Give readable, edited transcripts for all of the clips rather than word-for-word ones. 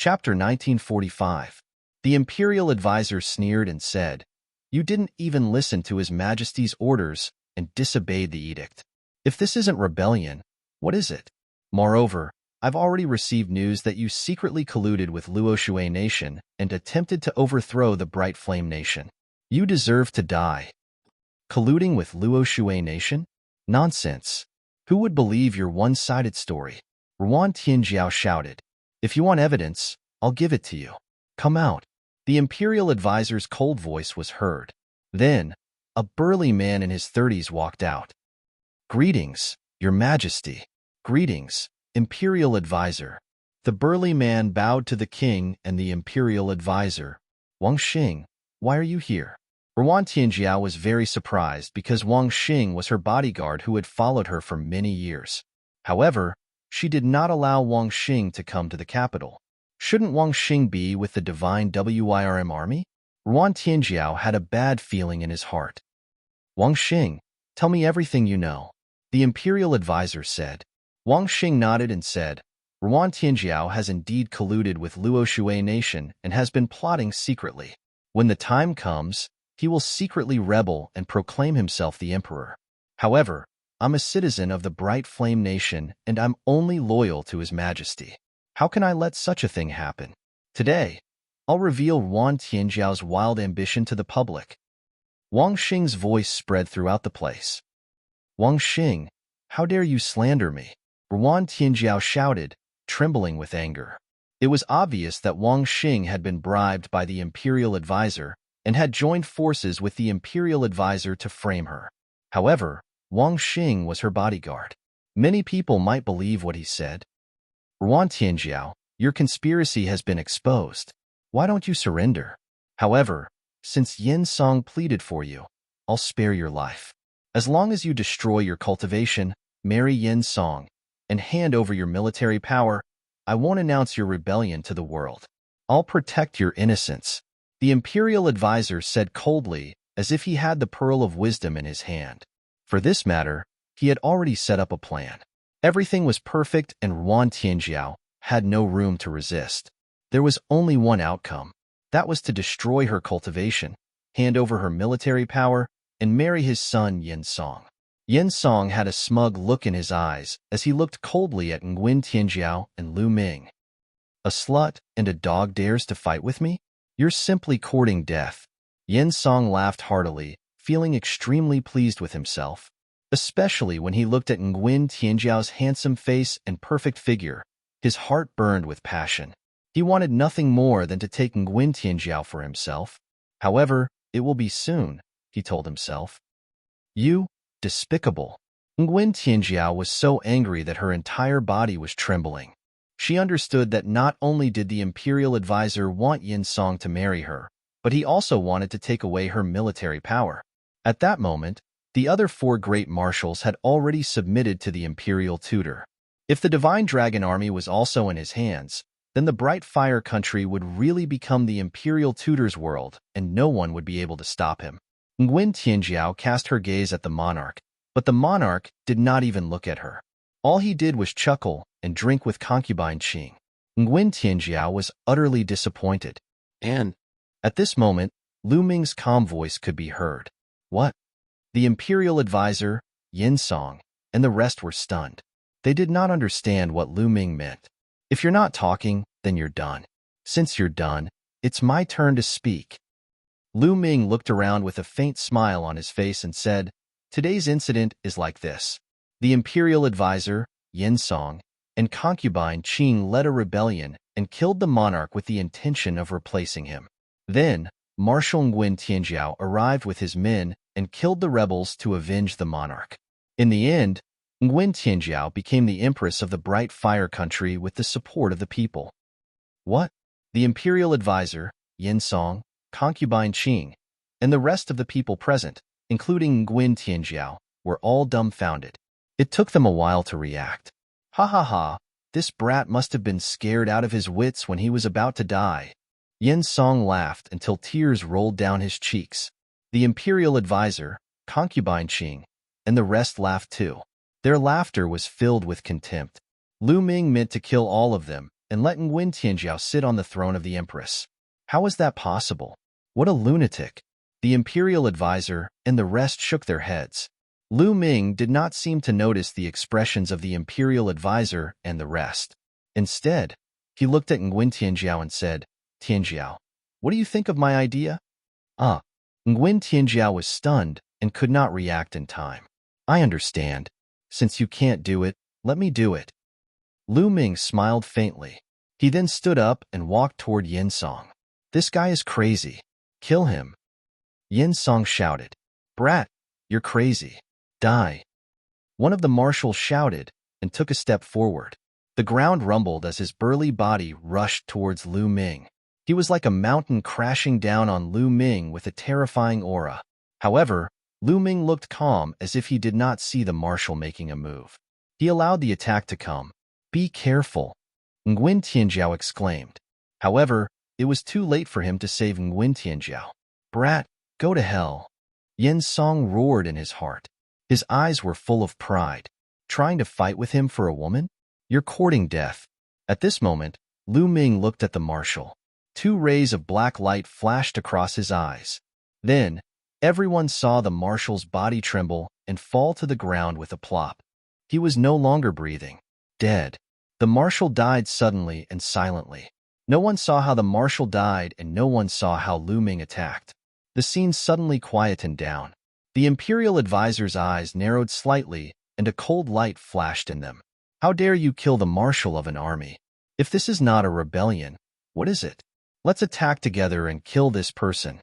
Chapter 1945. The imperial advisor sneered and said, "You didn't even listen to His Majesty's orders and disobeyed the edict. If this isn't rebellion, what is it? Moreover, I've already received news that you secretly colluded with Luoshui Nation and attempted to overthrow the Bright Flame Nation. You deserve to die." Colluding with Luoshui Nation? Nonsense. Who would believe your one-sided story? Ruan Tianjiao shouted. "If you want evidence, I'll give it to you. Come out." The imperial advisor's cold voice was heard. Then, a burly man in his 30s walked out. "Greetings, Your Majesty." "Greetings, imperial advisor." The burly man bowed to the king and the imperial advisor. "Wang Xing, why are you here?" Ruan Tianjiao was very surprised because Wang Xing was her bodyguard who had followed her for many years. However, she did not allow Wang Xing to come to the capital. Shouldn't Wang Xing be with the divine Wirm army? Ruan Tianjiao had a bad feeling in his heart. "Wang Xing, tell me everything you know," the imperial advisor said. Wang Xing nodded and said, "Ruan Tianjiao has indeed colluded with Luoshui Nation and has been plotting secretly. When the time comes, he will secretly rebel and proclaim himself the emperor. However, I'm a citizen of the Bright Flame Nation and I'm only loyal to His Majesty. How can I let such a thing happen? Today, I'll reveal Ruan Tianjiao's wild ambition to the public." Wang Xing's voice spread throughout the place. "Wang Xing, how dare you slander me?" Ruan Tianjiao shouted, trembling with anger. It was obvious that Wang Xing had been bribed by the imperial advisor and had joined forces with the imperial advisor to frame her. However, Wang Xing was her bodyguard. Many people might believe what he said. "Ruan Tianjiao, your conspiracy has been exposed. Why don't you surrender? However, since Yin Song pleaded for you, I'll spare your life. As long as you destroy your cultivation, marry Yin Song, and hand over your military power, I won't announce your rebellion to the world. I'll protect your innocence," the imperial advisor said coldly, as if he had the pearl of wisdom in his hand. For this matter, he had already set up a plan. Everything was perfect and Ruan Tianjiao had no room to resist. There was only one outcome. That was to destroy her cultivation, hand over her military power, and marry his son Yin Song. Yin Song had a smug look in his eyes as he looked coldly at Nguyen Tianjiao and Lu Ming. "A slut and a dog dares to fight with me? You're simply courting death." Yin Song laughed heartily, feeling extremely pleased with himself, especially when he looked at Nguyen Tianjiao's handsome face and perfect figure. His heart burned with passion. He wanted nothing more than to take Nguyen Tianjiao for himself. However, it will be soon, he told himself. "You, despicable." Nguyen Tianjiao was so angry that her entire body was trembling. She understood that not only did the imperial advisor want Yin Song to marry her, but he also wanted to take away her military power. At that moment, the other 4 great marshals had already submitted to the imperial tutor. If the divine dragon army was also in his hands, then the Bright Fire country would really become the imperial tutor's world, and no one would be able to stop him. Nguyen Tianjiao cast her gaze at the monarch, but the monarch did not even look at her. All he did was chuckle and drink with concubine Qing. Nguyen Tianjiao was utterly disappointed. And at this moment, Lu Ming's calm voice could be heard. "What?" The imperial advisor, Yin Song, and the rest were stunned. They did not understand what Lu Ming meant. "If you're not talking, then you're done. Since you're done, it's my turn to speak." Lu Ming looked around with a faint smile on his face and said, "Today's incident is like this. The imperial advisor, Yin Song, and concubine Qing led a rebellion and killed the monarch with the intention of replacing him. Then, Marshal Nguyen Tianjiao arrived with his men and killed the rebels to avenge the monarch. In the end, Nguyen Tianjiao became the empress of the Bright Fire country with the support of the people." "What?" The imperial advisor, Yin Song, concubine Qing, and the rest of the people present, including Nguyen Tianjiao, were all dumbfounded. It took them a while to react. "Ha ha ha, this brat must have been scared out of his wits when he was about to die." Yin Song laughed until tears rolled down his cheeks. The imperial advisor, concubine Qing, and the rest laughed too. Their laughter was filled with contempt. Lu Ming meant to kill all of them, and let Nguyen Tianjiao sit on the throne of the empress. How was that possible? What a lunatic! The imperial advisor and the rest shook their heads. Lu Ming did not seem to notice the expressions of the imperial advisor and the rest. Instead, he looked at Nguyen Tianjiao and said, "Tianjiao, what do you think of my idea?" Ah, Nguyen Tianjiao was stunned and could not react in time. "I understand. Since you can't do it, let me do it." Lu Ming smiled faintly. He then stood up and walked toward Yin Song. "This guy is crazy. Kill him." Yin Song shouted, "Brat, you're crazy. Die." One of the marshals shouted and took a step forward. The ground rumbled as his burly body rushed towards Lu Ming. He was like a mountain crashing down on Lu Ming with a terrifying aura. However, Lu Ming looked calm as if he did not see the marshal making a move. He allowed the attack to come. "Be careful," Nguyen Tianjiao exclaimed. However, it was too late for him to save Nguyen Tianjiao. "Brat, go to hell." Yin Song roared in his heart. His eyes were full of pride. "Trying to fight with him for a woman? You're courting death." At this moment, Lu Ming looked at the marshal. 2 rays of black light flashed across his eyes. Then, everyone saw the marshal's body tremble and fall to the ground with a plop. He was no longer breathing. Dead. The marshal died suddenly and silently. No one saw how the marshal died, and no one saw how Lu Ming attacked. The scene suddenly quietened down. The imperial advisor's eyes narrowed slightly, and a cold light flashed in them. "How dare you kill the marshal of an army? If this is not a rebellion, what is it? Let's attack together and kill this person."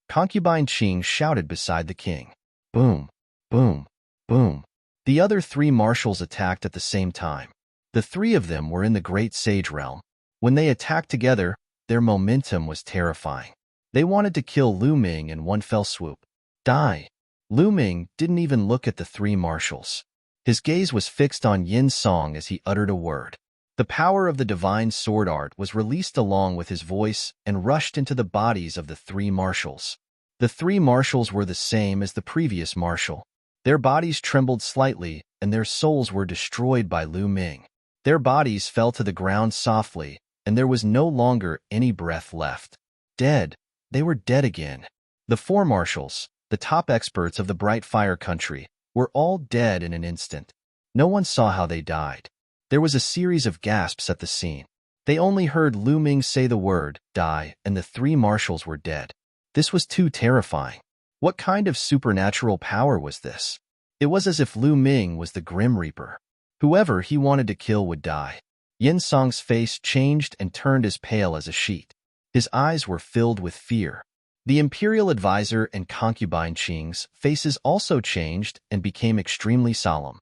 Concubine Qing shouted beside the king. Boom, boom, boom. The other 3 marshals attacked at the same time. The 3 of them were in the Great Sage realm. When they attacked together, their momentum was terrifying. They wanted to kill Lu Ming in one fell swoop. Die. Lu Ming didn't even look at the 3 marshals. His gaze was fixed on Yin Song as he uttered a word. The power of the divine sword art was released along with his voice and rushed into the bodies of the 3 marshals. The 3 marshals were the same as the previous marshal. Their bodies trembled slightly, and their souls were destroyed by Lu Ming. Their bodies fell to the ground softly, and there was no longer any breath left. Dead. They were dead again. The 4 marshals, the top experts of the Bright Fire Country, were all dead in an instant. No one saw how they died. There was a series of gasps at the scene. They only heard Lu Ming say the word, "die," and the 3 marshals were dead. This was too terrifying. What kind of supernatural power was this? It was as if Lu Ming was the Grim Reaper. Whoever he wanted to kill would die. Yin Song's face changed and turned as pale as a sheet. His eyes were filled with fear. The imperial advisor and concubine Qing's faces also changed and became extremely solemn.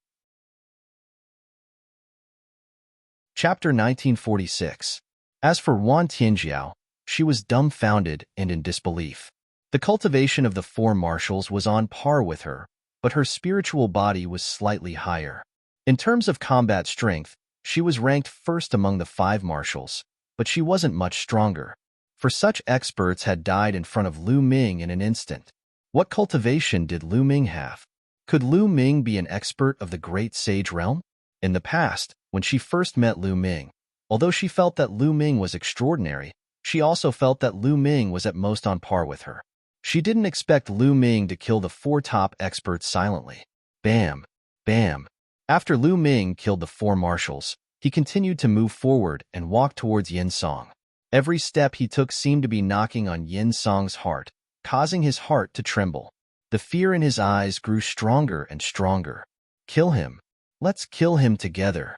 Chapter 1946. As for Wan Tianjiao, she was dumbfounded and in disbelief. The cultivation of the 4 marshals was on par with her, but her spiritual body was slightly higher. In terms of combat strength, she was ranked first among the 5 marshals, but she wasn't much stronger. For such experts had died in front of Lu Ming in an instant. What cultivation did Lu Ming have? Could Lu Ming be an expert of the Great Sage realm? In the past, when she first met Lu Ming, although she felt that Lu Ming was extraordinary, she also felt that Lu Ming was at most on par with her. She didn't expect Lu Ming to kill the 4 top experts silently. Bam, bam. After Lu Ming killed the 4 marshals, he continued to move forward and walk towards Yin Song. Every step he took seemed to be knocking on Yin Song's heart, causing his heart to tremble. The fear in his eyes grew stronger and stronger. Kill him. Let's kill him together.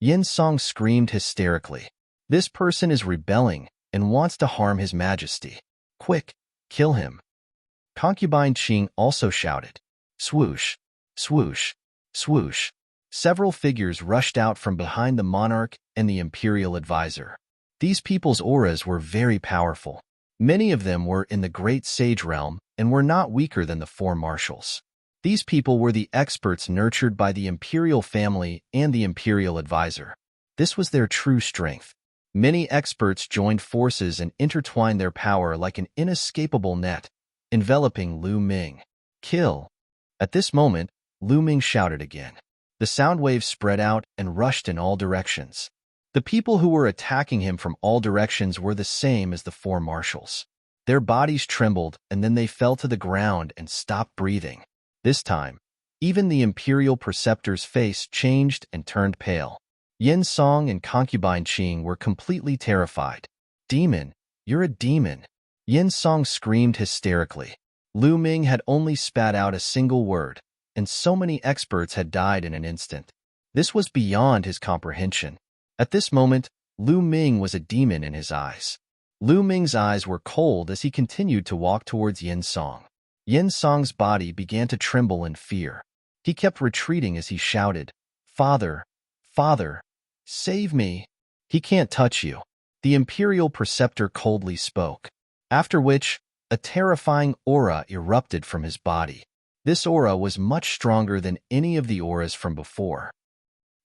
Yin Song screamed hysterically. This person is rebelling and wants to harm His Majesty. Quick, kill him. Concubine Qing also shouted. Swoosh, swoosh, swoosh. Several figures rushed out from behind the monarch and the imperial advisor. These people's auras were very powerful. Many of them were in the Great Sage realm and were not weaker than the 4 marshals. These people were the experts nurtured by the imperial family and the imperial advisor. This was their true strength. Many experts joined forces and intertwined their power like an inescapable net, enveloping Lu Ming. Kill. At this moment, Lu Ming shouted again. The sound waves spread out and rushed in all directions. The people who were attacking him from all directions were the same as the four marshals. Their bodies trembled, and then they fell to the ground and stopped breathing. This time, even the imperial preceptor's face changed and turned pale. Yin Song and concubine Qing were completely terrified. "Demon, you're a demon!" Yin Song screamed hysterically. Lu Ming had only spat out a single word, and so many experts had died in an instant. This was beyond his comprehension. At this moment, Lu Ming was a demon in his eyes. Lu Ming's eyes were cold as he continued to walk towards Yin Song. Yin Song's body began to tremble in fear. He kept retreating as he shouted, "Father, Father, save me! He can't touch you." The imperial preceptor coldly spoke, after which a terrifying aura erupted from his body. This aura was much stronger than any of the auras from before.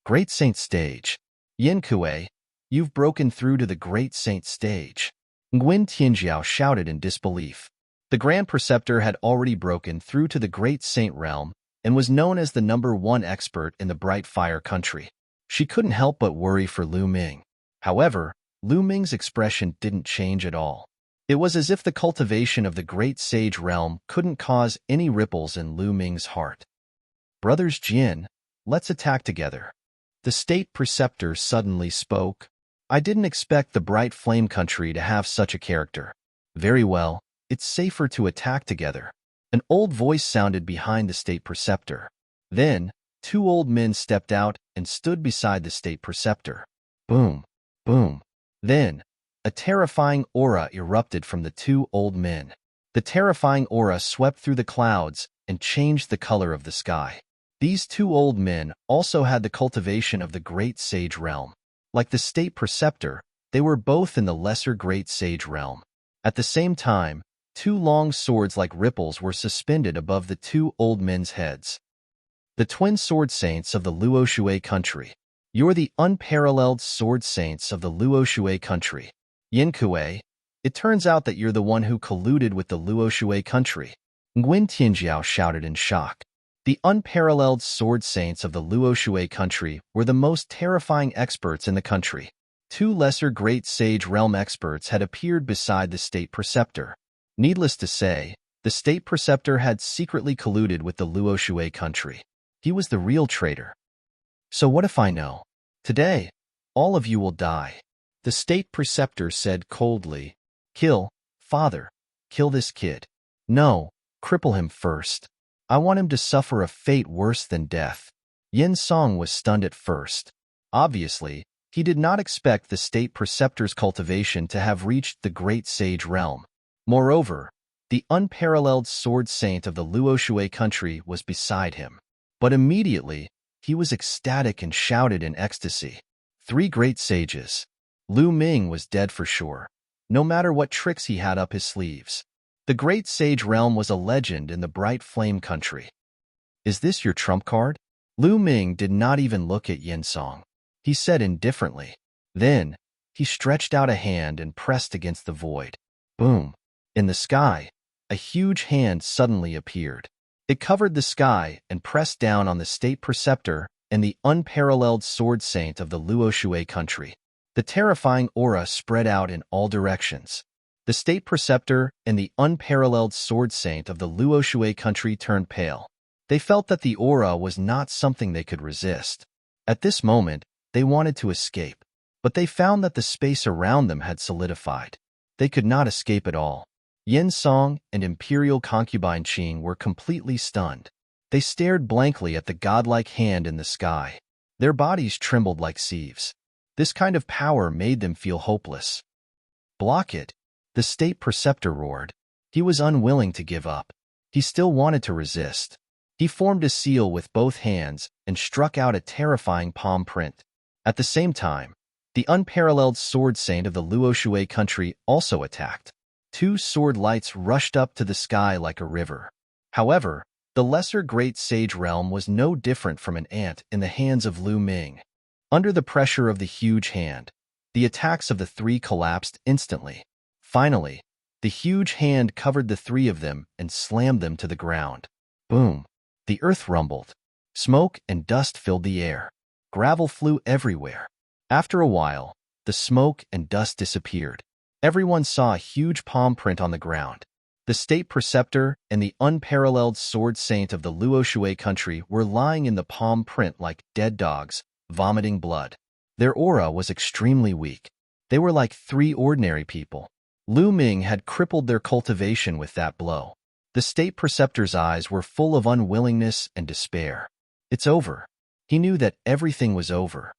Great Saint Stage. Yin Kuei, you've broken through to the Great Saint Stage. Nguyen Tianjiao shouted in disbelief. The Grand Preceptor had already broken through to the Great Saint realm and was known as the #1 expert in the Bright Fire country. She couldn't help but worry for Lu Ming. However, Lu Ming's expression didn't change at all. It was as if the cultivation of the Great Sage realm couldn't cause any ripples in Lu Ming's heart. "Brothers Jin, let's attack together." The State Preceptor suddenly spoke. "I didn't expect the Bright Flame country to have such a character." "Very well, it's safer to attack together." An old voice sounded behind the State Preceptor. Then, two old men stepped out and stood beside the State Preceptor. Boom, boom. Then, a terrifying aura erupted from the two old men. The terrifying aura swept through the clouds and changed the color of the sky. These two old men also had the cultivation of the Great Sage realm. Like the State Preceptor, they were both in the lesser Great Sage realm. At the same time, two long swords like ripples were suspended above the two old men's heads. The twin sword saints of the Luoshui country. You're the unparalleled sword saints of the Luoshui country. Yin Kuei, it turns out that you're the one who colluded with the Luoshui country. Nguyen Tianjiao shouted in shock. The unparalleled sword saints of the Luoshui country were the most terrifying experts in the country. Two lesser Great Sage realm experts had appeared beside the State Preceptor. Needless to say, the State Preceptor had secretly colluded with the Luoshui country. He was the real traitor. "So what if I know? Today, all of you will die." The State Preceptor said coldly. "Kill, Father, kill this kid. No, cripple him first. I want him to suffer a fate worse than death." Yin Song was stunned at first. Obviously, he did not expect the State Preceptor's cultivation to have reached the Great Sage realm. Moreover, the unparalleled sword saint of the Luoshui country was beside him. But immediately, he was ecstatic and shouted in ecstasy. 3 great sages. Lu Ming was dead for sure, no matter what tricks he had up his sleeves. The Great Sage realm was a legend in the Bright Flame country. "Is this your trump card?" Lu Ming did not even look at Yin Song. He said indifferently. Then, he stretched out a hand and pressed against the void. Boom! In the sky, a huge hand suddenly appeared. It covered the sky and pressed down on the State Preceptor and the unparalleled sword saint of the Luoshui country. The terrifying aura spread out in all directions. The State Preceptor and the unparalleled sword saint of the Luoshui country turned pale. They felt that the aura was not something they could resist. At this moment, they wanted to escape, but they found that the space around them had solidified. They could not escape at all. Yin Song and Imperial Concubine Qing were completely stunned. They stared blankly at the godlike hand in the sky. Their bodies trembled like sieves. This kind of power made them feel hopeless. "Block it!" the State Preceptor roared. He was unwilling to give up. He still wanted to resist. He formed a seal with both hands and struck out a terrifying palm print. At the same time, the unparalleled sword saint of the Luoshui country also attacked. 2 sword lights rushed up to the sky like a river. However, the lesser Great Sage realm was no different from an ant in the hands of Lu Ming. Under the pressure of the huge hand, the attacks of the 3 collapsed instantly. Finally, the huge hand covered the 3 of them and slammed them to the ground. Boom! The earth rumbled. Smoke and dust filled the air. Gravel flew everywhere. After a while, the smoke and dust disappeared. Everyone saw a huge palm print on the ground. The state preceptor and the unparalleled sword saint of the Luoshui country were lying in the palm print like dead dogs, vomiting blood. Their aura was extremely weak. They were like three ordinary people. Lu Ming had crippled their cultivation with that blow. The state preceptor's eyes were full of unwillingness and despair. It's over. He knew that everything was over.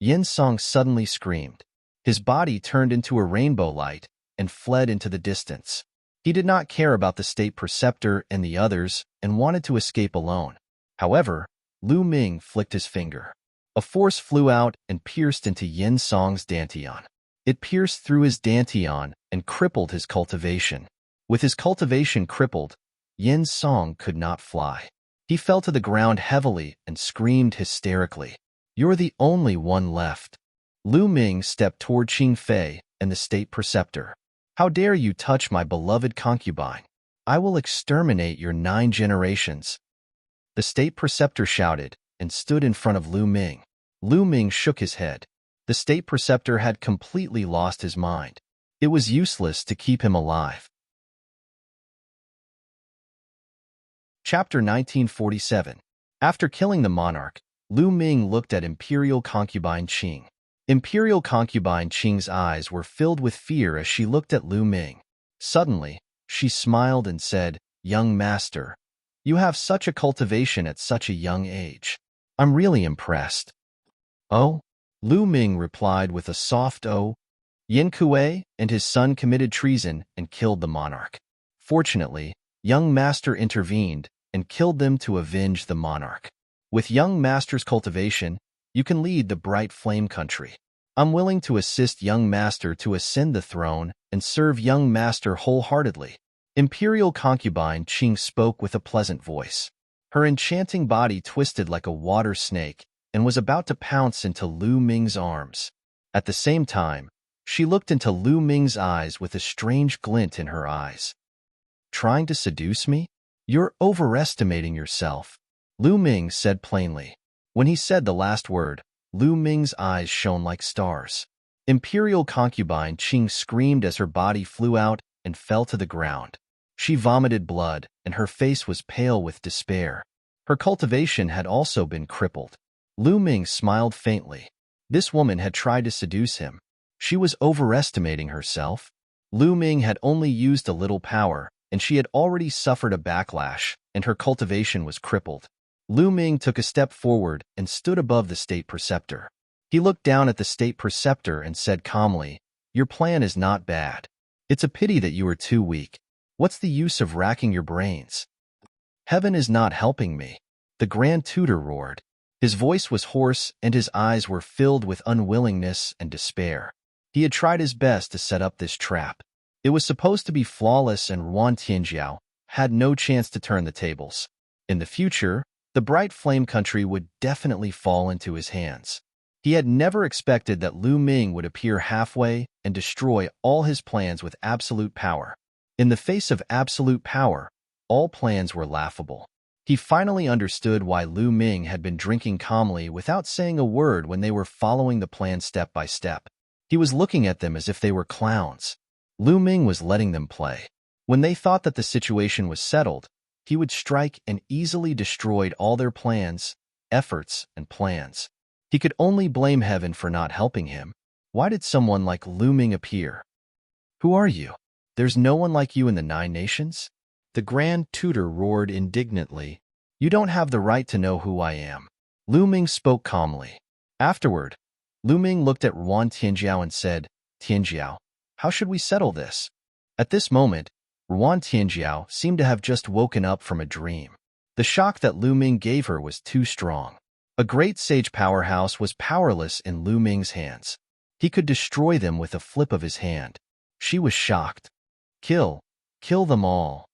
Yin Song suddenly screamed. His body turned into a rainbow light and fled into the distance. He did not care about the state preceptor and the others and wanted to escape alone. However, Lu Ming flicked his finger. A force flew out and pierced into Yin Song's dantian. It pierced through his dantian and crippled his cultivation. With his cultivation crippled, Yin Song could not fly. He fell to the ground heavily and screamed hysterically. "You're the only one left." Lu Ming stepped toward Qing Fei and the state preceptor. "How dare you touch my beloved concubine? I will exterminate your 9 generations." The state preceptor shouted and stood in front of Lu Ming. Lu Ming shook his head. The state preceptor had completely lost his mind. It was useless to keep him alive. Chapter 1947. After killing the monarch, Lu Ming looked at Imperial Concubine Qing. Imperial Concubine Qing's eyes were filled with fear as she looked at Lu Ming. Suddenly, she smiled and said, "Young master, you have such a cultivation at such a young age. I'm really impressed." "Oh?" Lu Ming replied with a soft "oh." Yin Kuei and his son committed treason and killed the monarch. Fortunately, young master intervened and killed them to avenge the monarch. With young master's cultivation, you can lead the bright flame country. I'm willing to assist young master to ascend the throne and serve young master wholeheartedly. Imperial Concubine Qing spoke with a pleasant voice. Her enchanting body twisted like a water snake and was about to pounce into Lu Ming's arms. At the same time, she looked into Lu Ming's eyes with a strange glint in her eyes. "Trying to seduce me? You're overestimating yourself," Lu Ming said plainly. When he said the last word, Lu Ming's eyes shone like stars. Imperial Concubine Qing screamed as her body flew out and fell to the ground. She vomited blood, and her face was pale with despair. Her cultivation had also been crippled. Lu Ming smiled faintly. This woman had tried to seduce him. She was overestimating herself. Lu Ming had only used a little power, and she had already suffered a backlash, and her cultivation was crippled. Lu Ming took a step forward and stood above the state preceptor. He looked down at the state preceptor and said calmly, "Your plan is not bad. It's a pity that you are too weak. What's the use of racking your brains? Heaven is not helping me." The Grand Tutor roared. His voice was hoarse and his eyes were filled with unwillingness and despair. He had tried his best to set up this trap. It was supposed to be flawless and Ruan Tianjiao had no chance to turn the tables. In the future, the bright flame country would definitely fall into his hands. He had never expected that Lu Ming would appear halfway and destroy all his plans with absolute power. In the face of absolute power, all plans were laughable. He finally understood why Lu Ming had been drinking calmly without saying a word when they were following the plan step by step. He was looking at them as if they were clowns. Lu Ming was letting them play. When they thought that the situation was settled, he would strike and easily destroyed all their plans, efforts, and plans. He could only blame heaven for not helping him. Why did someone like Lu Ming appear? "Who are you? There's no one like you in the 9 nations?" The Grand Tutor roared indignantly. "You don't have the right to know who I am." Lu Ming spoke calmly. Afterward, Lu Ming looked at Ruan Tianjiao and said, "Tianjiao, how should we settle this?" At this moment, Ruan Tianjiao seemed to have just woken up from a dream. The shock that Lu Ming gave her was too strong. A great sage powerhouse was powerless in Lu Ming's hands. He could destroy them with a flip of his hand. She was shocked. Kill them all,"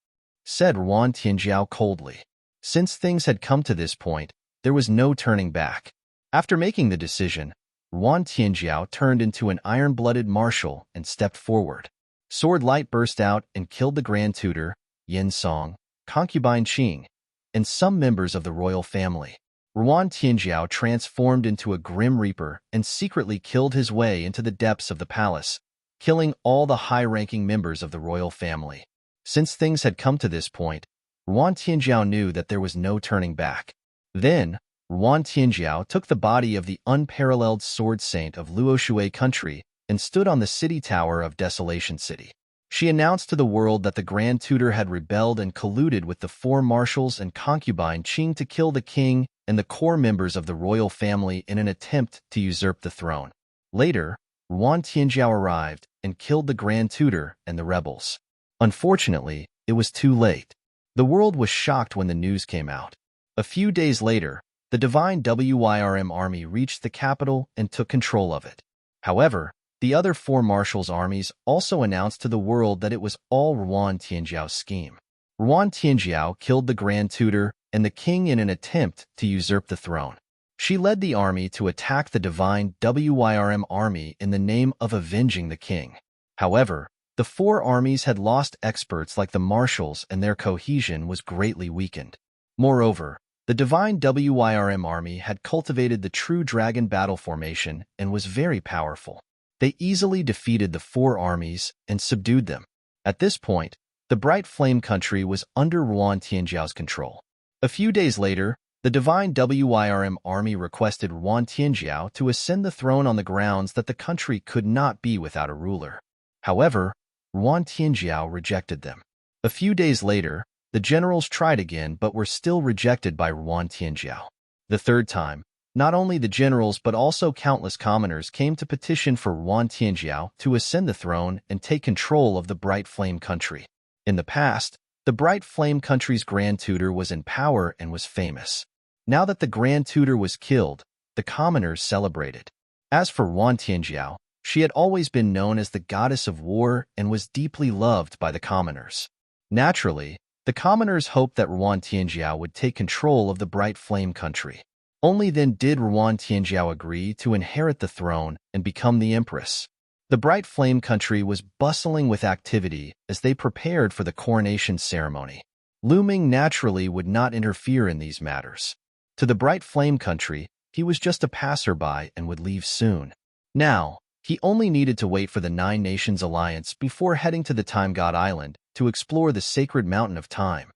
said Ruan Tianjiao coldly. Since things had come to this point, there was no turning back. After making the decision, Ruan Tianjiao turned into an iron-blooded marshal and stepped forward. Sword light burst out and killed the Grand Tutor, Yin Song, Concubine Qing, and some members of the royal family. Ruan Tianjiao transformed into a grim reaper and secretly killed his way into the depths of the palace, killing all the high-ranking members of the royal family. Since things had come to this point, Ruan Tianjiao knew that there was no turning back. Then, Ruan Tianjiao took the body of the unparalleled sword saint of Luoshui country and stood on the city tower of Desolation City. She announced to the world that the Grand Tutor had rebelled and colluded with the four marshals and concubine Qing to kill the king and the core members of the royal family in an attempt to usurp the throne. Later, Ruan Tianjiao arrived and killed the Grand Tutor and the rebels. Unfortunately, it was too late. The world was shocked when the news came out. A few days later, the Divine Wyrm army reached the capital and took control of it. However, the other four marshals' armies also announced to the world that it was all Ruan Tianjiao's scheme. Ruan Tianjiao killed the Grand Tutor and the king in an attempt to usurp the throne. She led the army to attack the Divine Wyrm army in the name of avenging the king. However, the four armies had lost experts like the marshals and their cohesion was greatly weakened. Moreover, the Divine Wyrm army had cultivated the true dragon battle formation and was very powerful. They easily defeated the four armies and subdued them. At this point, the Bright Flame country was under Ruan Tianjiao's control. A few days later, the Divine Wyrm army requested Ruan Tianjiao to ascend the throne on the grounds that the country could not be without a ruler. However, Ruan Tianjiao rejected them. A few days later, the generals tried again but were still rejected by Ruan Tianjiao. The third time, not only the generals but also countless commoners came to petition for Ruan Tianjiao to ascend the throne and take control of the Bright Flame country. In the past, the Bright Flame country's Grand Tutor was in power and was famous. Now that the Grand Tutor was killed, the commoners celebrated. As for Ruan Tianjiao, she had always been known as the goddess of war and was deeply loved by the commoners. Naturally, the commoners hoped that Ruan Tianjiao would take control of the Bright Flame country. Only then did Ruan Tianjiao agree to inherit the throne and become the empress. The Bright Flame country was bustling with activity as they prepared for the coronation ceremony. Lu Ming naturally would not interfere in these matters. To the Bright Flame country, he was just a passerby and would leave soon. Now, he only needed to wait for the Nine Nations Alliance before heading to the Time God Island to explore the sacred mountain of time.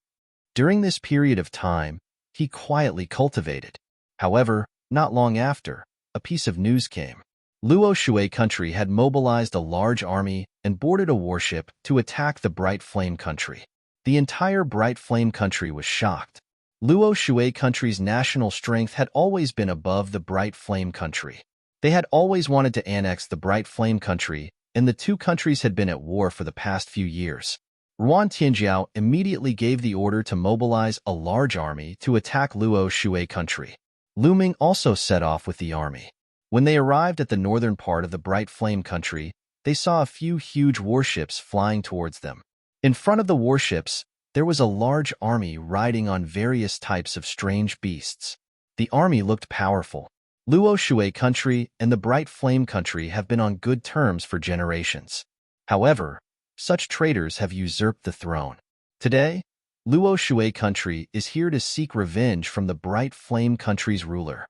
During this period of time, he quietly cultivated. However, not long after, a piece of news came. Luoshui country had mobilized a large army and boarded a warship to attack the Bright Flame country. The entire Bright Flame country was shocked. Luoshui country's national strength had always been above the Bright Flame country. They had always wanted to annex the Bright Flame country, and the two countries had been at war for the past few years. Ruan Tianjiao immediately gave the order to mobilize a large army to attack Luoshui country. Lu Ming also set off with the army. When they arrived at the northern part of the Bright Flame country, they saw a few huge warships flying towards them. In front of the warships, there was a large army riding on various types of strange beasts. The army looked powerful. Luoshui country and the Bright Flame country have been on good terms for generations. However, such traitors have usurped the throne. Today, Luoshui country is here to seek revenge from the Bright Flame country's ruler.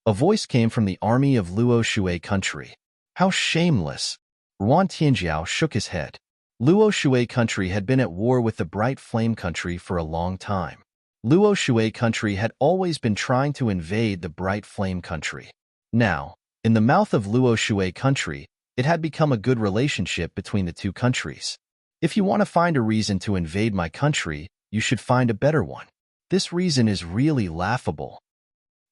A voice came from the army of Luoshui country. How shameless! Ruan Tianjiao shook his head. Luoshui country had been at war with the Bright Flame country for a long time. Luoshui country had always been trying to invade the Bright Flame country. Now, in the mouth of Luoshui country, it had become a good relationship between the two countries. If you want to find a reason to invade my country, you should find a better one. This reason is really laughable.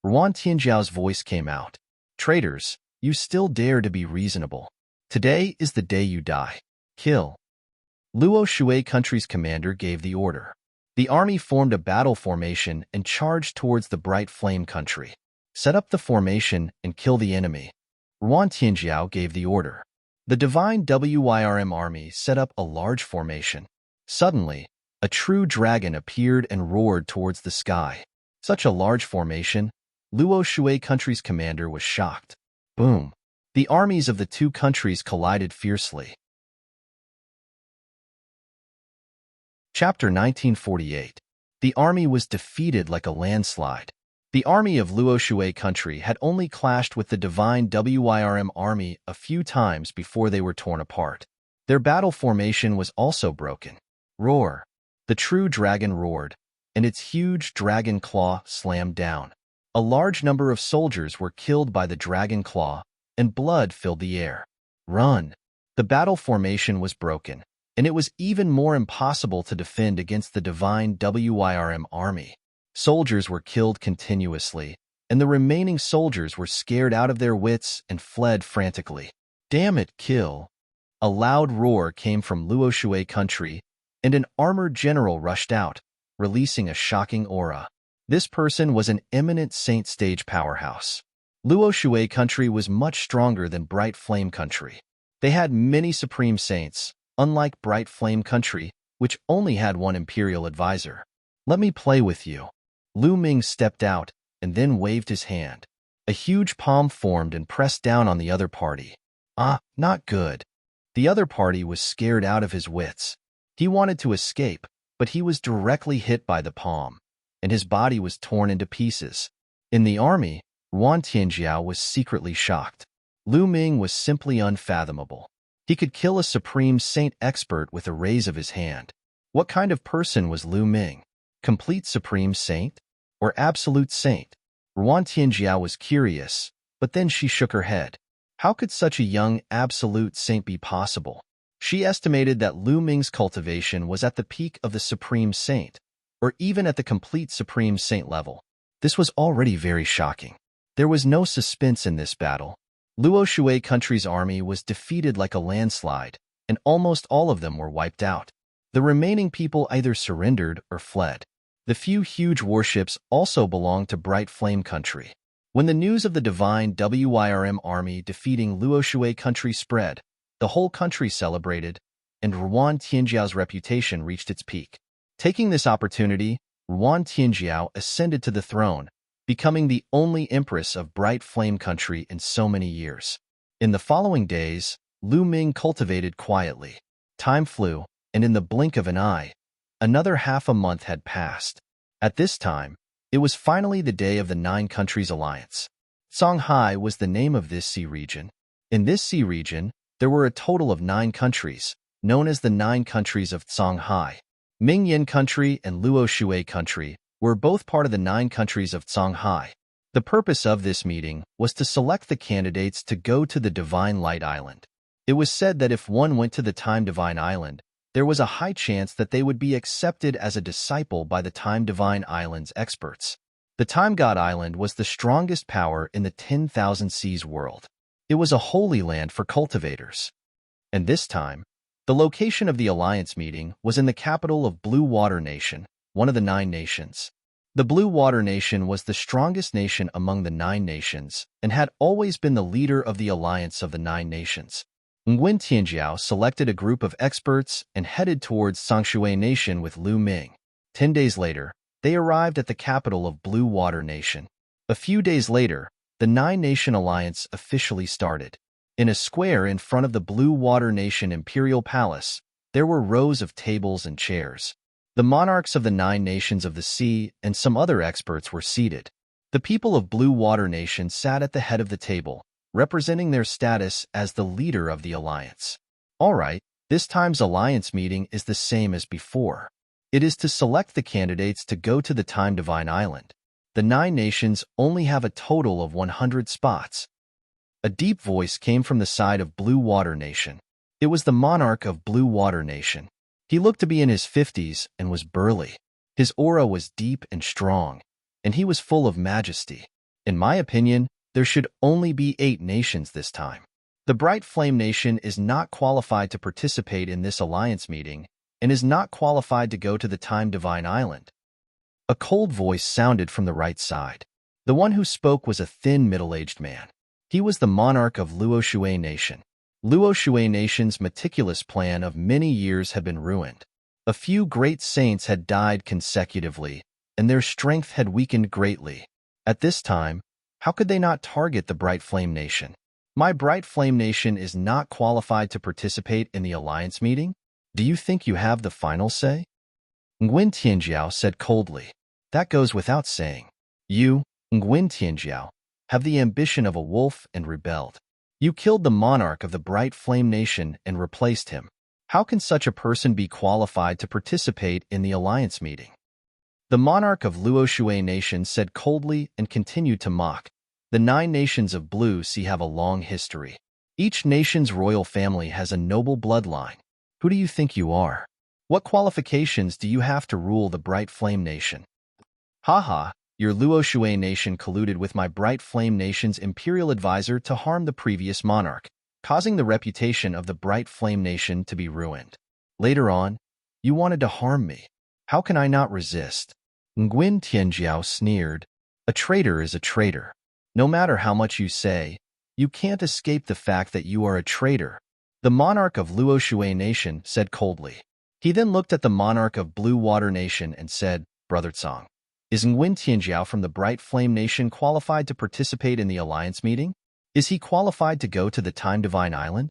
Ruan Tianjiao's voice came out. Traitors, you still dare to be reasonable. Today is the day you die. Kill. Luoshui country's commander gave the order. The army formed a battle formation and charged towards the Bright Flame country. Set up the formation and kill the enemy. Ruan Tianjiao gave the order. The Divine Wyrm army set up a large formation. Suddenly, a true dragon appeared and roared towards the sky. Such a large formation, Luoshui country's commander was shocked. Boom! The armies of the two countries collided fiercely. Chapter 1948. The army was defeated like a landslide. The army of Luo Shui country had only clashed with the divine Wyrm army a few times before they were torn apart. Their battle formation was also broken. Roar! The true dragon roared, and its huge dragon claw slammed down. A large number of soldiers were killed by the dragon claw, and blood filled the air. Run! The battle formation was broken, and it was even more impossible to defend against the divine Wyrm army. Soldiers were killed continuously, and the remaining soldiers were scared out of their wits and fled frantically. Damn it, kill! A loud roar came from Luo Shui country, and an armored general rushed out, releasing a shocking aura. This person was an eminent saint stage powerhouse. Luo Shui country was much stronger than Bright Flame country. They had many supreme saints, unlike Bright Flame country, which only had one imperial advisor. Let me play with you. Lu Ming stepped out and then waved his hand. A huge palm formed and pressed down on the other party. Not good. The other party was scared out of his wits. He wanted to escape, but he was directly hit by the palm, and his body was torn into pieces. In the army, Ruan Tianjiao was secretly shocked. Lu Ming was simply unfathomable. He could kill a supreme saint expert with a raise of his hand. What kind of person was Lu Ming? Complete supreme saint? Or absolute saint? Ruan Tianjiao was curious, but then she shook her head. How could such a young absolute saint be possible? She estimated that Lu Ming's cultivation was at the peak of the supreme saint, or even at the complete supreme saint level. This was already very shocking. There was no suspense in this battle. Luo Shui country's army was defeated like a landslide, and almost all of them were wiped out. The remaining people either surrendered or fled. The few huge warships also belonged to Bright Flame country. When the news of the divine Wyrm army defeating Luo Shui country spread, the whole country celebrated, and Ruan Tianjiao's reputation reached its peak. Taking this opportunity, Ruan Tianjiao ascended to the throne, becoming the only empress of Bright Flame country in so many years. In the following days, Lu Ming cultivated quietly. Time flew, and in the blink of an eye, another half a month had passed. At this time, it was finally the day of the Nine Countries Alliance. Songhai was the name of this sea region. In this sea region, there were a total of 9 countries, known as the 9 countries of Songhai. Mingyan country and Luo Shui country were both part of the 9 countries of Songhai. The purpose of this meeting was to select the candidates to go to the Divine Light Island. It was said that if one went to the Time Divine Island, there was a high chance that they would be accepted as a disciple by the Time Divine Island's experts. The Time God Island was the strongest power in the 10,000 Seas world. It was a holy land for cultivators. And this time, the location of the alliance meeting was in the capital of Blue Water Nation, one of the 9 nations. The Blue Water Nation was the strongest nation among the 9 nations and had always been the leader of the alliance of the 9 nations. Nguyen Tianjiao selected a group of experts and headed towards Songshui Nation with Lu Ming. 10 days later, they arrived at the capital of Blue Water Nation. A few days later, the 9-Nation Alliance officially started. In a square in front of the Blue Water Nation Imperial Palace, there were rows of tables and chairs. The monarchs of the 9 nations of the sea and some other experts were seated. The people of Blue Water Nation sat at the head of the table, representing their status as the leader of the alliance. All right, this time's alliance meeting is the same as before. It is to select the candidates to go to the Time Divine Island. The 9 nations only have a total of 100 spots. A deep voice came from the side of Blue Water Nation. It was the monarch of Blue Water Nation. He looked to be in his 50s and was burly. His aura was deep and strong, and he was full of majesty. In my opinion, there should only be 8 nations this time. The Bright Flame Nation is not qualified to participate in this alliance meeting and is not qualified to go to the Time Divine Island. A cold voice sounded from the right side. The one who spoke was a thin, middle-aged man. He was the monarch of Luo Shui Nation. Luo Shui Nation's meticulous plan of many years had been ruined. A few great saints had died consecutively, and their strength had weakened greatly. At this time, how could they not target the Bright Flame Nation? My Bright Flame Nation is not qualified to participate in the alliance meeting? Do you think you have the final say? Nguyen Tianjiao said coldly. That goes without saying. You, Nguyen Tianjiao, have the ambition of a wolf and rebelled. You killed the monarch of the Bright Flame Nation and replaced him. How can such a person be qualified to participate in the alliance meeting? The monarch of Luoshui Nation said coldly and continued to mock. The 9 nations of Blue Sea have a long history. Each nation's royal family has a noble bloodline. Who do you think you are? What qualifications do you have to rule the Bright Flame Nation? Haha, your Luoshui Nation colluded with my Bright Flame Nation's imperial advisor to harm the previous monarch, causing the reputation of the Bright Flame Nation to be ruined. Later on, you wanted to harm me. How can I not resist? Nguyen Tianjiao sneered. A traitor is a traitor. No matter how much you say, you can't escape the fact that you are a traitor. The monarch of Luoshui Nation said coldly. He then looked at the monarch of Blue Water Nation and said, Brother Tsang, is Nguyen Tianjiao from the Bright Flame Nation qualified to participate in the alliance meeting? Is he qualified to go to the Time Divine Island?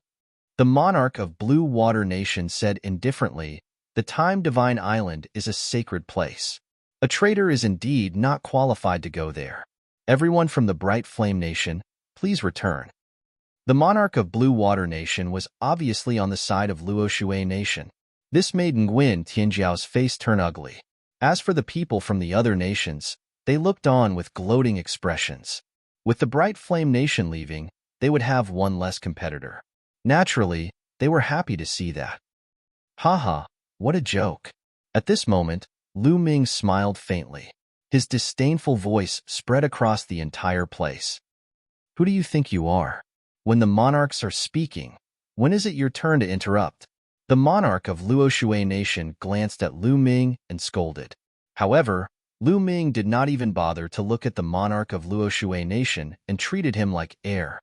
The monarch of Blue Water Nation said indifferently, the Time Divine Island is a sacred place. A traitor is indeed not qualified to go there. Everyone from the Bright Flame Nation, please return. The monarch of Blue Water Nation was obviously on the side of Luoshui Nation. This made Nguyen Tianjiao's face turn ugly. As for the people from the other nations, they looked on with gloating expressions. With the Bright Flame Nation leaving, they would have one less competitor. Naturally, they were happy to see that. Haha, what a joke. At this moment, Lu Ming smiled faintly. His disdainful voice spread across the entire place. Who do you think you are? When the monarchs are speaking, when is it your turn to interrupt? The monarch of Luoshui Nation glanced at Lu Ming and scolded. However, Lu Ming did not even bother to look at the monarch of Luoshui Nation and treated him like air.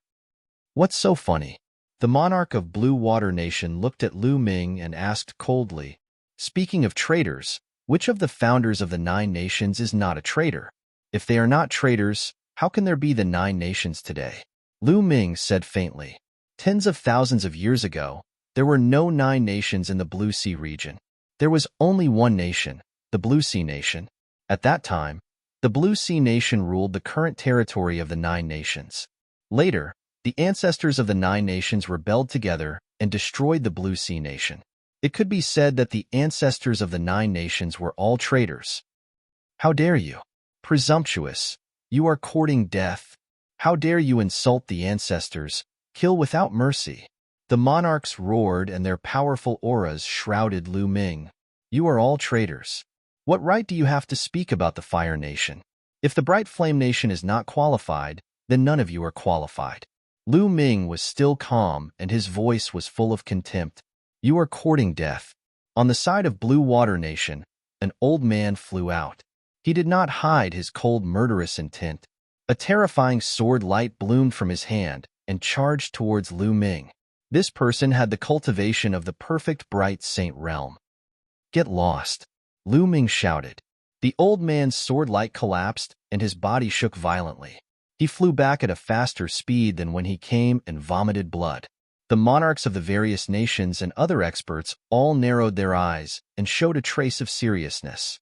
What's so funny? The monarch of Blue Water Nation looked at Lu Ming and asked coldly, speaking of traitors, which of the founders of the 9 nations is not a traitor? If they are not traitors, how can there be the 9 nations today? Lu Ming said faintly. Tens of thousands of years ago, there were no 9 nations in the Blue Sea region. There was only one nation, the Blue Sea Nation. At that time, the Blue Sea Nation ruled the current territory of the 9 nations. Later, the ancestors of the 9 nations rebelled together and destroyed the Blue Sea Nation. It could be said that the ancestors of the 9 nations were all traitors. How dare you? Presumptuous. You are courting death. How dare you insult the ancestors, kill without mercy? The monarchs roared and their powerful auras shrouded Lu Ming. You are all traitors. What right do you have to speak about the Fire Nation? If the Bright Flame Nation is not qualified, then none of you are qualified. Lu Ming was still calm and his voice was full of contempt. You are courting death. On the side of Blue Water Nation, an old man flew out. He did not hide his cold, murderous intent. A terrifying sword light bloomed from his hand and charged towards Lu Ming. This person had the cultivation of the perfect bright saint realm. Get lost, Lu Ming shouted. The old man's sword light collapsed and his body shook violently. He flew back at a faster speed than when he came and vomited blood. The monarchs of the various nations and other experts all narrowed their eyes and showed a trace of seriousness.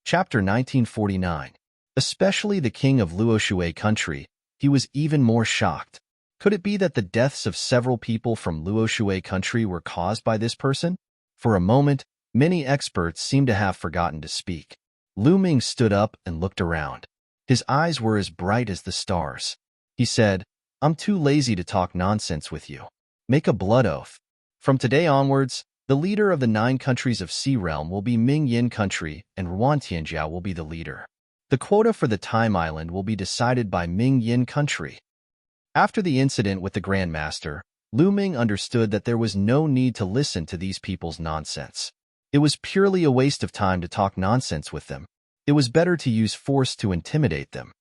Chapter 1949. Especially the king of Luoshui country, he was even more shocked. Could it be that the deaths of several people from Luoshui country were caused by this person? For a moment, many experts seemed to have forgotten to speak. Lu Ming stood up and looked around. His eyes were as bright as the stars. He said, I'm too lazy to talk nonsense with you. Make a blood oath. From today onwards, the leader of the 9 countries of Sea Realm will be Ming Yin country and Ruan Tianjiao will be the leader. The quota for the Time Island will be decided by Ming Yin country. After the incident with the Grand Master, Lu Ming understood that there was no need to listen to these people's nonsense. It was purely a waste of time to talk nonsense with them. It was better to use force to intimidate them.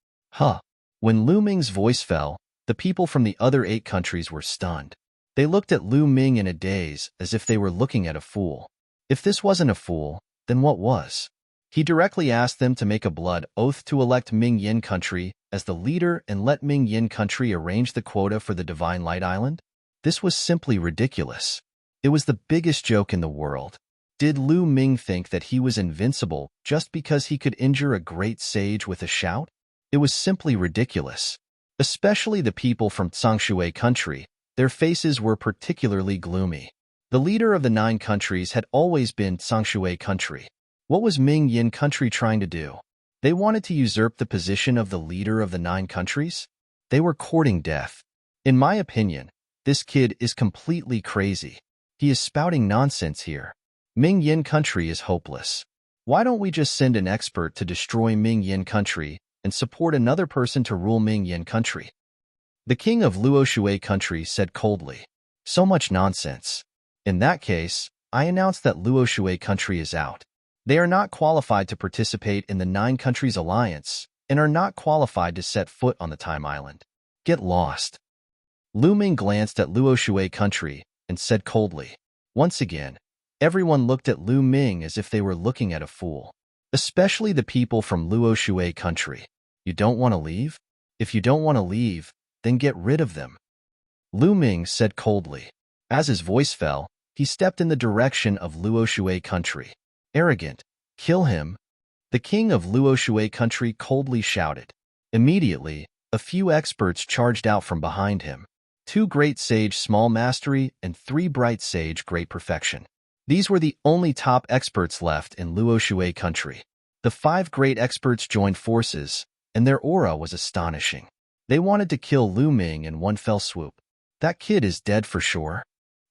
When Lu Ming's voice fell, the people from the other 8 countries were stunned. They looked at Lu Ming in a daze as if they were looking at a fool. If this wasn't a fool, then what was? He directly asked them to make a blood oath to elect Ming Yin country as the leader and let Ming Yin country arrange the quota for the Divine Light Island. This was simply ridiculous. It was the biggest joke in the world. Did Lu Ming think that he was invincible just because he could injure a great sage with a shout? It was simply ridiculous. Especially the people from Tsangshui country, their faces were particularly gloomy. The leader of the 9 countries had always been Tsangshui country. What was Ming Yin country trying to do? They wanted to usurp the position of the leader of the 9 countries? They were courting death. In my opinion, this kid is completely crazy. He is spouting nonsense here. Ming Yin country is hopeless. Why don't we just send an expert to destroy Ming Yin country and support another person to rule Ming Yin country? The king of Luoshui country said coldly. So much nonsense. In that case, I announce that Luoshui country is out. They are not qualified to participate in the 9 countries alliance and are not qualified to set foot on the Time Island. Get lost. Lu Ming glanced at Luoshui country and said coldly. Once again, everyone looked at Lu Ming as if they were looking at a fool. Especially the people from Luoshui country. You don't want to leave? If you don't want to leave, then get rid of them. Lu Ming said coldly. As his voice fell, he stepped in the direction of Luoshui country. Arrogant. Kill him. The king of Luoshui country coldly shouted. Immediately, a few experts charged out from behind him. 2 great sage small mastery and 3 bright sage great perfection. These were the only top experts left in Luoshui country. The 5 great experts joined forces, and their aura was astonishing. They wanted to kill Lu Ming in one fell swoop. That kid is dead for sure.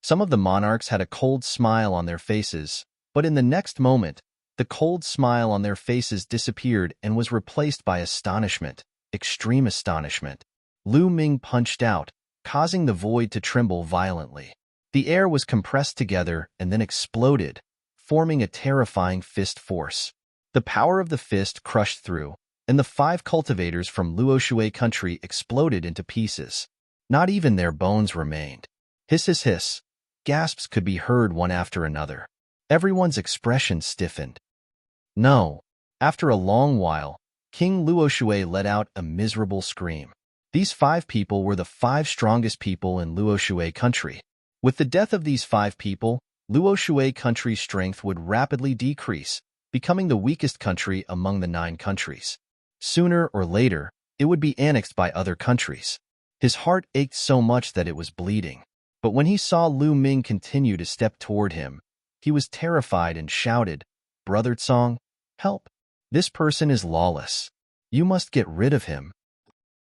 Some of the monarchs had a cold smile on their faces, but in the next moment, the cold smile on their faces disappeared and was replaced by astonishment, extreme astonishment. Lu Ming punched out, causing the void to tremble violently. The air was compressed together and then exploded, forming a terrifying fist force. The power of the fist crushed through, and the 5 cultivators from Luoshui country exploded into pieces. Not even their bones remained. Hiss, hiss, hiss. Gasps could be heard one after another. Everyone's expression stiffened. No. After a long while, King Luoshui let out a miserable scream. These 5 people were the 5 strongest people in Luoshui country. With the death of these 5 people, Luoshui country's strength would rapidly decrease, becoming the weakest country among the 9 countries. Sooner or later, it would be annexed by other countries. His heart ached so much that it was bleeding. But when he saw Lu Ming continue to step toward him, he was terrified and shouted, "Brother Tsong, help! This person is lawless. You must get rid of him."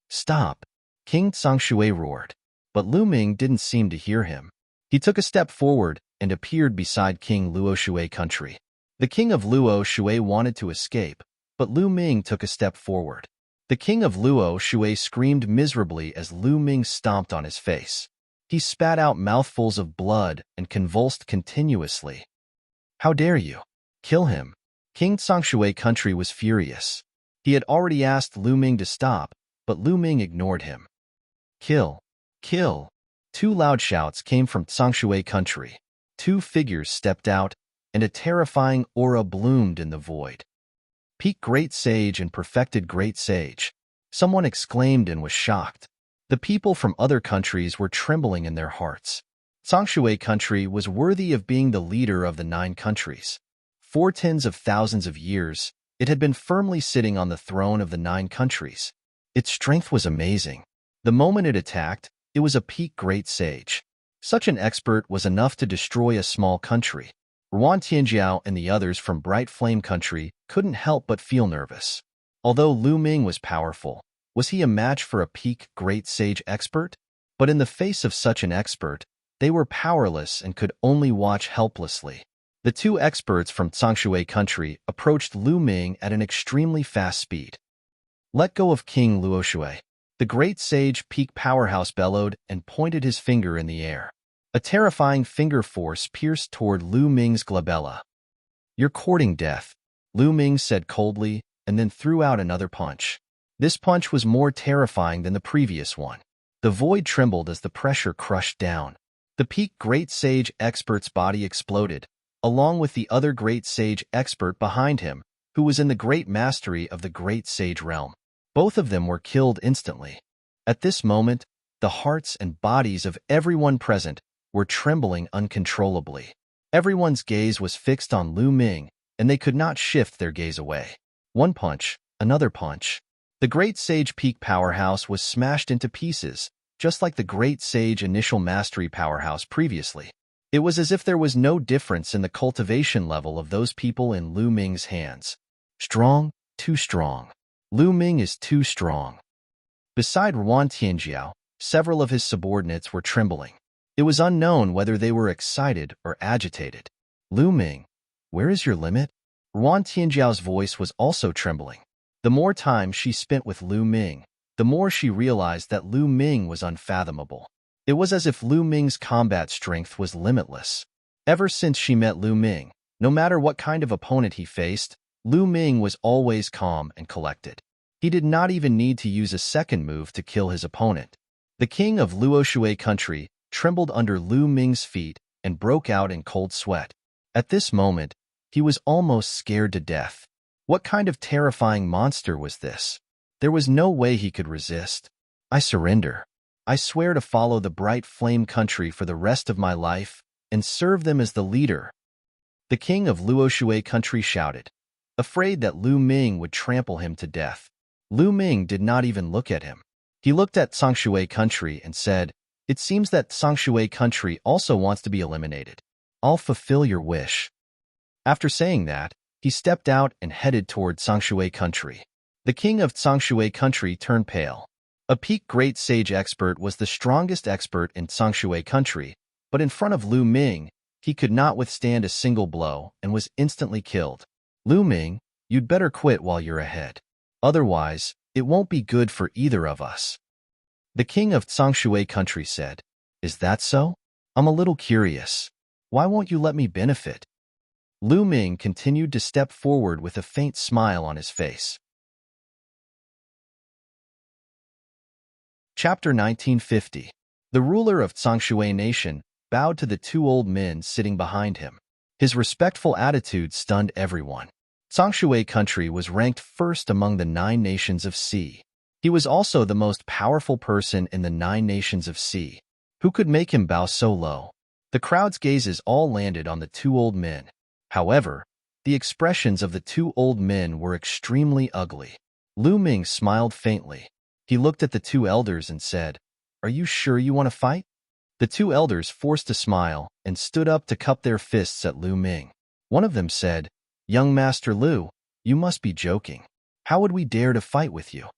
"Stop!" King Tsangshui roared. But Lu Ming didn't seem to hear him. He took a step forward and appeared beside King Luoshui country. The king of Luoshui wanted to escape, but Lu Ming took a step forward. The king of Luoshui screamed miserably as Lu Ming stomped on his face. He spat out mouthfuls of blood and convulsed continuously. "How dare you? Kill him!" King Tsangshui country was furious. He had already asked Lu Ming to stop, but Lu Ming ignored him. "Kill! Kill!" 2 loud shouts came from Tsangshui country. 2 figures stepped out, and a terrifying aura bloomed in the void. "Peak Great Sage and Perfected Great Sage." Someone exclaimed and was shocked. The people from other countries were trembling in their hearts. Tsangshui country was worthy of being the leader of the 9 countries. For tens of thousands of years, it had been firmly sitting on the throne of the 9 countries. Its strength was amazing. The moment it attacked, it was a peak great sage. Such an expert was enough to destroy a small country. Ruan Tianjiao and the others from Bright Flame country couldn't help but feel nervous. Although Lu Ming was powerful, was he a match for a peak great sage expert? But in the face of such an expert, they were powerless and could only watch helplessly. The 2 experts from Tsangshui country approached Lu Ming at an extremely fast speed. "Let go of King Luoshui." The great sage peak powerhouse bellowed and pointed his finger in the air. A terrifying finger force pierced toward Lu Ming's glabella. "You're courting death," Lu Ming said coldly, and then threw out another punch. This punch was more terrifying than the previous one. The void trembled as the pressure crushed down. The peak great sage expert's body exploded, along with the other great sage expert behind him, who was in the great mastery of the great sage realm. Both of them were killed instantly. At this moment, the hearts and bodies of everyone present were trembling uncontrollably. Everyone's gaze was fixed on Lu Ming, and they could not shift their gaze away. One punch, another punch. The Great Sage Peak Powerhouse was smashed into pieces, just like the Great Sage Initial Mastery Powerhouse previously. It was as if there was no difference in the cultivation level of those people in Lu Ming's hands. Strong, too strong. Lu Ming is too strong. Beside Ruan Tianjiao, several of his subordinates were trembling. It was unknown whether they were excited or agitated. Lu Ming, where is your limit? Ruan Tianjiao's voice was also trembling. The more time she spent with Lu Ming, the more she realized that Lu Ming was unfathomable. It was as if Lu Ming's combat strength was limitless. Ever since she met Lu Ming, no matter what kind of opponent he faced, Lu Ming was always calm and collected. He did not even need to use a second move to kill his opponent. The king of Luoshui country trembled under Lu Ming's feet and broke out in cold sweat. At this moment, he was almost scared to death. What kind of terrifying monster was this? There was no way he could resist. I surrender. I swear to follow the bright flame country for the rest of my life and serve them as the leader. The king of Luoshui country shouted, afraid that Lu Ming would trample him to death. Lu Ming did not even look at him. He looked at Songshui country and said, it seems that Songshui country also wants to be eliminated. I'll fulfill your wish. After saying that, he stepped out and headed toward Songshui country. The king of Songshui country turned pale. A peak great sage expert was the strongest expert in Songshui country, but in front of Lu Ming, he could not withstand a single blow and was instantly killed. Lu Ming, you'd better quit while you're ahead. Otherwise, it won't be good for either of us. The king of Songshui country said, is that so? I'm a little curious. Why won't you let me benefit? Lu Ming continued to step forward with a faint smile on his face. Chapter 1950. The ruler of Songshui nation bowed to the two old men sitting behind him. His respectful attitude stunned everyone. Songshui country was ranked first among the 9 nations of Sea. He was also the most powerful person in the 9 nations of Sea. Who could make him bow so low? The crowd's gazes all landed on the two old men. However, the expressions of the two old men were extremely ugly. Lu Ming smiled faintly. He looked at the two elders and said, are you sure you want to fight? The two elders forced a smile and stood up to cup their fists at Lu Ming. One of them said, young Master Lu, you must be joking. How would we dare to fight with you?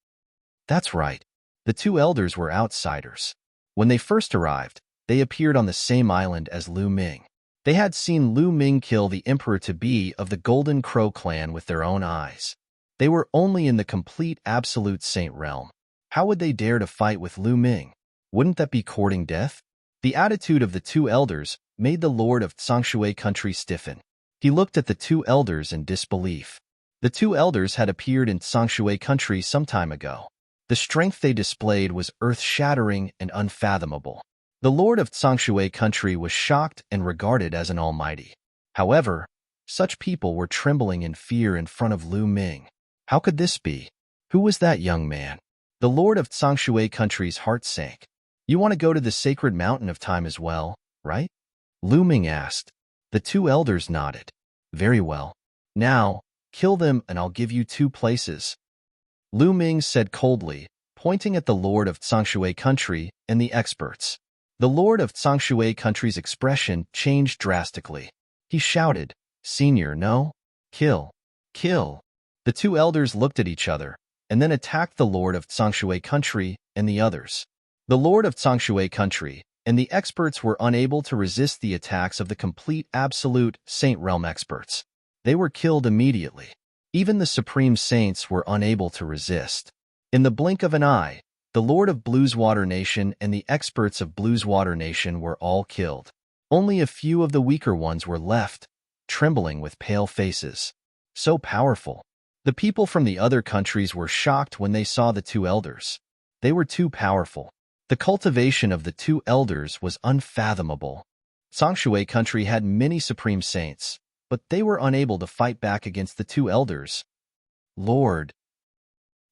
That's right. The two elders were outsiders. When they first arrived, they appeared on the same island as Lu Ming. They had seen Lu Ming kill the emperor-to-be of the Golden Crow clan with their own eyes. They were only in the complete absolute saint realm. How would they dare to fight with Lu Ming? Wouldn't that be courting death? The attitude of the two elders made the lord of Songshui country stiffen. He looked at the two elders in disbelief. The two elders had appeared in Songshui country some time ago. The strength they displayed was earth-shattering and unfathomable. The lord of Songshui country was shocked and regarded as an almighty. However, such people were trembling in fear in front of Lu Ming. How could this be? Who was that young man? The lord of Songshui country's heart sank. You want to go to the sacred mountain of time as well, right? Lu Ming asked. The two elders nodded. Very well. Now, kill them and I'll give you 2 places. Lu Ming said coldly, pointing at the lord of Songshui country and the experts. The lord of Songshui country's expression changed drastically. He shouted, Senior, no? Kill. Kill. The two elders looked at each other, and then attacked the lord of Songshui country and the others. The lord of Songshui country and the experts were unable to resist the attacks of the complete absolute saint realm experts. They were killed immediately. Even the supreme saints were unable to resist. In the blink of an eye, the lord of Blueswater Nation and the experts of Blueswater Nation were all killed. Only a few of the weaker ones were left, trembling with pale faces. So powerful. The people from the other countries were shocked when they saw the two elders. They were too powerful. The cultivation of the two elders was unfathomable. Songshui country had many supreme saints, but they were unable to fight back against the two elders. Lord!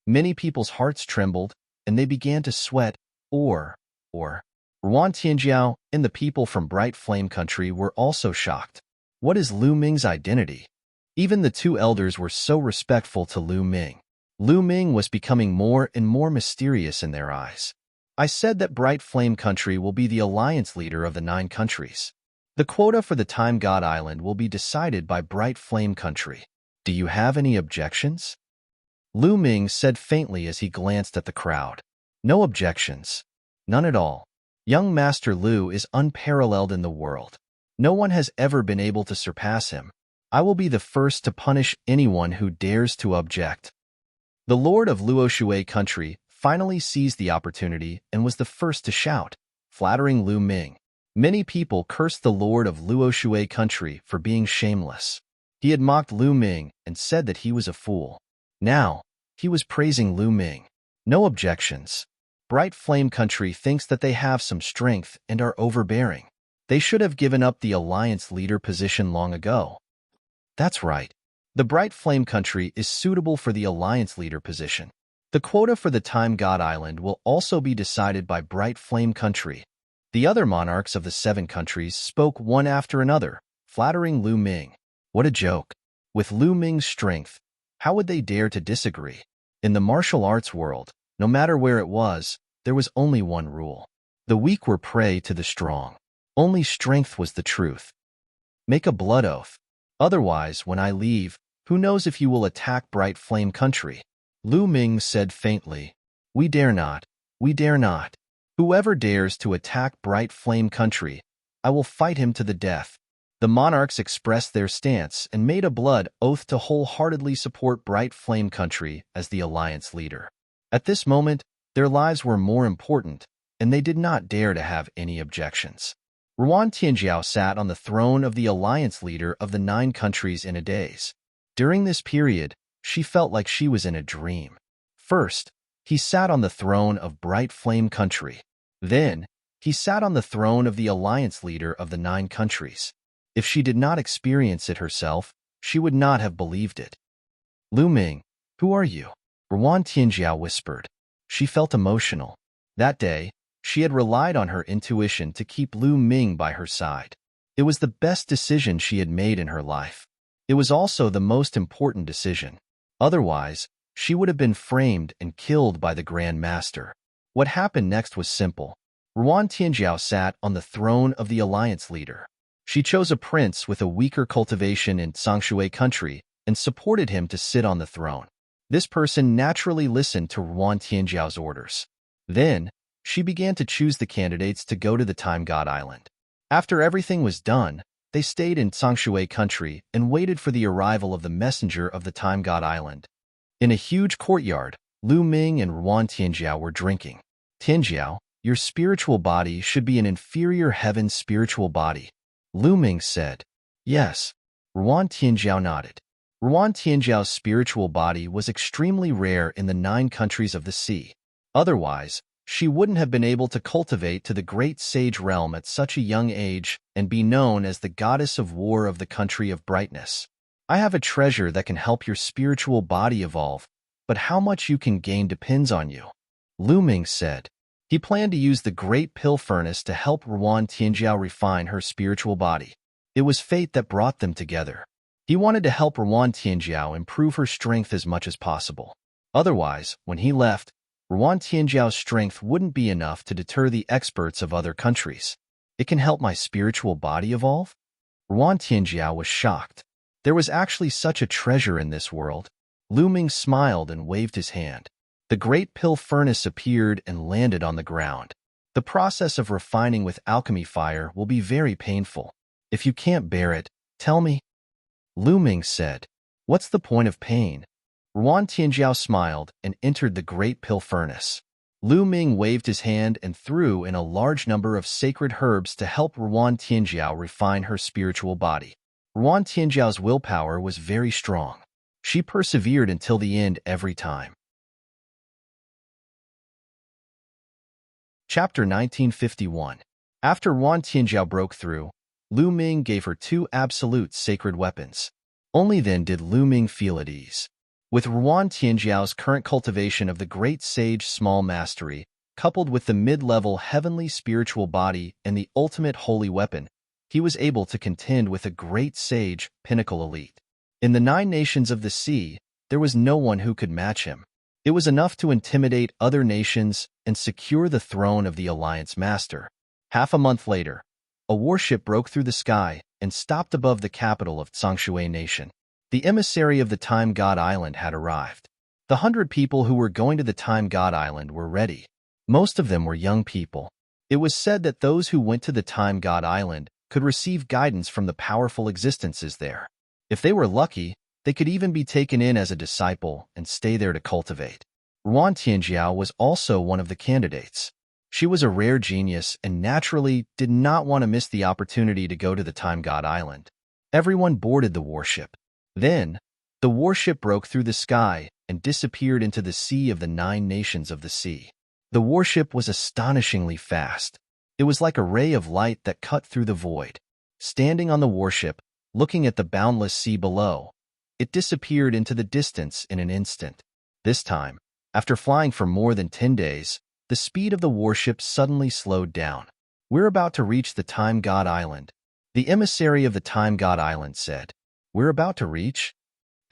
Many people's hearts trembled, and they began to sweat, or. Ruan Tianjiao and the people from Bright Flame Country were also shocked. What is Lu Ming's identity? Even the two elders were so respectful to Lu Ming. Lu Ming was becoming more and more mysterious in their eyes. I said that Bright Flame Country will be the alliance leader of the 9 countries. The quota for the Time God Island will be decided by Bright Flame Country. Do you have any objections? Lu Ming said faintly as he glanced at the crowd. No objections. None at all. Young Master Lu is unparalleled in the world. No one has ever been able to surpass him. I will be the first to punish anyone who dares to object. The Lord of Luoshui Country finally seized the opportunity and was the first to shout, flattering Lu Ming. Many people cursed the Lord of Luoshui Country for being shameless. He had mocked Lu Ming and said that he was a fool. Now, he was praising Lu Ming. No objections. Bright Flame Country thinks that they have some strength and are overbearing. They should have given up the alliance leader position long ago. That's right. The Bright Flame Country is suitable for the alliance leader position. The quota for the Time God Island will also be decided by Bright Flame Country. The other monarchs of the 7 countries spoke one after another, flattering Lu Ming. What a joke. With Lu Ming's strength, how would they dare to disagree? In the martial arts world, no matter where it was, there was only one rule. The weak were prey to the strong. Only strength was the truth. Make a blood oath. Otherwise, when I leave, who knows if you will attack Bright Flame Country? Lu Ming said faintly. We dare not. We dare not. Whoever dares to attack Bright Flame Country, I will fight him to the death. The monarchs expressed their stance and made a blood oath to wholeheartedly support Bright Flame Country as the alliance leader. At this moment, their lives were more important, and they did not dare to have any objections. Ruan Tianjiao sat on the throne of the alliance leader of the 9 countries in a daze. During this period, she felt like she was in a dream. First, he sat on the throne of Bright Flame Country. Then, he sat on the throne of the alliance leader of the 9 countries. If she did not experience it herself, she would not have believed it. Lu Ming, who are you? Ruan Tianjiao whispered. She felt emotional. That day, she had relied on her intuition to keep Lu Ming by her side. It was the best decision she had made in her life. It was also the most important decision. Otherwise, she would have been framed and killed by the Grand Master. What happened next was simple. Ruan Tianjiao sat on the throne of the alliance leader. She chose a prince with a weaker cultivation in Sangshui Country and supported him to sit on the throne. This person naturally listened to Ruan Tianjiao's orders. Then, she began to choose the candidates to go to the Time God Island. After everything was done, they stayed in Sangshui Country and waited for the arrival of the messenger of the Time God Island. In a huge courtyard, Lu Ming and Ruan Tianjiao were drinking. Tianjiao, your spiritual body should be an inferior heaven's spiritual body. Lu Ming said. Yes. Ruan Tianjiao nodded. Ruan Tianjiao's spiritual body was extremely rare in the 9 countries of the sea. Otherwise, she wouldn't have been able to cultivate to the great sage realm at such a young age and be known as the goddess of war of the country of brightness. I have a treasure that can help your spiritual body evolve, but how much you can gain depends on you. Lu Ming said. He planned to use the Great Pill Furnace to help Ruan Tianjiao refine her spiritual body. It was fate that brought them together. He wanted to help Ruan Tianjiao improve her strength as much as possible. Otherwise, when he left, Ruan Tianjiao's strength wouldn't be enough to deter the experts of other countries. It can help my spiritual body evolve? Ruan Tianjiao was shocked. There was actually such a treasure in this world. Lu Ming smiled and waved his hand. The Great Pill Furnace appeared and landed on the ground. The process of refining with alchemy fire will be very painful. If you can't bear it, tell me. Lu Ming said. What's the point of pain? Ruan Tianjiao smiled and entered the Great Pill Furnace. Lu Ming waved his hand and threw in a large number of sacred herbs to help Ruan Tianjiao refine her spiritual body. Ruan Tianjiao's willpower was very strong. She persevered until the end every time. Chapter 1951. After Ruan Tianjiao broke through, Lu Ming gave her 2 absolute sacred weapons. Only then did Lu Ming feel at ease. With Ruan Tianjiao's current cultivation of the Great Sage Small Mastery, coupled with the mid-level heavenly spiritual body and the ultimate holy weapon, he was able to contend with a great sage, pinnacle elite. In the 9 nations of the sea, there was no one who could match him. It was enough to intimidate other nations and secure the throne of the Alliance Master. Half a month later, a warship broke through the sky and stopped above the capital of Tsongshui Nation. The emissary of the Time God Island had arrived. The 100 people who were going to the Time God Island were ready. Most of them were young people. It was said that those who went to the Time God Island could receive guidance from the powerful existences there. If they were lucky, they could even be taken in as a disciple and stay there to cultivate. Ruan Tianjiao was also one of the candidates. She was a rare genius and naturally did not want to miss the opportunity to go to the Time God Island. Everyone boarded the warship. Then, the warship broke through the sky and disappeared into the sea of the 9 nations of the sea. The warship was astonishingly fast. It was like a ray of light that cut through the void. Standing on the warship, looking at the boundless sea below, it disappeared into the distance in an instant. This time, after flying for more than 10 days, the speed of the warship suddenly slowed down. "We're about to reach the Time God Island," the emissary of the Time God Island said. "We're about to reach?"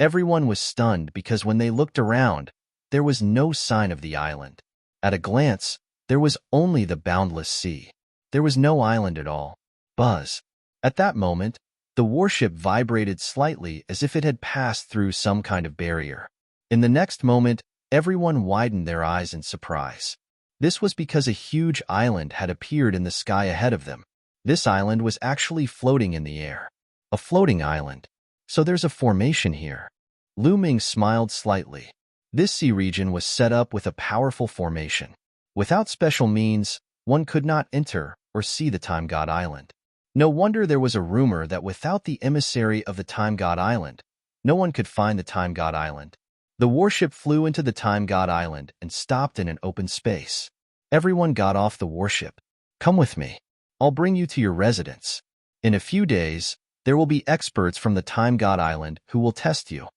Everyone was stunned because when they looked around, there was no sign of the island. At a glance, there was only the boundless sea. There was no island at all. Buzz. At that moment, the warship vibrated slightly as if it had passed through some kind of barrier. In the next moment, everyone widened their eyes in surprise. This was because a huge island had appeared in the sky ahead of them. This island was actually floating in the air. A floating island. So there's a formation here. Lu Ming smiled slightly. This sea region was set up with a powerful formation. Without special means, one could not enter or see the Time God Island. No wonder there was a rumor that without the emissary of the Time God Island, no one could find the Time God Island. The warship flew into the Time God Island and stopped in an open space. Everyone got off the warship. "Come with me. I'll bring you to your residence. In a few days, there will be experts from the Time God Island who will test you."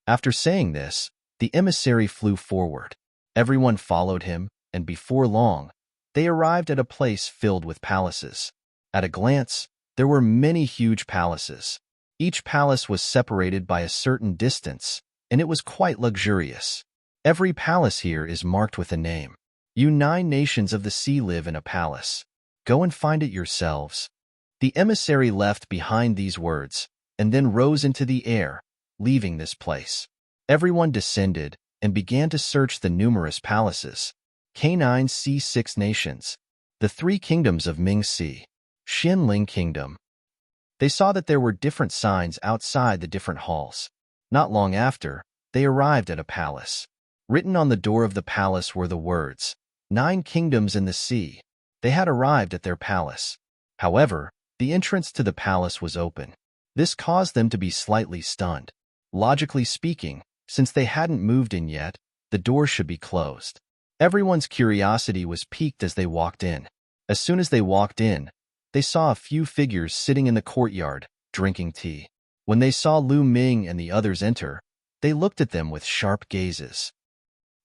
After saying this, the emissary flew forward. Everyone followed him, and before long, they arrived at a place filled with palaces. At a glance, there were many huge palaces. Each palace was separated by a certain distance, and it was quite luxurious. Every palace here is marked with a name. You 9 nations of the sea live in a palace. Go and find it yourselves. The emissary left behind these words, and then rose into the air, leaving this place. Everyone descended and began to search the numerous palaces. K9 Sea 6 nations. The 3 kingdoms of Ming Sea. Xianling Kingdom. They saw that there were different signs outside the different halls. Not long after, they arrived at a palace. Written on the door of the palace were the words, 9 kingdoms in the sea. They had arrived at their palace. However, the entrance to the palace was open. This caused them to be slightly stunned. Logically speaking, since they hadn't moved in yet, the door should be closed. Everyone's curiosity was piqued as they walked in. As soon as they walked in, they saw a few figures sitting in the courtyard, drinking tea. When they saw Lu Ming and the others enter, they looked at them with sharp gazes.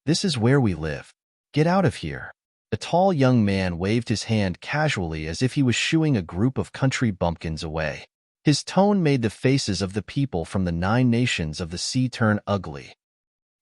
"This is where we live. Get out of here." A tall young man waved his hand casually as if he was shooing a group of country bumpkins away. His tone made the faces of the people from the 9 nations of the sea turn ugly.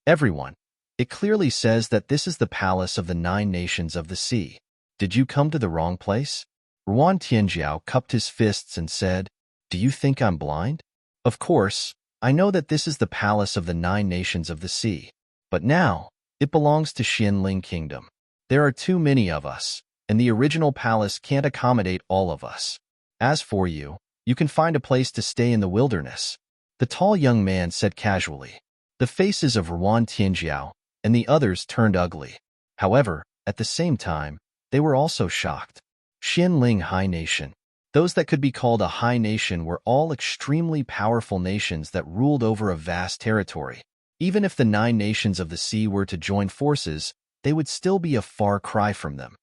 "Everyone, it clearly says that this is the palace of the 9 nations of the sea. Did you come to the wrong place?" Ruan Tianjiao cupped his fists and said, "Do you think I'm blind? Of course, I know that this is the palace of the 9 nations of the sea. But now, it belongs to Xianling Kingdom. There are too many of us, and the original palace can't accommodate all of us. As for you, you can find a place to stay in the wilderness," the tall young man said casually. The faces of Ruan Tianjiao and the others turned ugly. However, at the same time, they were also shocked. Xianling High Nation. Those that could be called a high nation were all extremely powerful nations that ruled over a vast territory. Even if the 9 nations of the sea were to join forces, they would still be a far cry from them.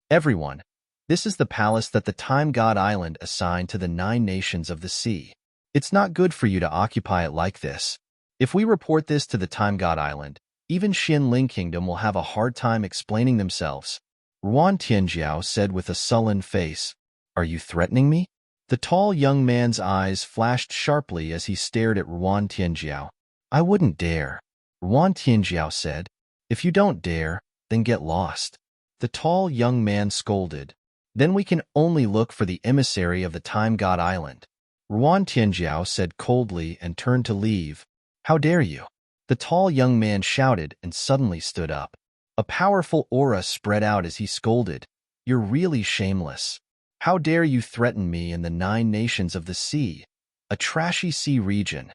"Everyone, this is the palace that the Time God Island assigned to the 9 nations of the sea. It's not good for you to occupy it like this. If we report this to the Time God Island, even Xianling Kingdom will have a hard time explaining themselves." Ruan Tianjiao said with a sullen face, "Are you threatening me?" The tall young man's eyes flashed sharply as he stared at Ruan Tianjiao. I wouldn't dare, Ruan Tianjiao said. If you don't dare, then get lost. The tall young man scolded. Then we can only look for the emissary of the Time God Island. Ruan Tianjiao said coldly and turned to leave. How dare you? The tall young man shouted and suddenly stood up. A powerful aura spread out as he scolded. You're really shameless. How dare you threaten me in the 9 nations of the sea, a trashy sea region?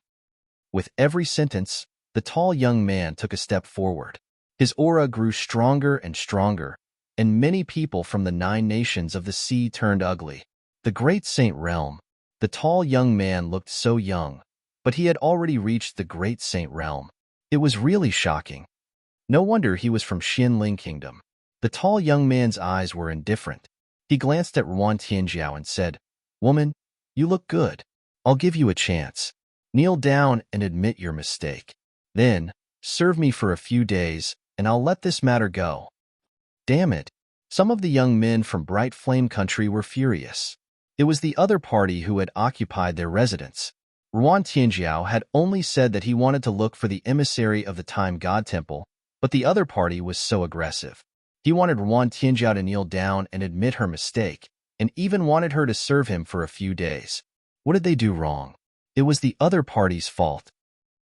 With every sentence, the tall young man took a step forward. His aura grew stronger and stronger, and many people from the 9 nations of the sea turned ugly. The Great Saint Realm. The tall young man looked so young, but he had already reached the Great Saint Realm. It was really shocking. No wonder he was from Xianling Kingdom. The tall young man's eyes were indifferent. He glanced at Ruan Tianjiao and said, Woman, you look good. I'll give you a chance. Kneel down and admit your mistake. Then, serve me for a few days, and I'll let this matter go. Damn it. Some of the young men from Bright Flame Country were furious. It was the other party who had occupied their residence. Ruan Tianjiao had only said that he wanted to look for the emissary of the Time God Temple, but the other party was so aggressive. He wanted Ruan Tianjiao to kneel down and admit her mistake, and even wanted her to serve him for a few days. What did they do wrong? It was the other party's fault.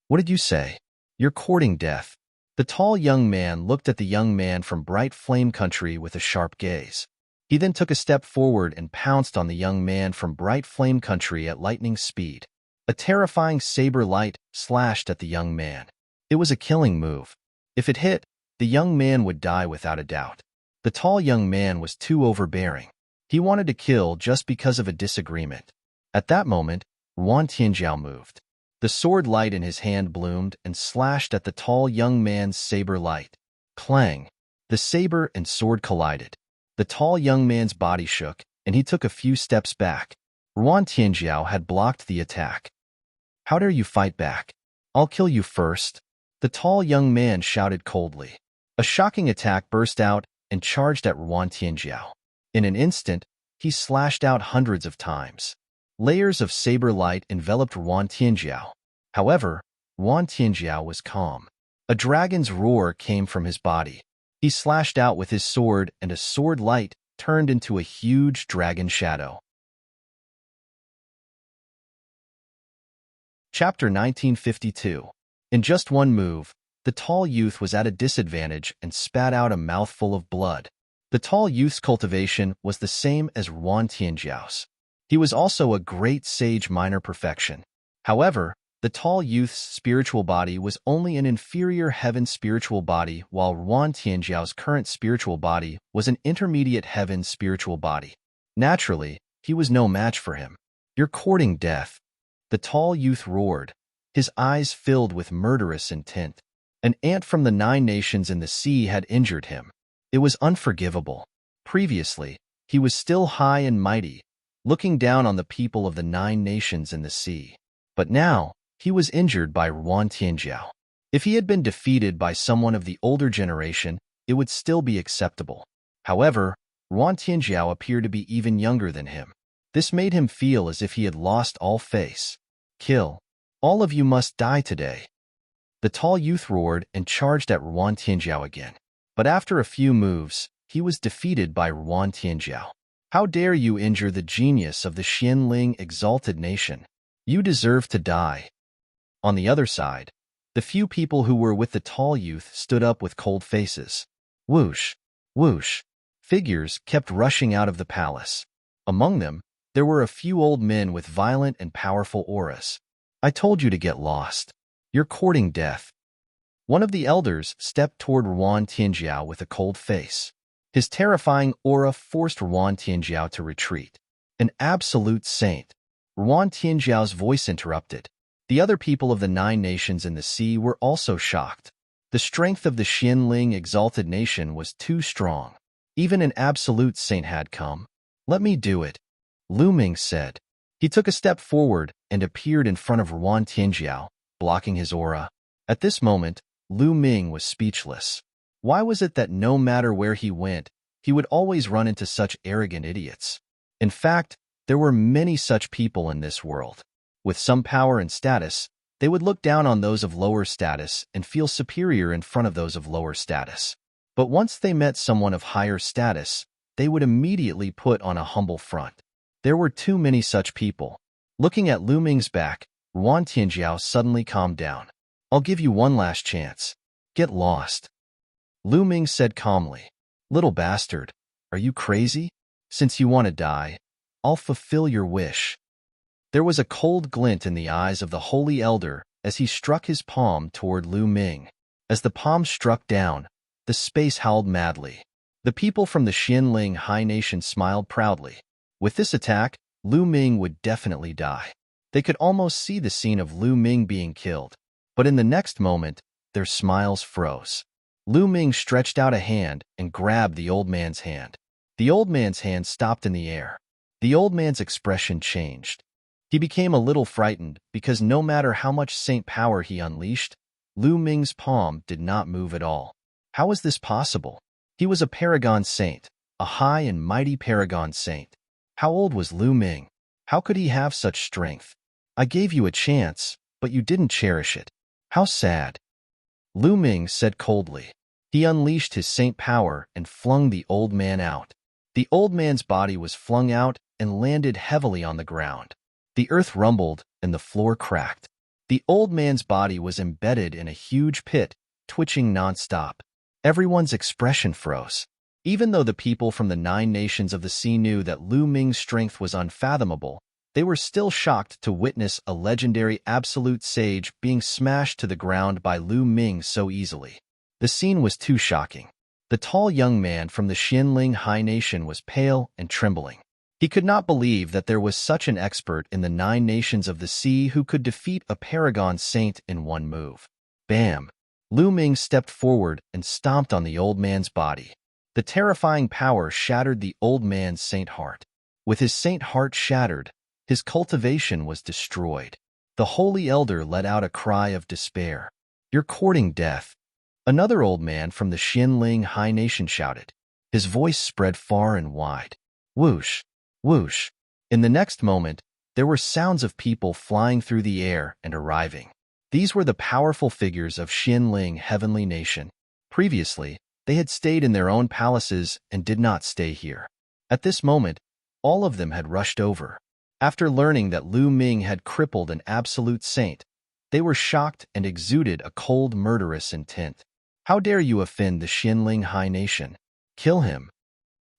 What did you say? You're courting death. The tall young man looked at the young man from Bright Flame Country with a sharp gaze. He then took a step forward and pounced on the young man from Bright Flame Country at lightning speed. A terrifying saber light slashed at the young man. It was a killing move. If it hit, the young man would die without a doubt. The tall young man was too overbearing. He wanted to kill just because of a disagreement. At that moment, Ruan Tianjiao moved. The sword light in his hand bloomed and slashed at the tall young man's saber light. Clang! The saber and sword collided. The tall young man's body shook, and he took a few steps back. Ruan Tianjiao had blocked the attack. How dare you fight back? I'll kill you first. The tall young man shouted coldly. A shocking attack burst out and charged at Ruan Tianjiao. In an instant, he slashed out hundreds of times. Layers of saber light enveloped Ruan Tianjiao. However, Ruan Tianjiao was calm. A dragon's roar came from his body. He slashed out with his sword, and a sword light turned into a huge dragon shadow. Chapter 1952. In just one move, the tall youth was at a disadvantage and spat out a mouthful of blood. The tall youth's cultivation was the same as Ruan Tianjiao's. He was also a great sage minor perfection. However, the tall youth's spiritual body was only an inferior heaven spiritual body, while Ruan Tianjiao's current spiritual body was an intermediate heaven spiritual body. Naturally, he was no match for him. You're courting death. The tall youth roared, his eyes filled with murderous intent. An ant from the 9 nations in the sea had injured him. It was unforgivable. Previously, he was still high and mighty, looking down on the people of the 9 nations in the sea. But now, he was injured by Ruan Tianjiao. If he had been defeated by someone of the older generation, it would still be acceptable. However, Ruan Tianjiao appeared to be even younger than him. This made him feel as if he had lost all face. Kill. All of you must die today. The tall youth roared and charged at Ruan Tianjiao again. But after a few moves, he was defeated by Ruan Tianjiao. How dare you injure the genius of the Xianling exalted nation? You deserve to die. On the other side, the few people who were with the tall youth stood up with cold faces. Whoosh, whoosh. Figures kept rushing out of the palace. Among them, there were a few old men with violent and powerful auras. I told you to get lost. You're courting death. One of the elders stepped toward Ruan Tianjiao with a cold face. His terrifying aura forced Ruan Tianjiao to retreat. An absolute saint. Ruan Tianjiao's voice interrupted. The other people of the 9 nations in the sea were also shocked. The strength of the Xianling exalted nation was too strong. Even an absolute saint had come. Let me do it, Lu Ming said. He took a step forward and appeared in front of Ruan Tianjiao, blocking his aura. At this moment, Lu Ming was speechless. Why was it that no matter where he went, he would always run into such arrogant idiots? In fact, There were many such people in this world. With some power and status, they would look down on those of lower status and feel superior in front of those of lower status. But once they met someone of higher status, they would immediately put on a humble front. There were too many such people. Looking at Lu Ming's back, Ruan Tianjiao suddenly calmed down. I'll give you one last chance. Get lost. Lu Ming said calmly. Little bastard, are you crazy? Since you want to die, I'll fulfill your wish. There was a cold glint in the eyes of the holy elder as he struck his palm toward Lu Ming. As the palm struck down, the space howled madly. The people from the Xinling High Nation smiled proudly. With this attack, Lu Ming would definitely die. They could almost see the scene of Lu Ming being killed. But in the next moment, their smiles froze. Lu Ming stretched out a hand and grabbed the old man's hand. The old man's hand stopped in the air. The old man's expression changed. He became a little frightened because no matter how much saint power he unleashed, Lu Ming's palm did not move at all. How was this possible? He was a paragon saint, a high and mighty paragon saint. How old was Lu Ming? How could he have such strength? I gave you a chance, but you didn't cherish it. How sad. Lu Ming said coldly. He unleashed his saint power and flung the old man out. The old man's body was flung out and landed heavily on the ground. The earth rumbled and the floor cracked. The old man's body was embedded in a huge pit, twitching nonstop. Everyone's expression froze. Even though the people from the 9 nations of the sea knew that Lu Ming's strength was unfathomable, they were still shocked to witness a legendary absolute sage being smashed to the ground by Lu Ming so easily. The scene was too shocking. The tall young man from the Xinling High Nation was pale and trembling. He could not believe that there was such an expert in the 9 nations of the sea who could defeat a paragon saint in one move. Bam! Lu Ming stepped forward and stomped on the old man's body. The terrifying power shattered the old man's saint heart. With his saint heart shattered, his cultivation was destroyed. The holy elder let out a cry of despair. You're courting death. Another old man from the Xinling High Nation shouted. His voice spread far and wide. Whoosh! Whoosh! In the next moment, there were sounds of people flying through the air and arriving. These were the powerful figures of Xinling Heavenly Nation. Previously, they had stayed in their own palaces and did not stay here. At this moment, all of them had rushed over. After learning that Lu Ming had crippled an absolute saint, they were shocked and exuded a cold, murderous intent. How dare you offend the Xinling High Nation? Kill him!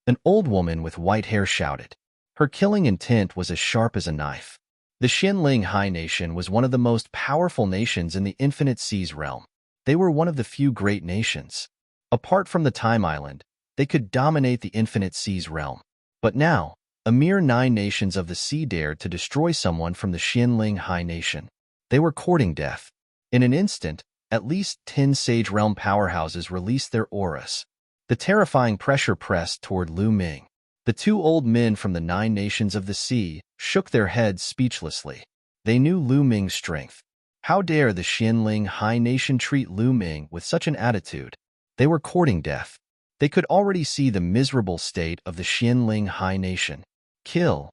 An old woman with white hair shouted. Her killing intent was as sharp as a knife. The Xinling High Nation was one of the most powerful nations in the Infinite Seas realm. They were one of the few great nations. Apart from the Time Island, they could dominate the Infinite Seas realm. But now, a mere 9 nations of the sea dared to destroy someone from the Xinling High Nation. They were courting death. In an instant, at least 10 Sage Realm powerhouses released their auras. The terrifying pressure pressed toward Lu Ming. The 2 old men from the 9 nations of the sea shook their heads speechlessly. They knew Lu Ming's strength. How dare the Xinling High Nation treat Lu Ming with such an attitude? They were courting death. They could already see the miserable state of the Xinling High Nation. Kill!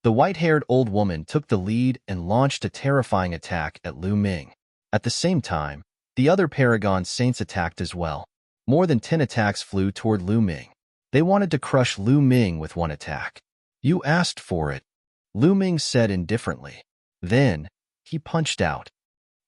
The white-haired old woman took the lead and launched a terrifying attack at Lu Ming. At the same time, the other Paragon Saints attacked as well. More than 10 attacks flew toward Lu Ming. They wanted to crush Lu Ming with one attack. You asked for it, Lu Ming said indifferently. Then, he punched out.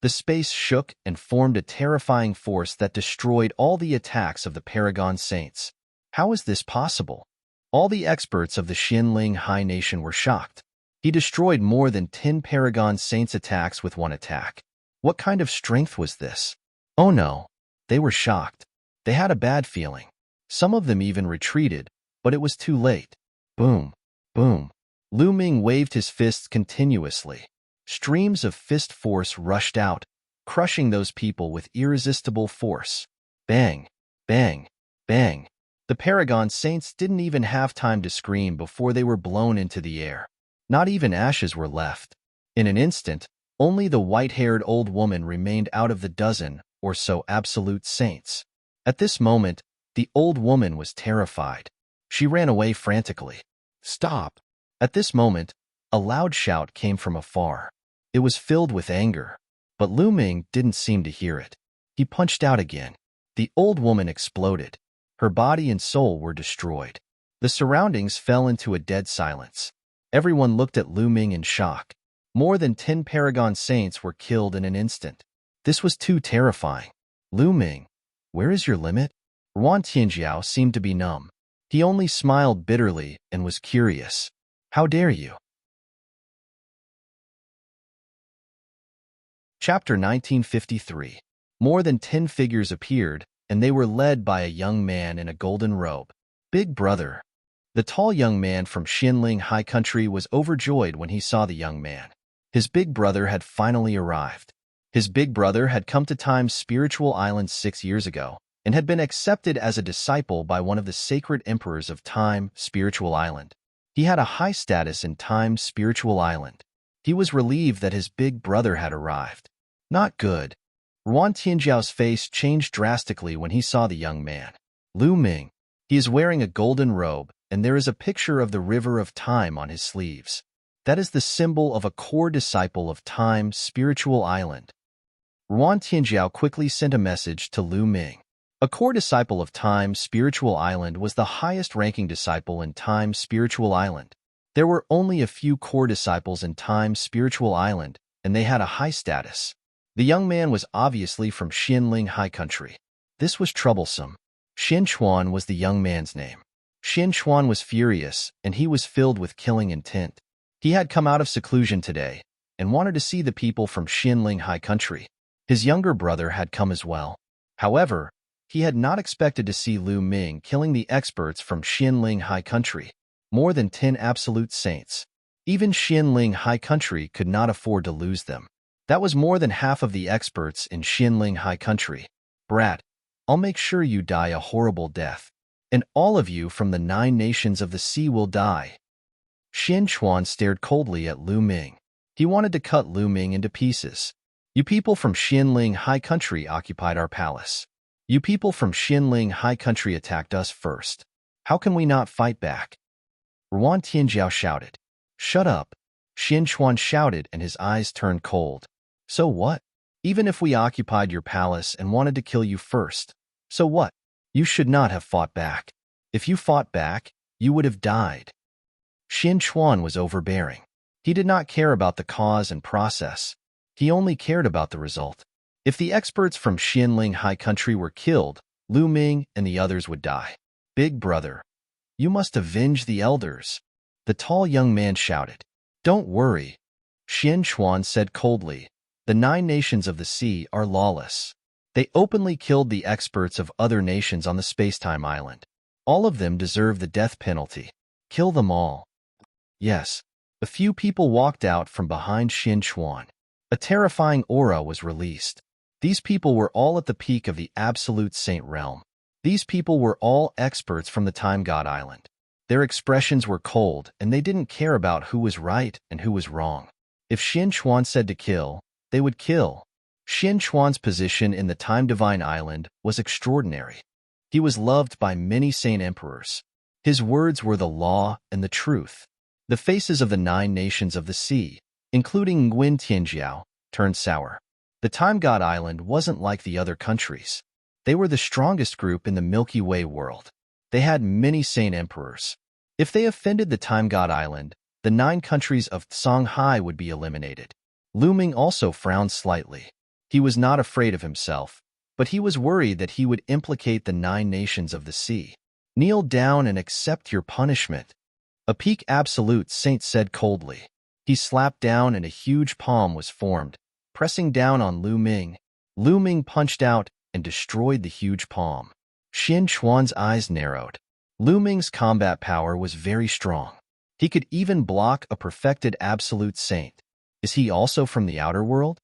The space shook and formed a terrifying force that destroyed all the attacks of the Paragon Saints. How is this possible? All the experts of the Xinling High Nation were shocked. He destroyed more than 10 Paragon Saints attacks with one attack. What kind of strength was this? Oh no, they were shocked. They had a bad feeling. Some of them even retreated, but it was too late. Boom, boom. Lu Ming waved his fists continuously. Streams of fist force rushed out, crushing those people with irresistible force. Bang, bang, bang. The Paragon Saints didn't even have time to scream before they were blown into the air. Not even ashes were left. In an instant, only the white-haired old woman remained out of the dozen or so absolute saints. At this moment, the old woman was terrified. She ran away frantically. Stop! At this moment, a loud shout came from afar. It was filled with anger, but Lu Ming didn't seem to hear it. He punched out again. The old woman exploded. Her body and soul were destroyed. The surroundings fell into a dead silence. Everyone looked at Lu Ming in shock. More than 10 Paragon Saints were killed in an instant. This was too terrifying. Lu Ming, where is your limit? Ruan Tianjiao seemed to be numb. He only smiled bitterly and was curious. How dare you? Chapter 1953. More than 10 figures appeared, and they were led by a young man in a golden robe. Big brother. The tall young man from Xinling High Country was overjoyed when he saw the young man. His big brother had finally arrived. His big brother had come to Time's spiritual island 6 years ago, and had been accepted as a disciple by one of the sacred emperors of Time, Spiritual Island. He had a high status in Time, Spiritual Island. He was relieved that his big brother had arrived. Not good. Ruan Tianjiao's face changed drastically when he saw the young man. Lu Ming. He is wearing a golden robe, and there is a picture of the river of time on his sleeves. That is the symbol of a core disciple of Time, Spiritual Island. Ruan Tianjiao quickly sent a message to Lu Ming. A core disciple of Time, Spiritual Island was the highest-ranking disciple in Time, Spiritual Island. There were only a few core disciples in Time, Spiritual Island, and they had a high status. The young man was obviously from Xinling High Country. This was troublesome. Xin Chuan was the young man's name. Xin Chuan was furious, and he was filled with killing intent. He had come out of seclusion today, and wanted to see the people from Xinling High Country. His younger brother had come as well. However, he had not expected to see Lu Ming killing the experts from Xinling High Country. More than 10 absolute saints. Even Xinling High Country could not afford to lose them. That was more than half of the experts in Xinling High Country. Brat, I'll make sure you die a horrible death. And all of you from the 9 nations of the sea will die. Xin Chuan stared coldly at Lu Ming. He wanted to cut Lu Ming into pieces. You people from Xinling High Country occupied our palace. You people from Xinling High Country attacked us first. How can we not fight back? Ruan Tianjiao shouted. Shut up. Xin Chuan shouted and his eyes turned cold. So what? Even if we occupied your palace and wanted to kill you first, so what? You should not have fought back. If you fought back, you would have died. Xin Chuan was overbearing. He did not care about the cause and process. He only cared about the result. If the experts from Xinling High Country were killed, Lu Ming and the others would die. Big brother, you must avenge the elders. The tall young man shouted. Don't worry. Xin Chuan said coldly. The 9 nations of the sea are lawless. They openly killed the experts of other nations on the Spacetime Island. All of them deserve the death penalty. Kill them all. Yes. A few people walked out from behind Xin Chuan. A terrifying aura was released. These people were all at the peak of the absolute saint realm. These people were all experts from the Time God Island. Their expressions were cold, and they didn't care about who was right and who was wrong. If Xin Chuan said to kill, they would kill. Xin Chuan's position in the Time Divine Island was extraordinary. He was loved by many saint emperors. His words were the law and the truth. The faces of the 9 nations of the sea, including Nguyen Tianjiao, turned sour. The Time God Island wasn't like the other countries. They were the strongest group in the Milky Way world. They had many saint emperors. If they offended the Time God Island, the 9 countries of Songhai would be eliminated. Lu Ming also frowned slightly. He was not afraid of himself, but he was worried that he would implicate the 9 nations of the sea. Kneel down and accept your punishment. A peak absolute saint said coldly. He slapped down and a huge palm was formed, pressing down on Lu Ming. Lu Ming punched out and destroyed the huge palm. Xin Chuan's eyes narrowed. Lu Ming's combat power was very strong. He could even block a perfected absolute saint. Is he also from the outer world?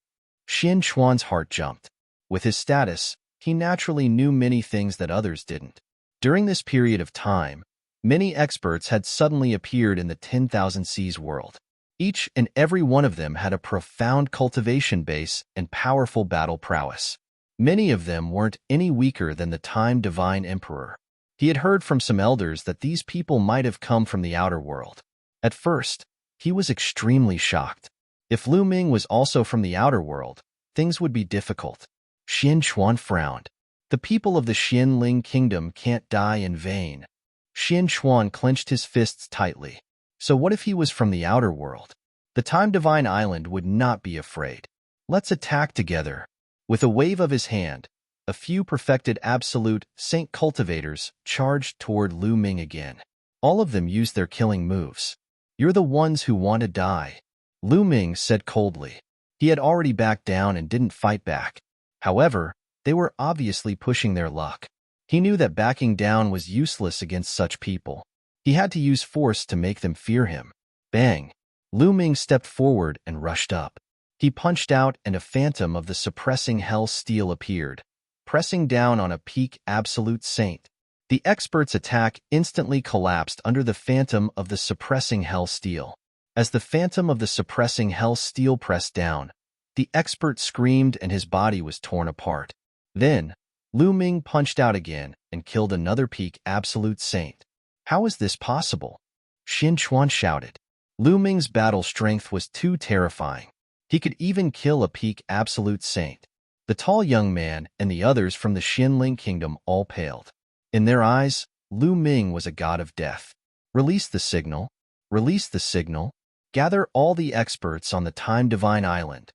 Xin Chuan's heart jumped. With his status, he naturally knew many things that others didn't. During this period of time, many experts had suddenly appeared in the 10,000 Seas world. Each and every one of them had a profound cultivation base and powerful battle prowess. Many of them weren't any weaker than the Time Divine Emperor. He had heard from some elders that these people might have come from the outer world. At first, he was extremely shocked. If Lu Ming was also from the outer world, things would be difficult. Xian Chuan frowned. The people of the Xianling kingdom can't die in vain. Xian Chuan clenched his fists tightly. So what if he was from the outer world? The Time Divine Island would not be afraid. Let's attack together. With a wave of his hand, a few perfected absolute saint cultivators charged toward Lu Ming again. All of them used their killing moves. You're the ones who want to die, Lu Ming said coldly. He had already backed down and didn't fight back. However, they were obviously pushing their luck. He knew that backing down was useless against such people. He had to use force to make them fear him. Bang! Lu Ming stepped forward and rushed up. He punched out and a phantom of the suppressing hell steel appeared, pressing down on a peak absolute saint. The expert's attack instantly collapsed under the phantom of the suppressing hell steel. As the phantom of the suppressing hell steel pressed down, the expert screamed and his body was torn apart. Then, Lu Ming punched out again and killed another peak absolute saint. How is this possible? Xian Chuan shouted. Lu Ming's battle strength was too terrifying. He could even kill a peak absolute saint. The tall young man and the others from the Xianling kingdom all paled. In their eyes, Lu Ming was a god of death. Release the signal. Release the signal. Gather all the experts on the Time Divine Island.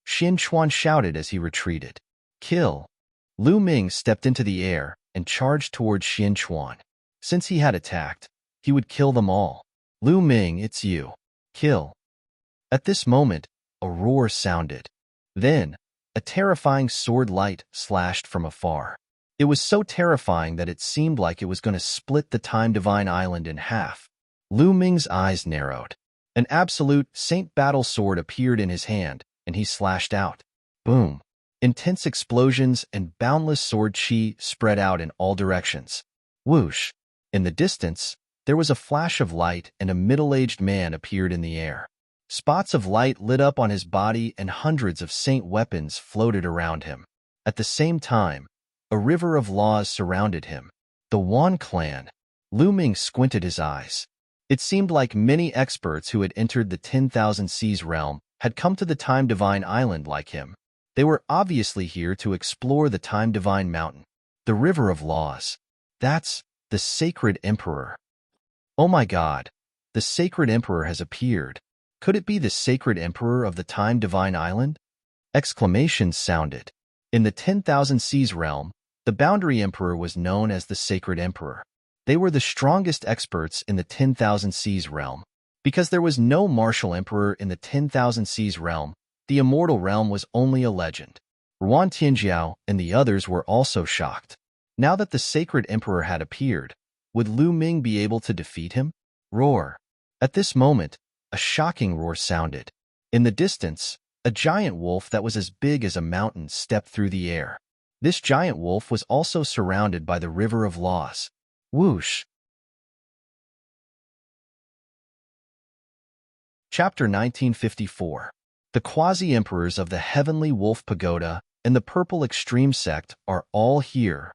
Xian Chuan shouted as he retreated. Kill. Lu Ming stepped into the air and charged towards Xian Chuan. Since he had attacked, he would kill them all. Lu Ming, it's you. Kill. At this moment, a roar sounded. Then, a terrifying sword light slashed from afar. It was so terrifying that it seemed like it was going to split the Time Divine Island in half. Lu Ming's eyes narrowed. An absolute saint battle sword appeared in his hand, and he slashed out. Boom! Intense explosions and boundless sword chi spread out in all directions. Whoosh! In the distance, there was a flash of light and a middle-aged man appeared in the air. Spots of light lit up on his body and hundreds of saint weapons floated around him. At the same time, a river of laws surrounded him. The Wan clan. Lu Ming squinted his eyes. It seemed like many experts who had entered the 10,000 Seas realm had come to the Time Divine Island like him. They were obviously here to explore the Time Divine Mountain. The River of Laws. That's the Sacred Emperor. Oh my God, the Sacred Emperor has appeared. Could it be the Sacred Emperor of the Time Divine Island? Exclamations sounded. In the 10,000 Seas realm, the Boundary Emperor was known as the Sacred Emperor. They were the strongest experts in the 10,000 Seas realm. Because there was no martial emperor in the 10,000 Seas realm, the immortal realm was only a legend. Ruan Tianjiao and the others were also shocked. Now that the Sacred Emperor had appeared, would Lu Ming be able to defeat him? Roar! At this moment, a shocking roar sounded. In the distance, a giant wolf that was as big as a mountain stepped through the air. This giant wolf was also surrounded by the River of Laws. Whoosh! Chapter 1954. The Quasi-Emperors of the Heavenly Wolf Pagoda and the Purple Extreme Sect are all here.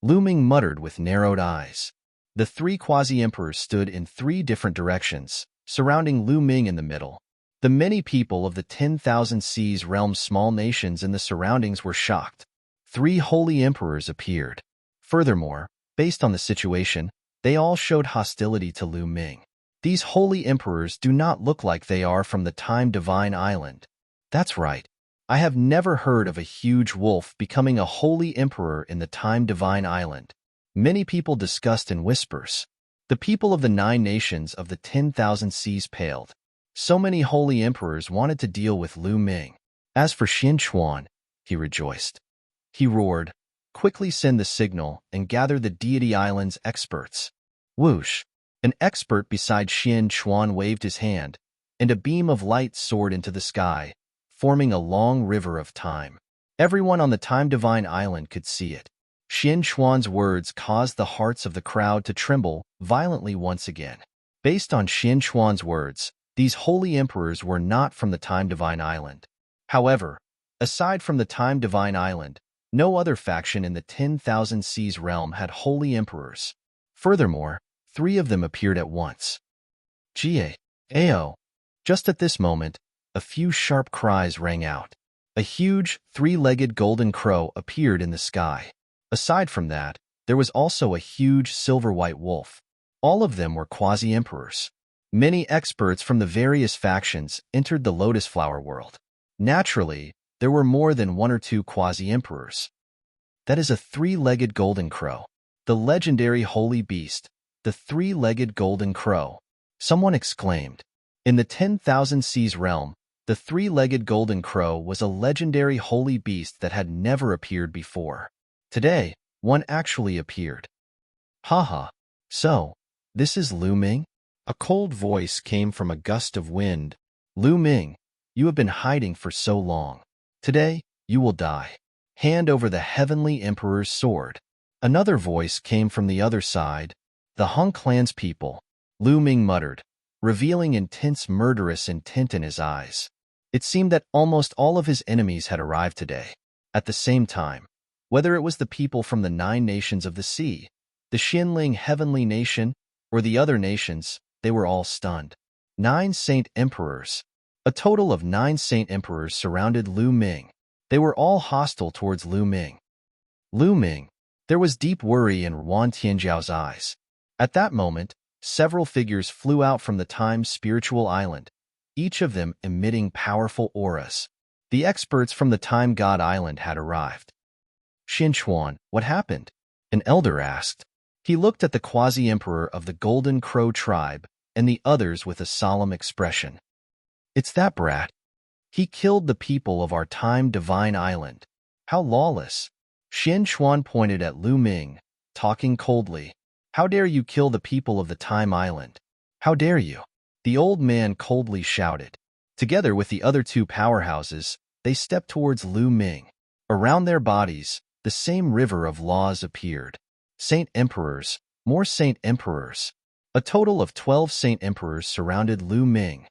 Lu Ming muttered with narrowed eyes. The three Quasi-Emperors stood in three different directions, surrounding Lu Ming in the middle. The many people of the 10,000 Seas realm's small nations in the surroundings were shocked. Three holy emperors appeared. Furthermore, based on the situation, they all showed hostility to Lu Ming. These holy emperors do not look like they are from the Time Divine Island. That's right. I have never heard of a huge wolf becoming a holy emperor in the Time Divine Island. Many people discussed in whispers. The people of the 9 nations of the 10,000 Seas paled. So many holy emperors wanted to deal with Lu Ming. As for Xian Chuan, he rejoiced. He roared, "Quickly send the signal and gather the Deity Island's experts." Whoosh! An expert beside Xian Chuan waved his hand, and a beam of light soared into the sky, forming a long river of time. Everyone on the Time Divine Island could see it. Xian Chuan's words caused the hearts of the crowd to tremble violently once again. Based on Xian Chuan's words, these holy emperors were not from the Time Divine Island. However, aside from the Time Divine Island, no other faction in the 10,000 Seas realm had holy emperors. Furthermore, 3 of them appeared at once. Ga. Ao. Just at this moment, a few sharp cries rang out. A huge, three-legged golden crow appeared in the sky. Aside from that, there was also a huge silver-white wolf. All of them were quasi-emperors. Many experts from the various factions entered the lotus flower world. Naturally, there were more than one or two quasi-emperors. That is a three-legged golden crow. The legendary holy beast, the three-legged golden crow. Someone exclaimed. In the 10,000 Seas realm, the three-legged golden crow was a legendary holy beast that had never appeared before. Today, one actually appeared. Haha. So, this is Lu Ming? A cold voice came from a gust of wind. Lu Ming, you have been hiding for so long. Today, you will die. Hand over the Heavenly Emperor's sword. Another voice came from the other side. The Hung Clan's people. Lu Ming muttered, revealing intense murderous intent in his eyes. It seemed that almost all of his enemies had arrived today. At the same time, whether it was the people from the 9 nations of the sea, the Xinling Heavenly Nation, or the other nations, they were all stunned. 9 Saint Emperors. A total of 9 Saint Emperors surrounded Lu Ming. They were all hostile towards Lu Ming. Lu Ming. There was deep worry in Wan Tianjiao's eyes. At that moment, several figures flew out from the Time Spiritual Island, each of them emitting powerful auras. The experts from the Time God Island had arrived. Xinchuan, what happened? An elder asked. He looked at the quasi-emperor of the Golden Crow tribe and the others with a solemn expression. It's that brat. He killed the people of our Time Divine Island. How lawless. Xinchuan pointed at Lu Ming, talking coldly. How dare you kill the people of the Time Island? How dare you? The old man coldly shouted. Together with the other 2 powerhouses, they stepped towards Lu Ming. Around their bodies, the same river of laws appeared. Saint Emperors, more Saint Emperors. A total of 12 Saint Emperors surrounded Lu Ming.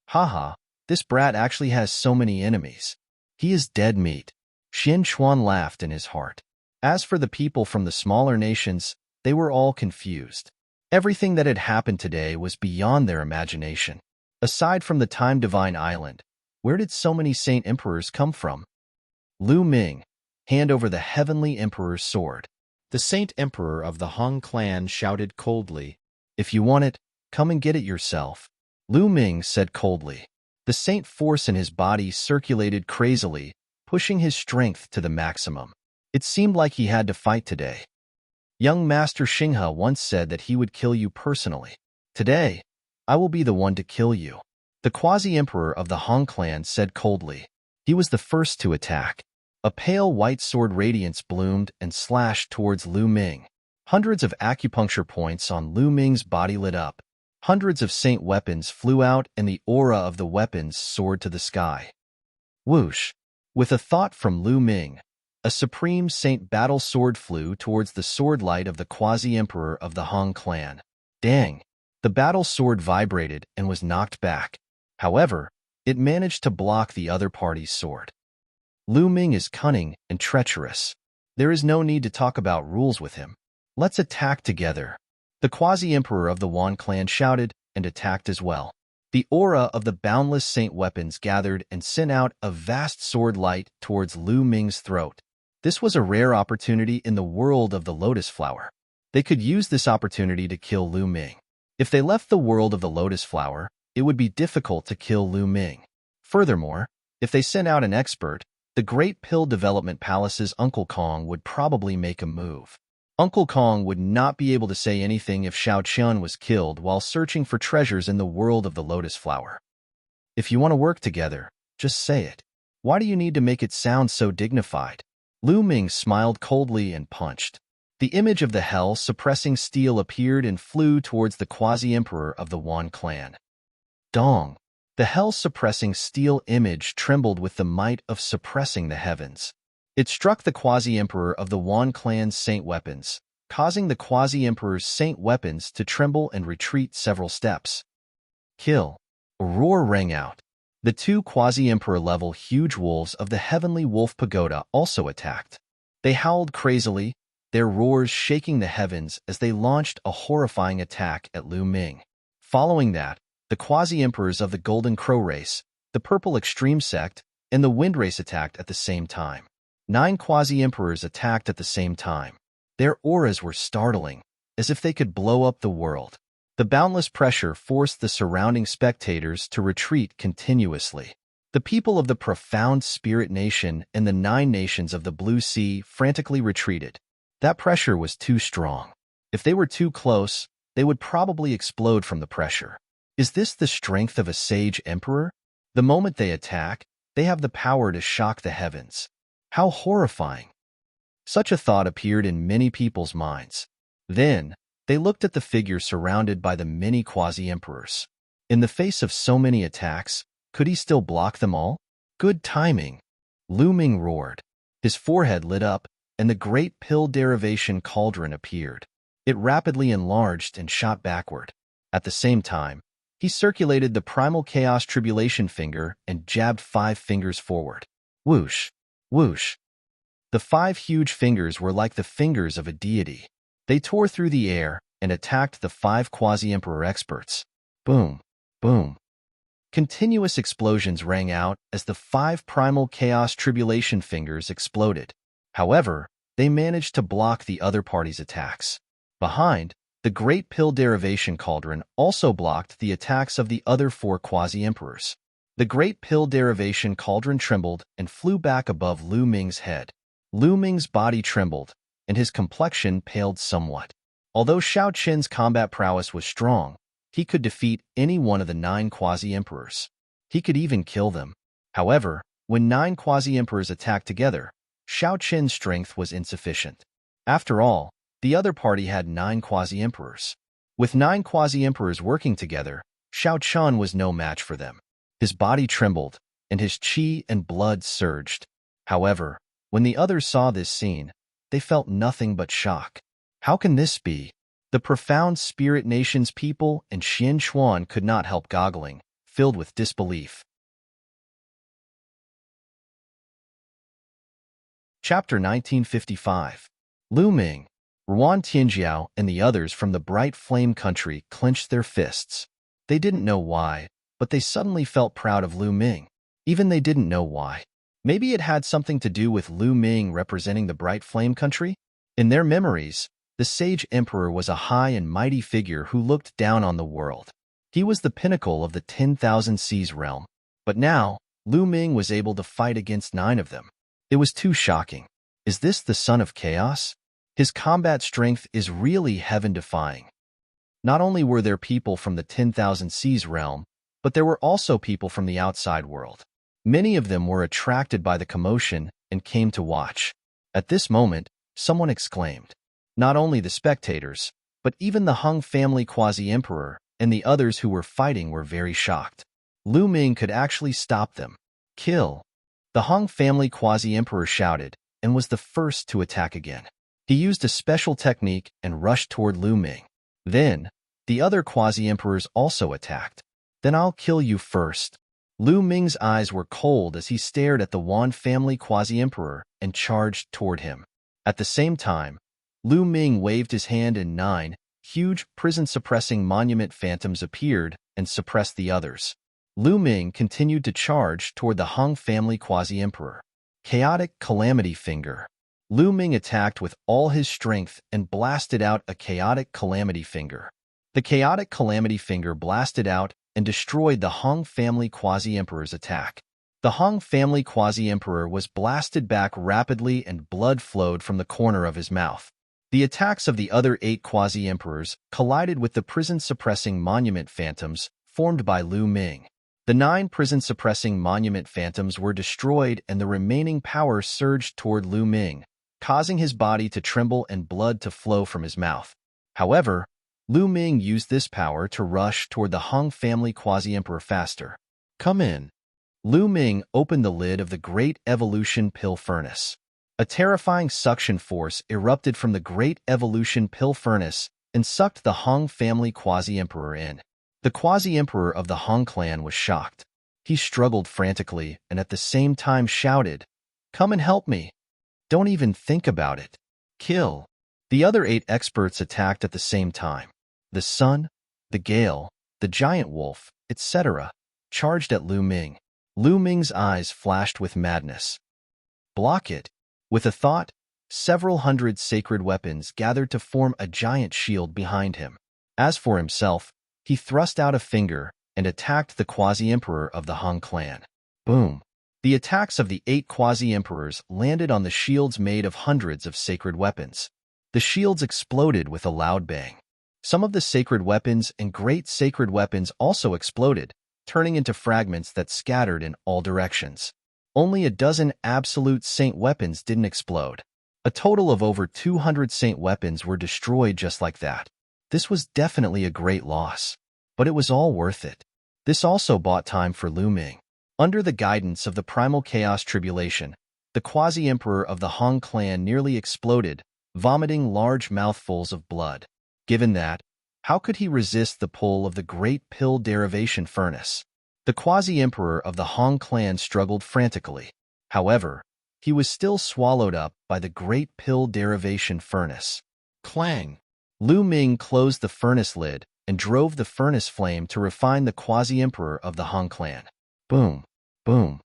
Haha, this brat actually has so many enemies. He is dead meat. Xinchuan laughed in his heart. As for the people from the smaller nations, they were all confused. Everything that had happened today was beyond their imagination. Aside from the Time Divine Island, where did so many Saint Emperors come from? Lu Ming, hand over the Heavenly Emperor's sword. The Saint Emperor of the Hung Clan shouted coldly. If you want it, come and get it yourself. Lu Ming said coldly. The saint force in his body circulated crazily, pushing his strength to the maximum. It seemed like he had to fight today. Young Master Xinghe once said that he would kill you personally. Today, I will be the one to kill you. The quasi-emperor of the Hong clan said coldly. He was the first to attack. A pale white sword radiance bloomed and slashed towards Lu Ming. Hundreds of acupuncture points on Lu Ming's body lit up. Hundreds of saint weapons flew out and the aura of the weapons soared to the sky. Whoosh! With a thought from Lu Ming, a supreme saint battle sword flew towards the sword light of the quasi-emperor of the Hong clan. Dang! The battle sword vibrated and was knocked back. However, it managed to block the other party's sword. Lu Ming is cunning and treacherous. There is no need to talk about rules with him. Let's attack together. The quasi-emperor of the Wan clan shouted and attacked as well. The aura of the boundless saint weapons gathered and sent out a vast sword light towards Lu Ming's throat. This was a rare opportunity in the world of the lotus flower. They could use this opportunity to kill Lu Ming. If they left the world of the lotus flower, it would be difficult to kill Lu Ming. Furthermore, if they sent out an expert, the Great Pill Development Palace's Uncle Kong would probably make a move. Uncle Kong would not be able to say anything if Xiao Qian was killed while searching for treasures in the world of the lotus flower. If you want to work together, just say it. Why do you need to make it sound so dignified? Lu Ming smiled coldly and punched. The image of the hell-suppressing steel appeared and flew towards the quasi-emperor of the Wan clan. Dong! The hell-suppressing steel image trembled with the might of suppressing the heavens. It struck the quasi-emperor of the Wan clan's saint weapons, causing the quasi-emperor's saint weapons to tremble and retreat several steps. Kill! A roar rang out. The 2 quasi-emperor-level huge wolves of the Heavenly Wolf Pagoda also attacked. They howled crazily, their roars shaking the heavens as they launched a horrifying attack at Lu Ming. Following that, the quasi-emperors of the Golden Crow race, the Purple Extreme sect, and the Wind race attacked at the same time. 9 quasi-emperors attacked at the same time. Their auras were startling, as if they could blow up the world. The boundless pressure forced the surrounding spectators to retreat continuously. The people of the profound Spirit Nation and the 9 nations of the Blue Sea frantically retreated. That pressure was too strong. If they were too close, they would probably explode from the pressure. Is this the strength of a sage emperor? The moment they attack, they have the power to shock the heavens. How horrifying! Such a thought appeared in many people's minds. Then, they looked at the figure surrounded by the many quasi-emperors. In the face of so many attacks, could he still block them all? Good timing! Lu Ming roared. His forehead lit up, and the great pill derivation cauldron appeared. It rapidly enlarged and shot backward. At the same time, he circulated the primal chaos tribulation finger and jabbed 5 fingers forward. Whoosh! Whoosh! The 5 huge fingers were like the fingers of a deity. They tore through the air and attacked the 5 quasi-emperor experts. Boom! Boom! Continuous explosions rang out as the 5 primal chaos tribulation fingers exploded. However, they managed to block the other party's attacks. Behind, the great pill derivation cauldron also blocked the attacks of the other 4 quasi-emperors. The great pill derivation cauldron trembled and flew back above Lu Ming's head. Lu Ming's body trembled, and his complexion paled somewhat. Although Shao Qin's combat prowess was strong, he could defeat any one of the 9 quasi-emperors. He could even kill them. However, when 9 quasi-emperors attacked together, Shao Qin's strength was insufficient. After all, the other party had 9 quasi-emperors. With 9 quasi-emperors working together, Shao Qin was no match for them. His body trembled, and his qi and blood surged. However, when the others saw this scene, they felt nothing but shock. How can this be? The profound Spirit Nation's people and Xian Chuan could not help goggling, filled with disbelief. Chapter 1955. Lu Ming, Ruan Tianjiao, and the others from the Bright Flame Country clenched their fists. They didn't know why, but they suddenly felt proud of Lu Ming. Even they didn't know why. Maybe it had something to do with Lu Ming representing the Bright Flame Country? In their memories, the Sage Emperor was a high and mighty figure who looked down on the world. He was the pinnacle of the 10,000 Seas realm. But now, Lu Ming was able to fight against 9 of them. It was too shocking. Is this the son of chaos? His combat strength is really heaven-defying. Not only were there people from the 10,000 Seas realm, but there were also people from the outside world. Many of them were attracted by the commotion and came to watch. At this moment, someone exclaimed. Not only the spectators, but even the Hung family quasi-emperor and the others who were fighting were very shocked. Lu Ming could actually stop them. Kill! The Hung family quasi-emperor shouted and was the first to attack again. He used a special technique and rushed toward Lu Ming. Then, the other quasi-emperors also attacked. Then I'll kill you first. Lu Ming's eyes were cold as he stared at the Wan family quasi-emperor and charged toward him. At the same time, Lu Ming waved his hand and 9 huge prison-suppressing monument phantoms appeared and suppressed the others. Lu Ming continued to charge toward the Hung family quasi-emperor. Chaotic Calamity Finger. Lu Ming attacked with all his strength and blasted out a Chaotic Calamity Finger. The Chaotic Calamity Finger blasted out and destroyed the Hung family quasi-emperor's attack. The Hung family quasi-emperor was blasted back rapidly and blood flowed from the corner of his mouth. The attacks of the other 8 quasi-emperors collided with the prison-suppressing monument phantoms formed by Lu Ming. The 9 prison-suppressing monument phantoms were destroyed and the remaining power surged toward Lu Ming, causing his body to tremble and blood to flow from his mouth. However, Lu Ming used this power to rush toward the Hung family quasi-emperor faster. Come in. Lu Ming opened the lid of the Great Evolution Pill Furnace. A terrifying suction force erupted from the Great Evolution Pill Furnace and sucked the Hung family quasi-emperor in. The quasi-emperor of the Hung clan was shocked. He struggled frantically and at the same time shouted, "Come and help me. Don't even think about it. Kill." The other 8 experts attacked at the same time. The sun, the gale, the giant wolf, etc., charged at Lu Ming. Lu Ming's eyes flashed with madness. Block it. With a thought, several hundred sacred weapons gathered to form a giant shield behind him. As for himself, he thrust out a finger and attacked the quasi-emperor of the Han clan. Boom! The attacks of the 8 quasi-emperors landed on the shields made of hundreds of sacred weapons. The shields exploded with a loud bang. Some of the sacred weapons and great sacred weapons also exploded, turning into fragments that scattered in all directions. Only a dozen absolute saint weapons didn't explode. A total of over 200 saint weapons were destroyed just like that. This was definitely a great loss, but it was all worth it. This also bought time for Lu Ming. Under the guidance of the primal chaos tribulation, the quasi-emperor of the Han clan nearly exploded, vomiting large mouthfuls of blood. Given that, how could he resist the pull of the great pill derivation furnace? The quasi-emperor of the Han clan struggled frantically. However, he was still swallowed up by the great pill derivation furnace. Clang! Lu Ming closed the furnace lid and drove the furnace flame to refine the quasi-emperor of the Han clan. Boom! Boom!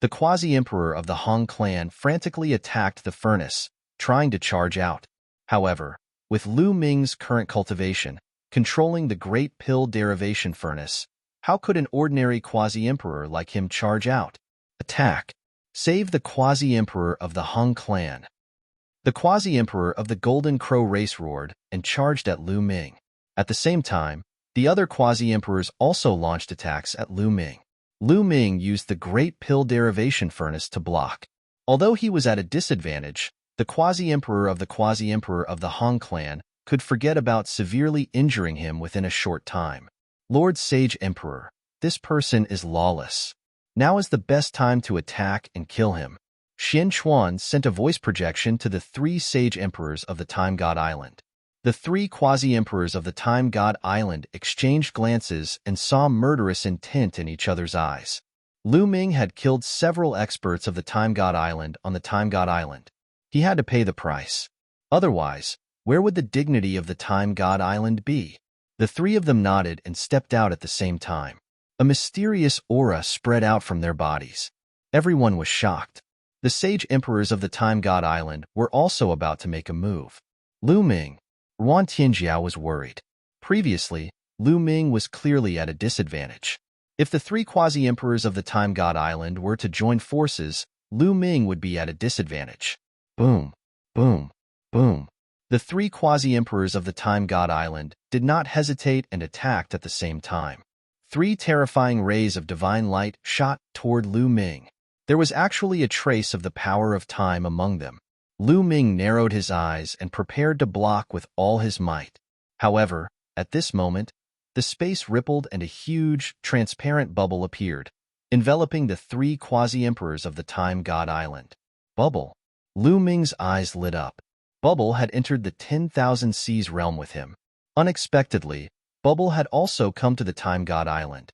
The quasi-emperor of the Han clan frantically attacked the furnace, trying to charge out. However, with Lu Ming's current cultivation, controlling the great pill derivation furnace, how could an ordinary quasi-emperor like him charge out? Attack! Save the quasi-emperor of the Han clan. The quasi-emperor of the Golden Crow race roared and charged at Lu Ming. At the same time, the other quasi-emperors also launched attacks at Lu Ming. Lu Ming used the great pill derivation furnace to block. Although he was at a disadvantage, the quasi-emperor of the Han clan could forget about severely injuring him within a short time. Lord Sage Emperor, this person is lawless. Now is the best time to attack and kill him. Xian Chuan sent a voice projection to the 3 Sage Emperors of the Time God Island. The 3 quasi-emperors of the Time God Island exchanged glances and saw murderous intent in each other's eyes. Lu Ming had killed several experts of the Time God Island on the Time God Island. He had to pay the price. Otherwise, where would the dignity of the Time God Island be? The 3 of them nodded and stepped out at the same time. A mysterious aura spread out from their bodies. Everyone was shocked. The Sage Emperors of the Time God Island were also about to make a move. Lu Ming. Ruan Tianjiao was worried. Previously, Lu Ming was clearly at a disadvantage. If the 3 quasi-emperors of the Time God Island were to join forces, Lu Ming would be at a disadvantage. Boom, boom, boom. The 3 quasi-emperors of the Time God Island did not hesitate and attacked at the same time. 3 terrifying rays of divine light shot toward Lu Ming. There was actually a trace of the power of time among them. Lu Ming narrowed his eyes and prepared to block with all his might. However, at this moment, the space rippled and a huge, transparent bubble appeared, enveloping the 3 quasi-emperors of the Time God Island. Bubble. Lu Ming's eyes lit up. Bubble had entered the 10,000 Seas realm with him. Unexpectedly, Bubble had also come to the Time God Island.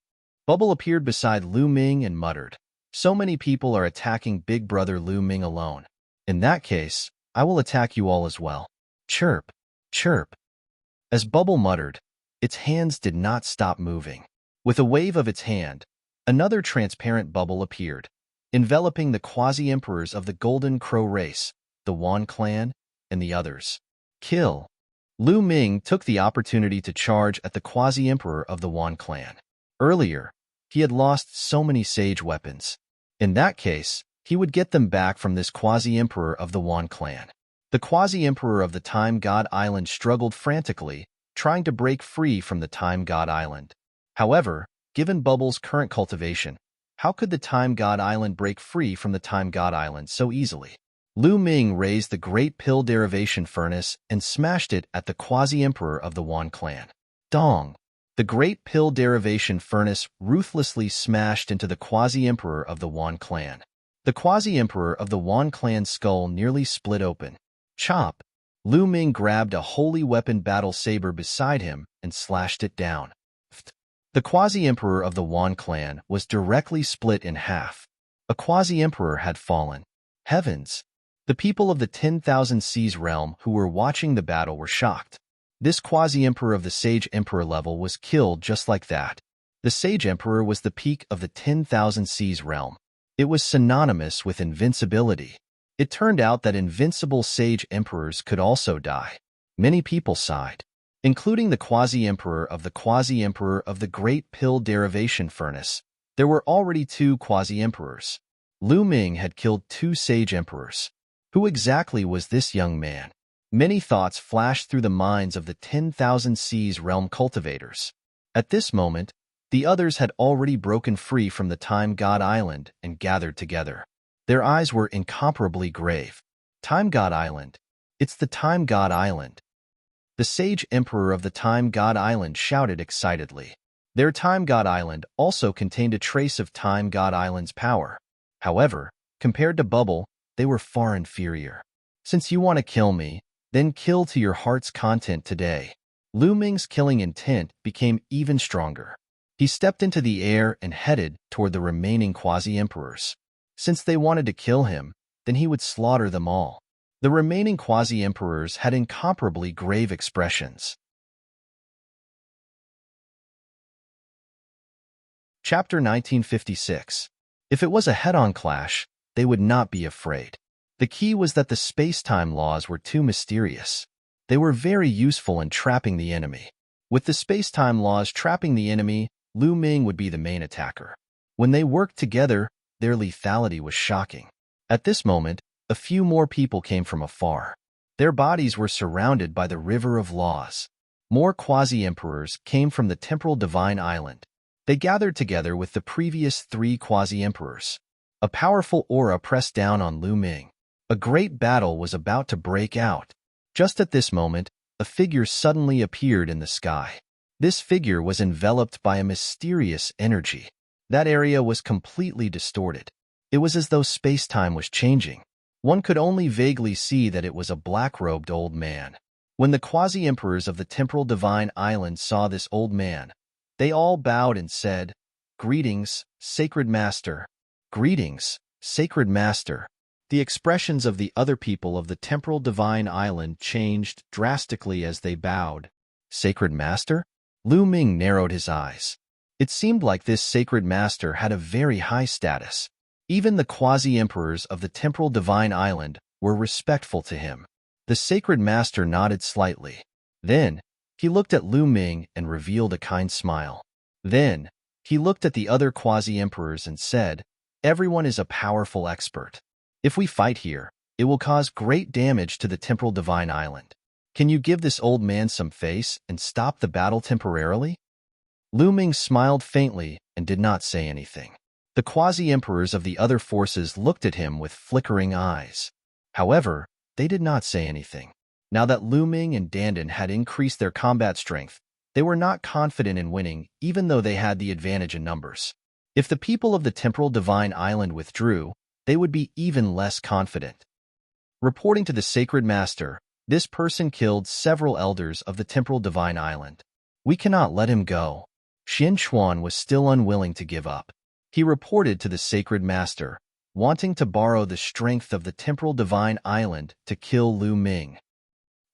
Bubble appeared beside Lu Ming and muttered, "So many people are attacking Big Brother Lu Ming alone. In that case, I will attack you all as well." Chirp, chirp. As Bubble muttered, its hands did not stop moving. With a wave of its hand, another transparent bubble appeared, enveloping the quasi-emperors of the Golden Crow race, the Wan clan, and the others. Kill. Lu Ming took the opportunity to charge at the quasi-emperor of the Wan clan. Earlier, he had lost so many sage weapons. In that case, he would get them back from this quasi-emperor of the Wan clan. The quasi-emperor of the Time God Island struggled frantically, trying to break free from the Time God Island. However, given Bubble's current cultivation, how could the Time God Island break free from the Time God Island so easily? Lu Ming raised the great pill derivation furnace and smashed it at the quasi-emperor of the Wan clan. Dong! The great pill derivation furnace ruthlessly smashed into the quasi-emperor of the Wan clan. The quasi-emperor of the Wan clan's skull nearly split open. Chop! Lu Ming grabbed a holy weapon battle saber beside him and slashed it down. The quasi-emperor of the Wan clan was directly split in half. A quasi-emperor had fallen. Heavens! The people of the 10,000 Seas realm who were watching the battle were shocked. This quasi-emperor of the Sage Emperor level was killed just like that. The Sage Emperor was the peak of the 10,000 Seas realm. It was synonymous with invincibility. It turned out that invincible Sage Emperors could also die. Many people sighed, including the quasi-emperor of the Great Pill Derivation Furnace. There were already 2 quasi-emperors. Lu Ming had killed 2 Sage Emperors. Who exactly was this young man? Many thoughts flashed through the minds of the 10,000 Seas realm cultivators. At this moment, the others had already broken free from the Time God Island and gathered together. Their eyes were incomparably grave. Time God Island. It's the Time God Island. The Sage Emperor of the Time God Island shouted excitedly. Their Time God Island also contained a trace of Time God Island's power. However, compared to Bubble, they were far inferior. Since you want to kill me, then kill to your heart's content today. Lu Ming's killing intent became even stronger. He stepped into the air and headed toward the remaining quasi-emperors. Since they wanted to kill him, then he would slaughter them all. The remaining quasi-emperors had incomparably grave expressions. Chapter 1956. If it was a head-on clash, they would not be afraid. The key was that the space-time laws were too mysterious. They were very useful in trapping the enemy. With the space-time laws trapping the enemy, Lu Ming would be the main attacker. When they worked together, their lethality was shocking. At this moment, a few more people came from afar. Their bodies were surrounded by the river of laws. More quasi-emperors came from the temporal divine island. They gathered together with the previous 3 quasi-emperors. A powerful aura pressed down on Lu Ming. A great battle was about to break out. Just at this moment, a figure suddenly appeared in the sky. This figure was enveloped by a mysterious energy. That area was completely distorted. It was as though space-time was changing. One could only vaguely see that it was a black-robed old man. When the quasi-emperors of the temporal divine island saw this old man, they all bowed and said, "Greetings, Sacred Master. Greetings, Sacred Master." The expressions of the other people of the temporal divine island changed drastically as they bowed. Sacred Master? Lu Ming narrowed his eyes. It seemed like this Sacred Master had a very high status. Even the quasi-emperors of the temporal divine island were respectful to him. The Sacred Master nodded slightly. Then, he looked at Lu Ming and revealed a kind smile. Then, he looked at the other quasi-emperors and said, "Everyone is a powerful expert. If we fight here, it will cause great damage to the temporal divine island. Can you give this old man some face and stop the battle temporarily?" Lu Ming smiled faintly and did not say anything. The quasi-emperors of the other forces looked at him with flickering eyes. However, they did not say anything. Now that Lu Ming and Dandan had increased their combat strength, they were not confident in winning even though they had the advantage in numbers. If the people of the temporal divine island withdrew, they would be even less confident. Reporting to the Sacred Master, this person killed several elders of the temporal divine island. We cannot let him go. Xian Chuan was still unwilling to give up. He reported to the Sacred Master, wanting to borrow the strength of the temporal divine island to kill Lu Ming.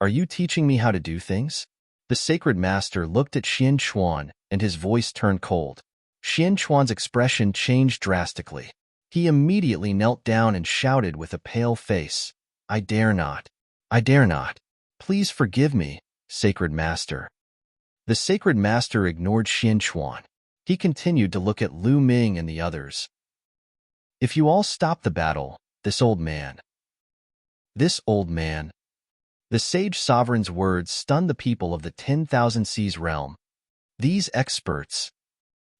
Are you teaching me how to do things? The Sacred Master looked at Xian Chuan and his voice turned cold. Xian Chuan's expression changed drastically. He immediately knelt down and shouted with a pale face, "I dare not. I dare not. Please forgive me, Sacred Master." The Sacred Master ignored Xian Chuan. He continued to look at Lu Ming and the others. "If you all stop the battle, this old man." The sage sovereign's words stunned the people of the 10,000 Seas realm. These experts.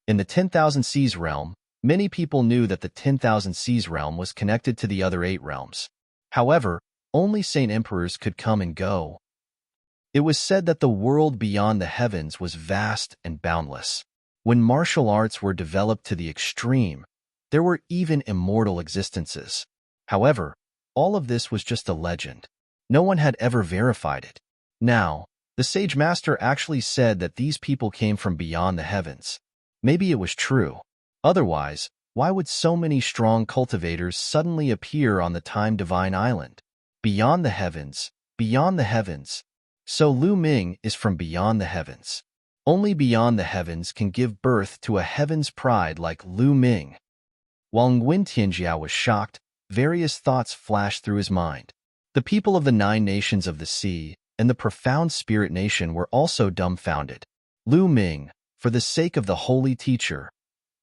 In the 10,000 Seas realm, many people knew that the 10,000 Seas realm was connected to the other 8 realms. However, only Saint Emperors could come and go. It was said that the world beyond the heavens was vast and boundless. When martial arts were developed to the extreme, there were even immortal existences. However, all of this was just a legend. No one had ever verified it. Now, the Sage Master actually said that these people came from beyond the heavens. Maybe it was true. Otherwise, why would so many strong cultivators suddenly appear on the Time Divine Island? Beyond the heavens, beyond the heavens. So Lu Ming is from beyond the heavens. Only beyond the heavens can give birth to a heaven's pride like Lu Ming. While Nguyen Tianjiao was shocked, various thoughts flashed through his mind. The people of the 9 nations of the sea and the profound spirit nation were also dumbfounded. Lu Ming, for the sake of the holy teacher,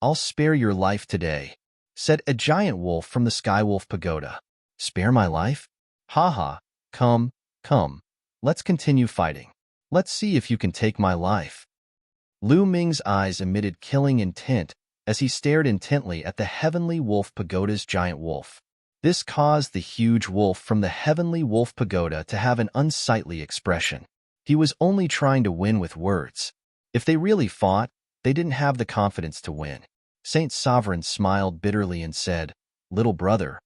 I'll spare your life today, said a giant wolf from the Sky Wolf Pagoda. Spare my life? Ha ha, come, come, let's continue fighting. Let's see if you can take my life. Lu Ming's eyes emitted killing intent as he stared intently at the Heavenly Wolf Pagoda's giant wolf. This caused the huge wolf from the Heavenly Wolf Pagoda to have an unsightly expression. He was only trying to win with words. If they really fought, they didn't have the confidence to win. Saint Sovereign smiled bitterly and said, "Little brother,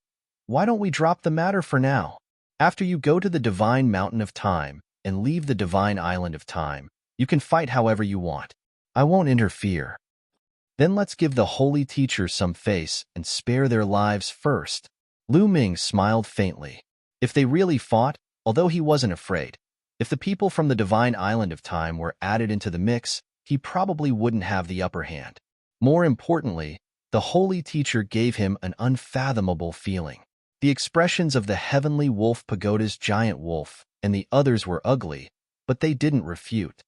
why don't we drop the matter for now? After you go to the Divine Mountain of Time and leave the Divine Island of Time, you can fight however you want. I won't interfere. Then let's give the holy teacher some face and spare their lives first." Lu Ming smiled faintly. If they really fought, although he wasn't afraid, if the people from the Divine Island of Time were added into the mix, he probably wouldn't have the upper hand. More importantly, the holy teacher gave him an unfathomable feeling. The expressions of the Heavenly Wolf Pagoda's giant wolf and the others were ugly, but they didn't refute.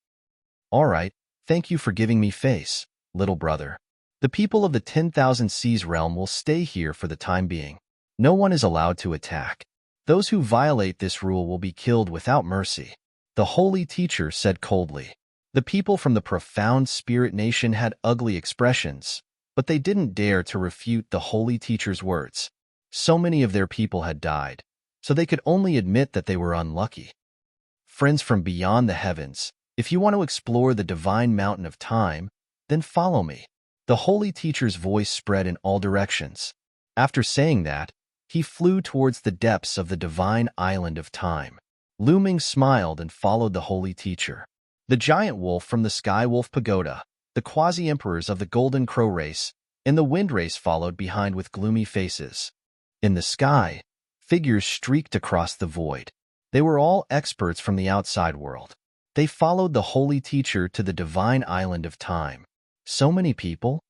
All right, thank you for giving me face, little brother. The people of the 10,000 Seas realm will stay here for the time being. No one is allowed to attack. Those who violate this rule will be killed without mercy. The holy teacher said coldly. The people from the profound spirit nation had ugly expressions, but they didn't dare to refute the holy teacher's words. So many of their people had died, so they could only admit that they were unlucky. Friends from beyond the heavens, if you want to explore the Divine Mountain of Time, then follow me. The holy teacher's voice spread in all directions. After saying that, he flew towards the depths of the Divine Island of Time. Lu Ming smiled and followed the holy teacher. The giant wolf from the Sky Wolf Pagoda, the quasi-emperors of the Golden Crow race, and the Wind race followed behind with gloomy faces. In the sky, figures streaked across the void. They were all experts from the outside world. They followed the holy teacher to the Divine Island of Time. So many people?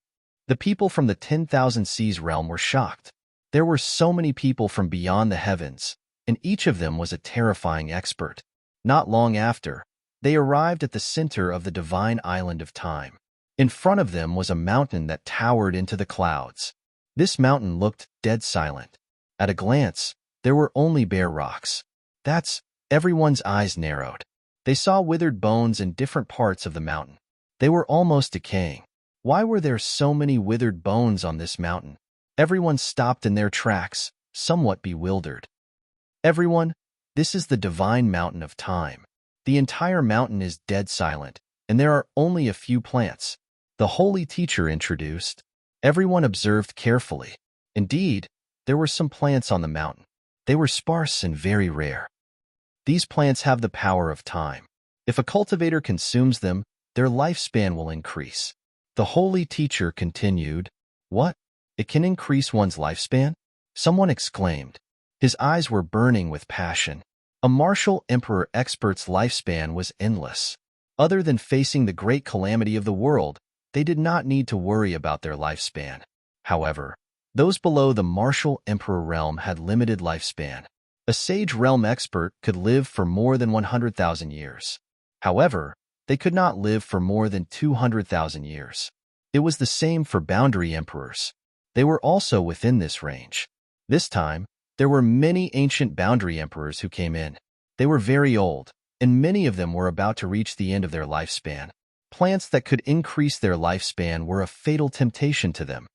The people from the 10,000 Seas realm were shocked. There were so many people from beyond the heavens, and each of them was a terrifying expert. Not long after, they arrived at the center of the Divine Island of Time. In front of them was a mountain that towered into the clouds. This mountain looked dead silent. At a glance, there were only bare rocks. Everyone's eyes narrowed. They saw withered bones in different parts of the mountain. They were almost decaying. Why were there so many withered bones on this mountain? Everyone stopped in their tracks, somewhat bewildered. Everyone, this is the Divine Mountain of Time. The entire mountain is dead silent, and there are only a few plants. The holy teacher introduced. Everyone observed carefully. Indeed, there were some plants on the mountain. They were sparse and very rare. These plants have the power of time. If a cultivator consumes them, their lifespan will increase. The holy teacher continued. What? It can increase one's lifespan? Someone exclaimed. His eyes were burning with passion. A martial emperor expert's lifespan was endless. Other than facing the great calamity of the world, they did not need to worry about their lifespan. However, those below the martial emperor realm had limited lifespan. A sage realm expert could live for more than 100,000 years. However, they could not live for more than 200,000 years. It was the same for boundary emperors. They were also within this range. This time, there were many ancient boundary emperors who came in. They were very old, and many of them were about to reach the end of their lifespan. Plants that could increase their lifespan were a fatal temptation to them.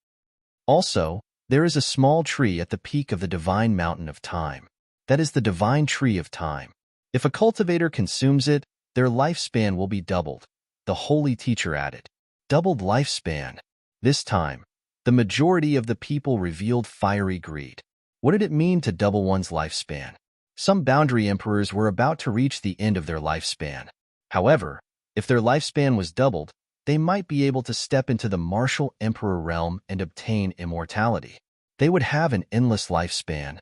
Also, there is a small tree at the peak of the Divine Mountain of Time. That is the Divine Tree of Time. If a cultivator consumes it, their lifespan will be doubled. The holy teacher added. Doubled lifespan. This time, the majority of the people revealed fiery greed. What did it mean to double one's lifespan? Some boundary emperors were about to reach the end of their lifespan. However, if their lifespan was doubled, they might be able to step into the martial emperor realm and obtain immortality. They would have an endless lifespan.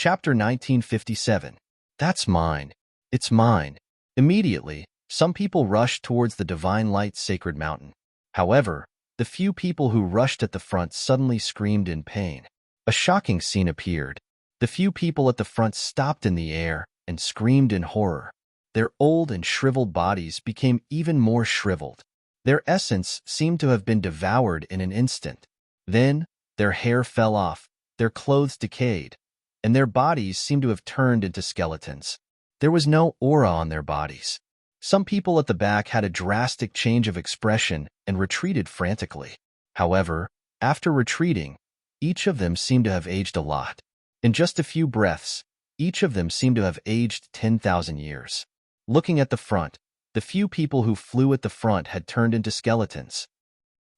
Chapter 1957. That's mine. It's mine. Immediately, some people rushed towards the divine light's sacred mountain. However, the few people who rushed at the front suddenly screamed in pain. A shocking scene appeared. The few people at the front stopped in the air and screamed in horror. Their old and shriveled bodies became even more shriveled. Their essence seemed to have been devoured in an instant. Then, their hair fell off, their clothes decayed, and their bodies seemed to have turned into skeletons. There was no aura on their bodies. Some people at the back had a drastic change of expression and retreated frantically. However, after retreating, each of them seemed to have aged a lot. In just a few breaths, each of them seemed to have aged 10,000 years. Looking at the front, the few people who flew at the front had turned into skeletons.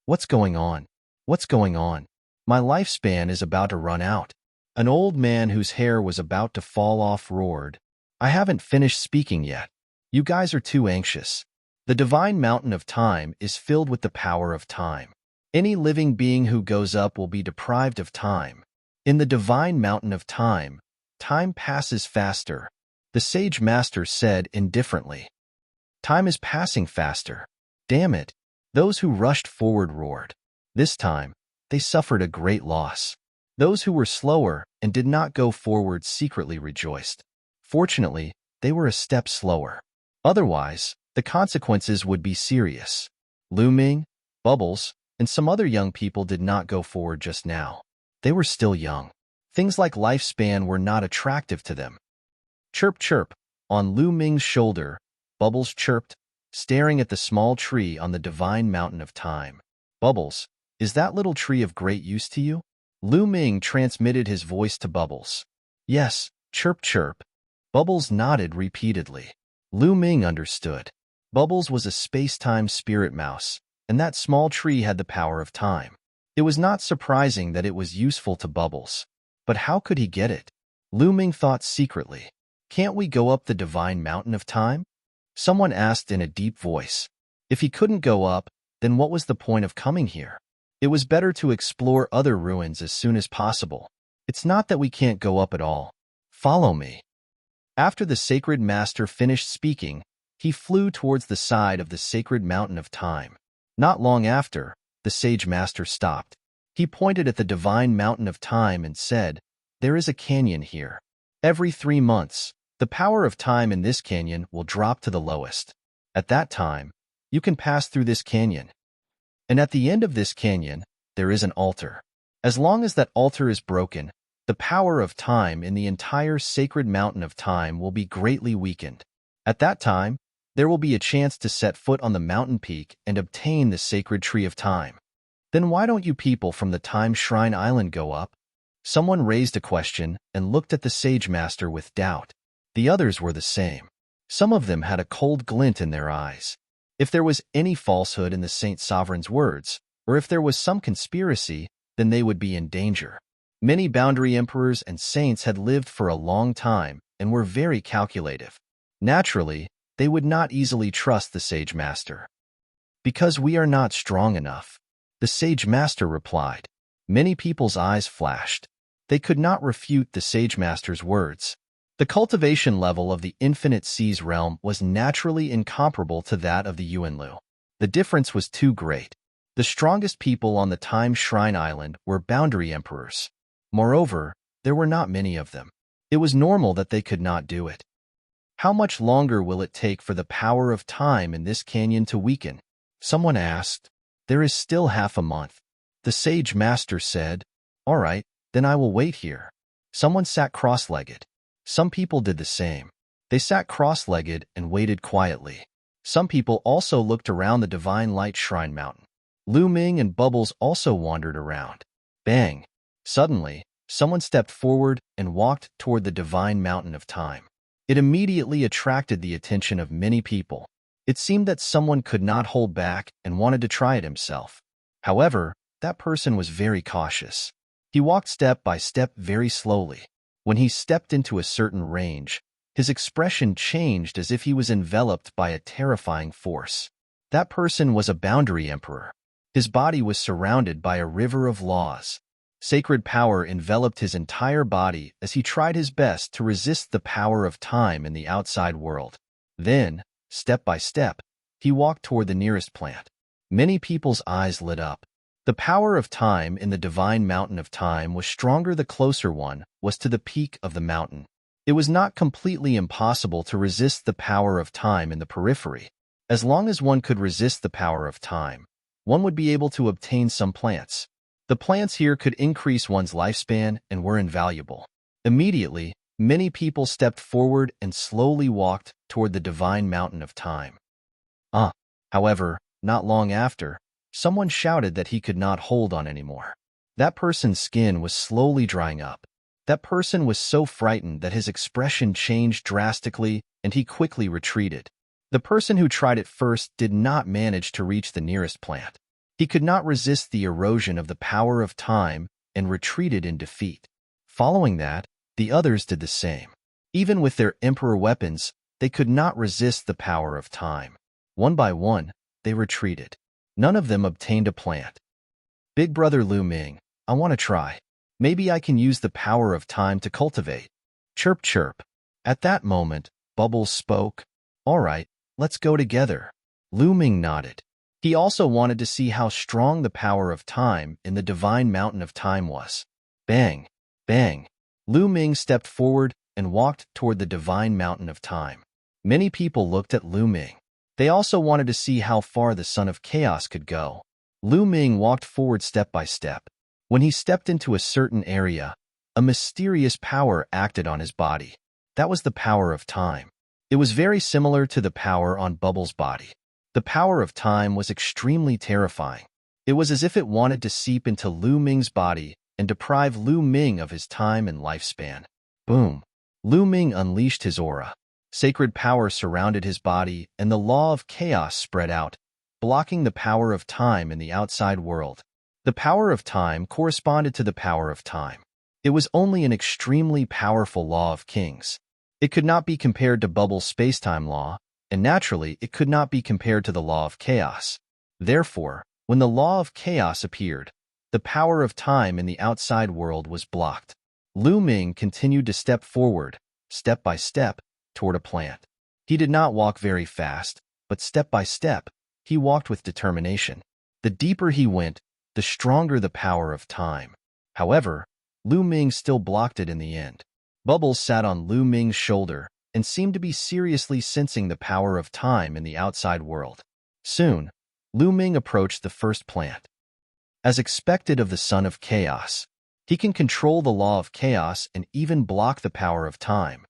What's going on? What's going on? My lifespan is about to run out. An old man whose hair was about to fall off roared. I haven't finished speaking yet. You guys are too anxious. The divine mountain of time is filled with the power of time. Any living being who goes up will be deprived of time. In the divine mountain of time, time passes faster. The sage master said indifferently. Time is passing faster. Damn it. Those who rushed forward roared. This time, they suffered a great loss. Those who were slower and did not go forward secretly rejoiced. Fortunately, they were a step slower. Otherwise, the consequences would be serious. Lu Ming, Bubbles, and some other young people did not go forward just now. They were still young. Things like lifespan were not attractive to them. Chirp, chirp. On Lu Ming's shoulder, Bubbles chirped, staring at the small tree on the divine mountain of time. Bubbles, is that little tree of great use to you? Lu Ming transmitted his voice to Bubbles. Yes, chirp, chirp. Bubbles nodded repeatedly. Lu Ming understood. Bubbles was a space-time spirit mouse, and that small tree had the power of time. It was not surprising that it was useful to Bubbles. But how could he get it? Lu Ming thought secretly. Can't we go up the divine mountain of time? Someone asked in a deep voice. If he couldn't go up, then what was the point of coming here? It was better to explore other ruins as soon as possible. It's not that we can't go up at all. Follow me. After the sacred master finished speaking, he flew towards the side of the sacred mountain of time. Not long after, the sage master stopped. He pointed at the divine mountain of time and said, There is a canyon here. Every 3 months, the power of time in this canyon will drop to the lowest. At that time, you can pass through this canyon. And at the end of this canyon, there is an altar. As long as that altar is broken, the power of time in the entire sacred mountain of time will be greatly weakened. At that time, there will be a chance to set foot on the mountain peak and obtain the sacred tree of time. Then why don't you people from the Time Shrine Island go up? Someone raised a question and looked at the sage master with doubt. The others were the same. Some of them had a cold glint in their eyes. If there was any falsehood in the Saint Sovereign's words, or if there was some conspiracy, then they would be in danger. Many boundary emperors and saints had lived for a long time and were very calculative. Naturally, they would not easily trust the sage master. Because we are not strong enough, the sage master replied. Many people's eyes flashed. They could not refute the sage master's words. The cultivation level of the Infinite Seas realm was naturally incomparable to that of the Yuanlu. The difference was too great. The strongest people on the Time Shrine Island were boundary emperors. Moreover, there were not many of them. It was normal that they could not do it. How much longer will it take for the power of time in this canyon to weaken? Someone asked. There is still half a month. The sage master said, All right, then I will wait here. Someone sat cross-legged. Some people did the same. They sat cross-legged and waited quietly. Some people also looked around the Divine Light Shrine Mountain. Lu Ming and Bubbles also wandered around. Bang! Suddenly, someone stepped forward and walked toward the Divine Mountain of Time. It immediately attracted the attention of many people. It seemed that someone could not hold back and wanted to try it himself. However, that person was very cautious. He walked step by step very slowly. When he stepped into a certain range, his expression changed as if he was enveloped by a terrifying force. That person was a boundary emperor. His body was surrounded by a river of laws. Sacred power enveloped his entire body as he tried his best to resist the power of time in the outside world. Then, step by step, he walked toward the nearest plant. Many people's eyes lit up. The power of time in the divine mountain of time was stronger the closer one was to the peak of the mountain. It was not completely impossible to resist the power of time in the periphery. As long as one could resist the power of time, one would be able to obtain some plants. The plants here could increase one's lifespan and were invaluable. Immediately, many people stepped forward and slowly walked toward the divine mountain of time. However, not long after, someone shouted that he could not hold on anymore. That person's skin was slowly drying up. That person was so frightened that his expression changed drastically and he quickly retreated. The person who tried it first did not manage to reach the nearest plant. He could not resist the erosion of the power of time and retreated in defeat. Following that, the others did the same. Even with their emperor weapons, they could not resist the power of time. One by one, they retreated. None of them obtained a plant. Big brother Lu Ming, I want to try. Maybe I can use the power of time to cultivate. Chirp, chirp. At that moment, Bubbles spoke. All right, let's go together. Lu Ming nodded. He also wanted to see how strong the power of time in the divine mountain of time was. Bang, bang. Lu Ming stepped forward and walked toward the divine mountain of time. Many people looked at Lu Ming. They also wanted to see how far the son of chaos could go. Lu Ming walked forward step by step. When he stepped into a certain area, a mysterious power acted on his body. That was the power of time. It was very similar to the power on Bubbles' body. The power of time was extremely terrifying. It was as if it wanted to seep into Lu Ming's body and deprive Lu Ming of his time and lifespan. Boom! Lu Ming unleashed his aura. Sacred power surrounded his body, and the law of chaos spread out, blocking the power of time in the outside world. The power of time corresponded to the power of time. It was only an extremely powerful law of kings. It could not be compared to Bubble's space-time law, and naturally it could not be compared to the law of chaos. Therefore, when the law of chaos appeared, the power of time in the outside world was blocked. Lu Ming continued to step forward, step by step, toward a plant. He did not walk very fast, but step by step, he walked with determination. The deeper he went, the stronger the power of time. However, Lu Ming still blocked it in the end. Bubbles sat on Lu Ming's shoulder and seemed to be seriously sensing the power of time in the outside world. Soon, Lu Ming approached the first plant. As expected of the son of chaos, he can control the law of chaos and even block the power of time.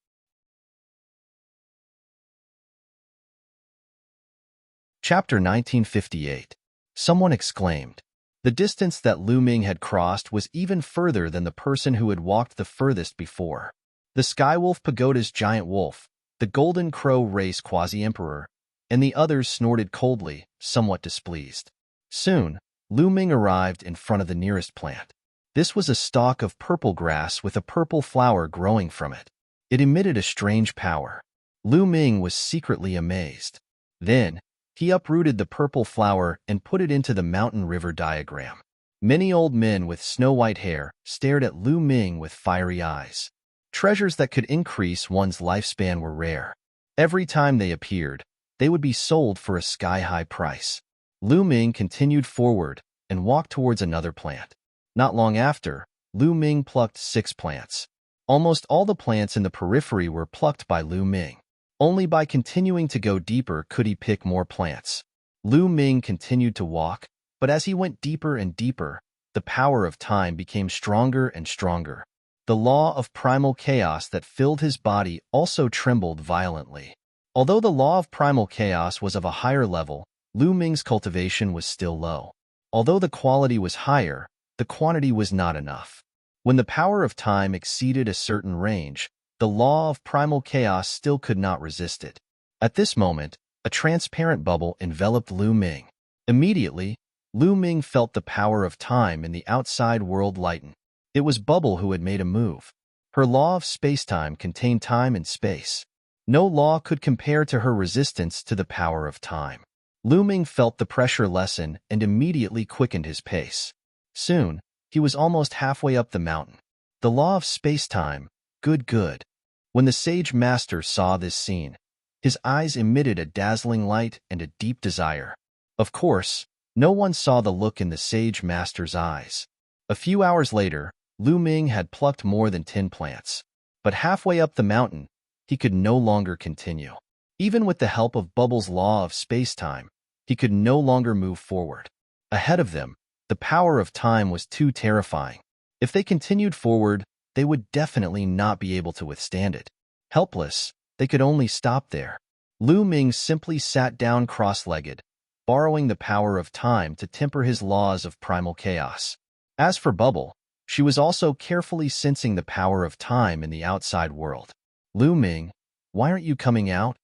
Chapter 1958. Someone exclaimed. The distance that Lu Ming had crossed was even further than the person who had walked the furthest before. The Skywolf Pagoda's giant wolf, the Golden Crow race quasi-emperor, and the others snorted coldly, somewhat displeased. Soon, Lu Ming arrived in front of the nearest plant. This was a stalk of purple grass with a purple flower growing from it. It emitted a strange power. Lu Ming was secretly amazed. Then, he uprooted the purple flower and put it into the mountain river diagram. Many old men with snow-white hair stared at Lu Ming with fiery eyes. Treasures that could increase one's lifespan were rare. Every time they appeared, they would be sold for a sky-high price. Lu Ming continued forward and walked towards another plant. Not long after, Lu Ming plucked 6 plants. Almost all the plants in the periphery were plucked by Lu Ming. Only by continuing to go deeper could he pick more plants. Lu Ming continued to walk, but as he went deeper and deeper, the power of time became stronger and stronger. The law of primal chaos that filled his body also trembled violently. Although the law of primal chaos was of a higher level, Lu Ming's cultivation was still low. Although the quality was higher, the quantity was not enough. When the power of time exceeded a certain range, the law of primal chaos still could not resist it. At this moment, a transparent bubble enveloped Lu Ming. Immediately, Lu Ming felt the power of time in the outside world lighten. It was Bubble who had made a move. Her law of space-time contained time and space. No law could compare to her resistance to the power of time. Lu Ming felt the pressure lessen and immediately quickened his pace. Soon, He was almost halfway up the mountain. The law of space-time, good. When the sage master saw this scene, his eyes emitted a dazzling light and a deep desire. Of course, no one saw the look in the sage master's eyes. A few hours later, Lu Ming had plucked more than 10 plants. But halfway up the mountain, he could no longer continue. Even with the help of Bubble's law of space-time, he could no longer move forward. Ahead of them, the power of time was too terrifying. If they continued forward, they would definitely not be able to withstand it. Helpless, they could only stop there. Lu Ming simply sat down cross-legged, borrowing the power of time to temper his laws of primal chaos. As for Bubble, she was also carefully sensing the power of time in the outside world. Lu Ming, why aren't you coming out?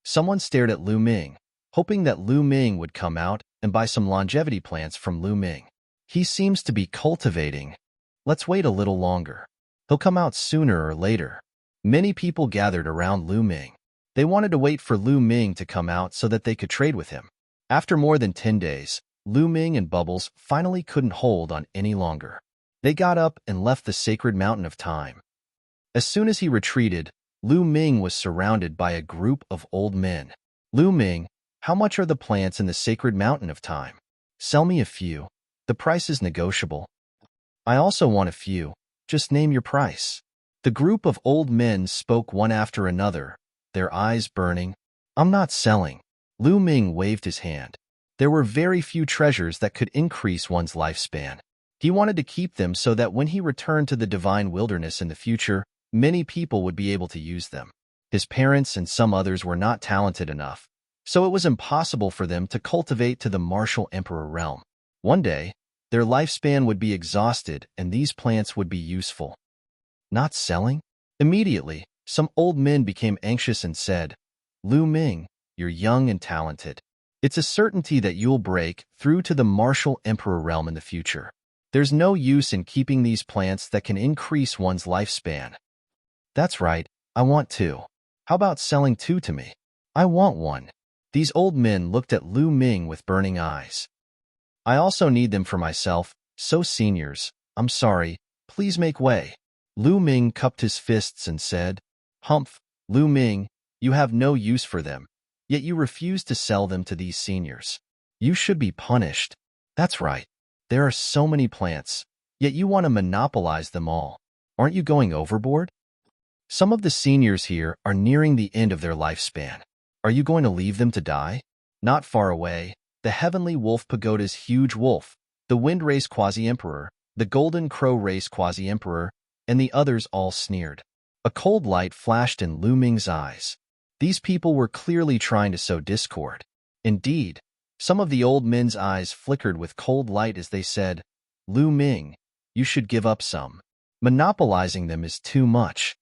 Someone stared at Lu Ming, hoping that Lu Ming would come out and buy some longevity plants from Lu Ming. He seems to be cultivating. Let's wait a little longer. He'll come out sooner or later. Many people gathered around Lu Ming. They wanted to wait for Lu Ming to come out so that they could trade with him. After more than 10 days, Lu Ming and Bubbles finally couldn't hold on any longer. They got up and left the sacred mountain of time. As soon as he retreated, Lu Ming was surrounded by a group of old men. Lu Ming, how much are the plants in the sacred mountain of time? Sell me a few. The price is negotiable. I also want a few. Just name your price. The group of old men spoke one after another, their eyes burning. I'm not selling. Lu Ming waved his hand. There were very few treasures that could increase one's lifespan. He wanted to keep them so that when he returned to the divine wilderness in the future, many people would be able to use them. His parents and some others were not talented enough, so it was impossible for them to cultivate to the martial emperor realm. One day, their lifespan would be exhausted and these plants would be useful. Not selling? Immediately, some old men became anxious and said, Lu Ming, you're young and talented. It's a certainty that you'll break through to the martial emperor realm in the future. There's no use in keeping these plants that can increase one's lifespan. That's right, I want 2. How about selling 2 to me? I want 1. These old men looked at Lu Ming with burning eyes. I also need them for myself, so seniors, I'm sorry, please make way. Lu Ming cupped his fists and said, Humph, Lu Ming, you have no use for them, yet you refuse to sell them to these seniors. You should be punished. That's right, there are so many plants, yet you want to monopolize them all. Aren't you going overboard? Some of the seniors here are nearing the end of their lifespan. Are you going to leave them to die? Not far away, the Heavenly Wolf Pagoda's huge wolf, the Wind Race Quasi-Emperor, the Golden Crow Race Quasi-Emperor, and the others all sneered. A cold light flashed in Lu Ming's eyes. These people were clearly trying to sow discord. Indeed, some of the old men's eyes flickered with cold light as they said, Lu Ming, you should give up some. Monopolizing them is too much.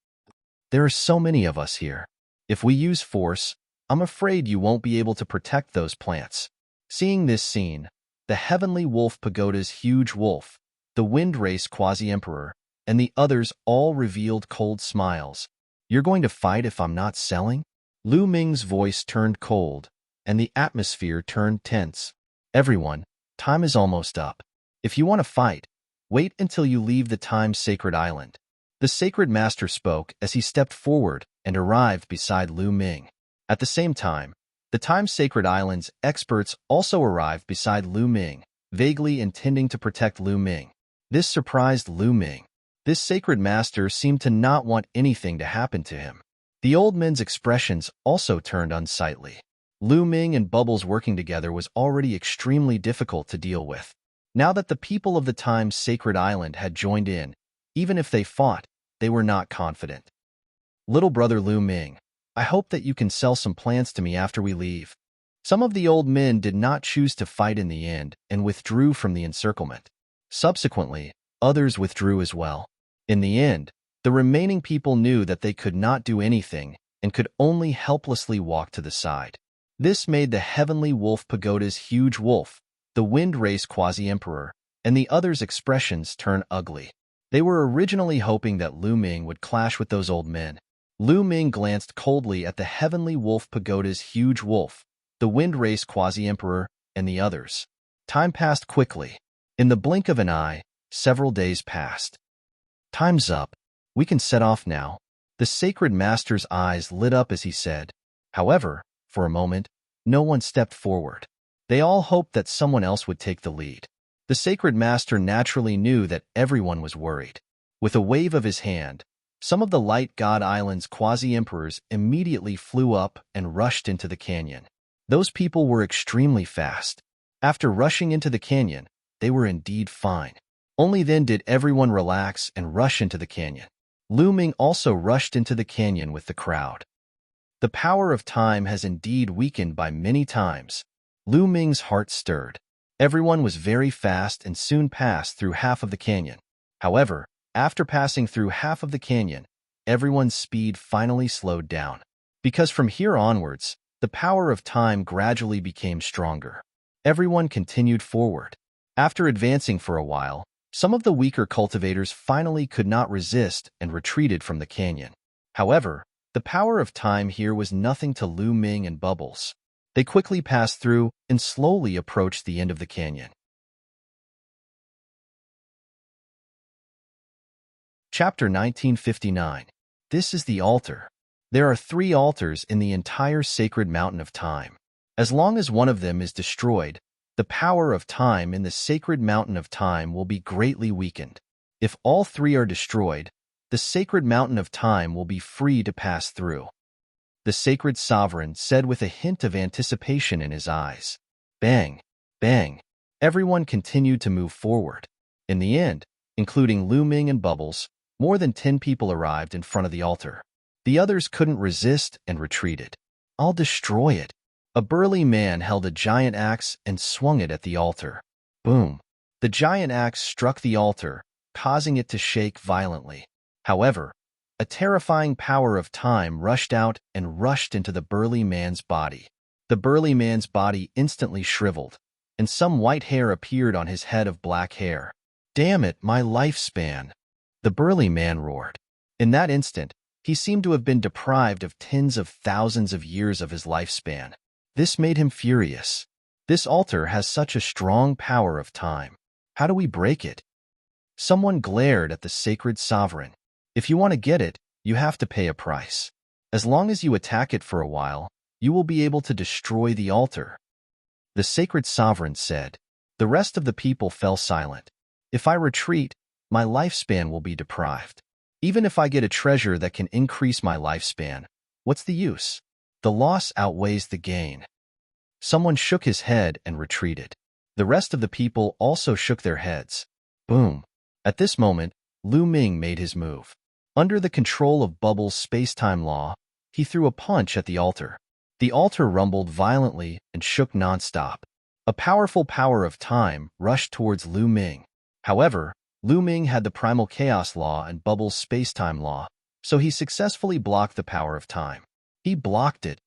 There are so many of us here. If we use force, I'm afraid you won't be able to protect those plants. Seeing this scene, the Heavenly Wolf Pagoda's huge wolf, the Wind Race Quasi-Emperor, and the others all revealed cold smiles. You're going to fight if I'm not selling? Lu Ming's voice turned cold, and the atmosphere turned tense. Everyone, time is almost up. If you want to fight, wait until you leave the time-sacred island. The Sacred Master spoke as he stepped forward and arrived beside Lu Ming. At the same time, the time-sacred island's experts also arrived beside Lu Ming, vaguely intending to protect Lu Ming. This surprised Lu Ming. This Sacred Master seemed to not want anything to happen to him. The old men's expressions also turned unsightly. Lu Ming and Bubbles working together was already extremely difficult to deal with. Now that the people of the time-sacred island had joined in, even if they fought, they were not confident. Little brother Lu Ming, I hope that you can sell some plants to me after we leave. Some of the old men did not choose to fight in the end and withdrew from the encirclement. Subsequently, others withdrew as well. In the end, the remaining people knew that they could not do anything and could only helplessly walk to the side. This made the Heavenly Wolf Pagoda's huge wolf, the Wind Race Quasi-Emperor, and the others' expressions turn ugly. They were originally hoping that Lu Ming would clash with those old men. Lu Ming glanced coldly at the Heavenly Wolf Pagoda's huge wolf, the Wind Race Quasi-Emperor, and the others. Time passed quickly. In the blink of an eye, Several days passed. Time's up. We can set off now. The sacred master's eyes lit up as he said. However, for a moment, no one stepped forward. They all hoped that someone else would take the lead. The sacred master naturally knew that everyone was worried. With a wave of his hand, some of the Light God Island's quasi-emperors immediately flew up and rushed into the canyon. Those people were extremely fast. After rushing into the canyon, they were indeed fine. Only then did everyone relax and rush into the canyon. Lu Ming also rushed into the canyon with the crowd. The power of time has indeed weakened by many times. Lu Ming's heart stirred. Everyone was very fast and soon passed through half of the canyon. However, after passing through half of the canyon, everyone's speed finally slowed down. Because from here onwards, the power of time gradually became stronger. Everyone continued forward. After advancing for a while, some of the weaker cultivators finally could not resist and retreated from the canyon. However, the power of time here was nothing to Lu Ming and Bubbles. They quickly passed through and slowly approached the end of the canyon. Chapter 1959. This is the altar. There are 3 altars in the entire sacred mountain of time. As long as one of them is destroyed, the power of time in the sacred mountain of time will be greatly weakened. If all 3 are destroyed, the sacred mountain of time will be free to pass through. The sacred sovereign said with a hint of anticipation in his eyes. Bang! Bang! Everyone continued to move forward. In the end, including Lu Ming and Bubbles, more than 10 people arrived in front of the altar. The others couldn't resist and retreated. I'll destroy it. A burly man held a giant axe and swung it at the altar. Boom! The giant axe struck the altar, causing it to shake violently. However, a terrifying power of time rushed out and rushed into the burly man's body. The burly man's body instantly shriveled, and some white hair appeared on his head of black hair. Damn it, my lifespan! The burly man roared. In that instant, he seemed to have been deprived of tens of thousands of years of his lifespan. This made him furious. This altar has such a strong power of time. How do we break it? Someone glared at the sacred sovereign. If you want to get it, you have to pay a price. As long as you attack it for a while, you will be able to destroy the altar. The sacred sovereign said. The rest of the people fell silent. If I retreat, my lifespan will be deprived. Even if I get a treasure that can increase my lifespan, what's the use? The loss outweighs the gain. Someone shook his head and retreated. The rest of the people also shook their heads. Boom! At this moment, Lu Ming made his move. Under the control of Bubbles' space-time law, he threw a punch at the altar. The altar rumbled violently and shook non-stop. A powerful power of time rushed towards Lu Ming. However, Lu Ming had the primal chaos law and Bubbles' space-time law, so he successfully blocked the power of time. He blocked it.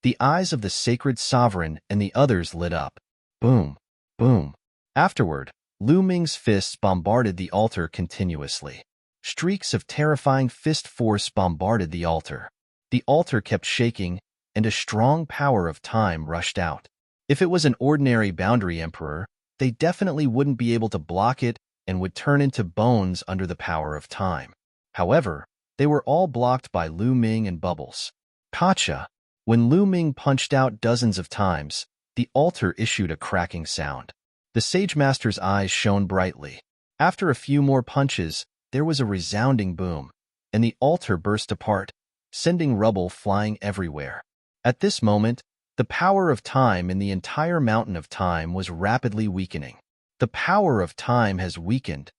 The eyes of the sacred sovereign and the others lit up. Boom! Boom! Afterward, Lu Ming's fists bombarded the altar continuously. Streaks of terrifying fist force bombarded the altar. The altar kept shaking, and a strong power of time rushed out. If it was an ordinary boundary emperor, they definitely wouldn't be able to block it and would turn into bones under the power of time. However, they were all blocked by Lu Ming and Bubbles. Gotcha! When Lu Ming punched out dozens of times, the altar issued a cracking sound. The Sage Master's eyes shone brightly. After a few more punches, there was a resounding boom, and the altar burst apart, sending rubble flying everywhere. At this moment, the power of time in the entire mountain of time was rapidly weakening. The power of time has weakened.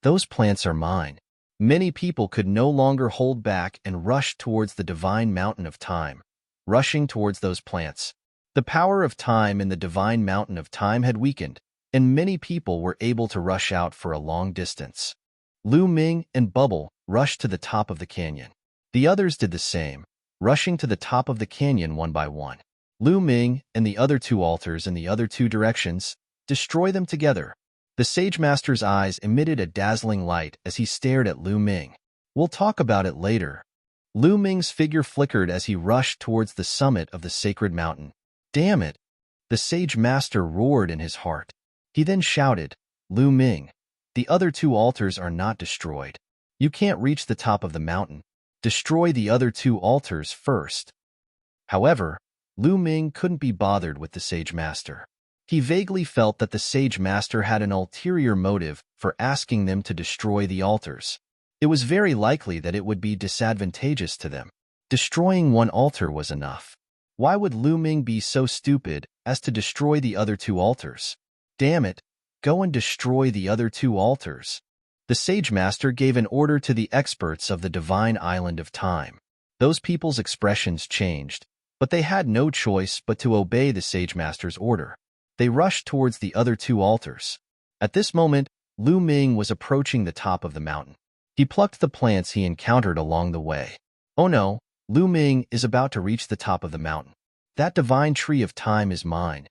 Those plants are mine. Many people could no longer hold back and rushed towards the divine mountain of time, rushing towards those plants. The power of time in the divine mountain of time had weakened, and many people were able to rush out for a long distance. Lu Ming and Bubble rushed to the top of the canyon. The others did the same, rushing to the top of the canyon one by one. Lu Ming and the other 2 altars in the other 2 directions, destroy them together. The Sage Master's eyes emitted a dazzling light as he stared at Lu Ming. We'll talk about it later. Lu Ming's figure flickered as he rushed towards the summit of the sacred mountain. Damn it! The Sage Master roared in his heart. He then shouted, Lu Ming, The other two altars are not destroyed. You can't reach the top of the mountain. Destroy the other two altars first. However, Lu Ming couldn't be bothered with the Sage Master. He vaguely felt that the Sage Master had an ulterior motive for asking them to destroy the altars. It was very likely that it would be disadvantageous to them. Destroying one altar was enough. Why would Lu Ming be so stupid as to destroy the other two altars? Damn it, go and destroy the other two altars. The Sage Master gave an order to the experts of the Divine Island of Time. Those people's expressions changed, but they had no choice but to obey the Sage Master's order. They rushed towards the other two altars. At this moment, Lu Ming was approaching the top of the mountain. He plucked the plants he encountered along the way. Oh no, Lu Ming is about to reach the top of the mountain. That divine tree of time is mine.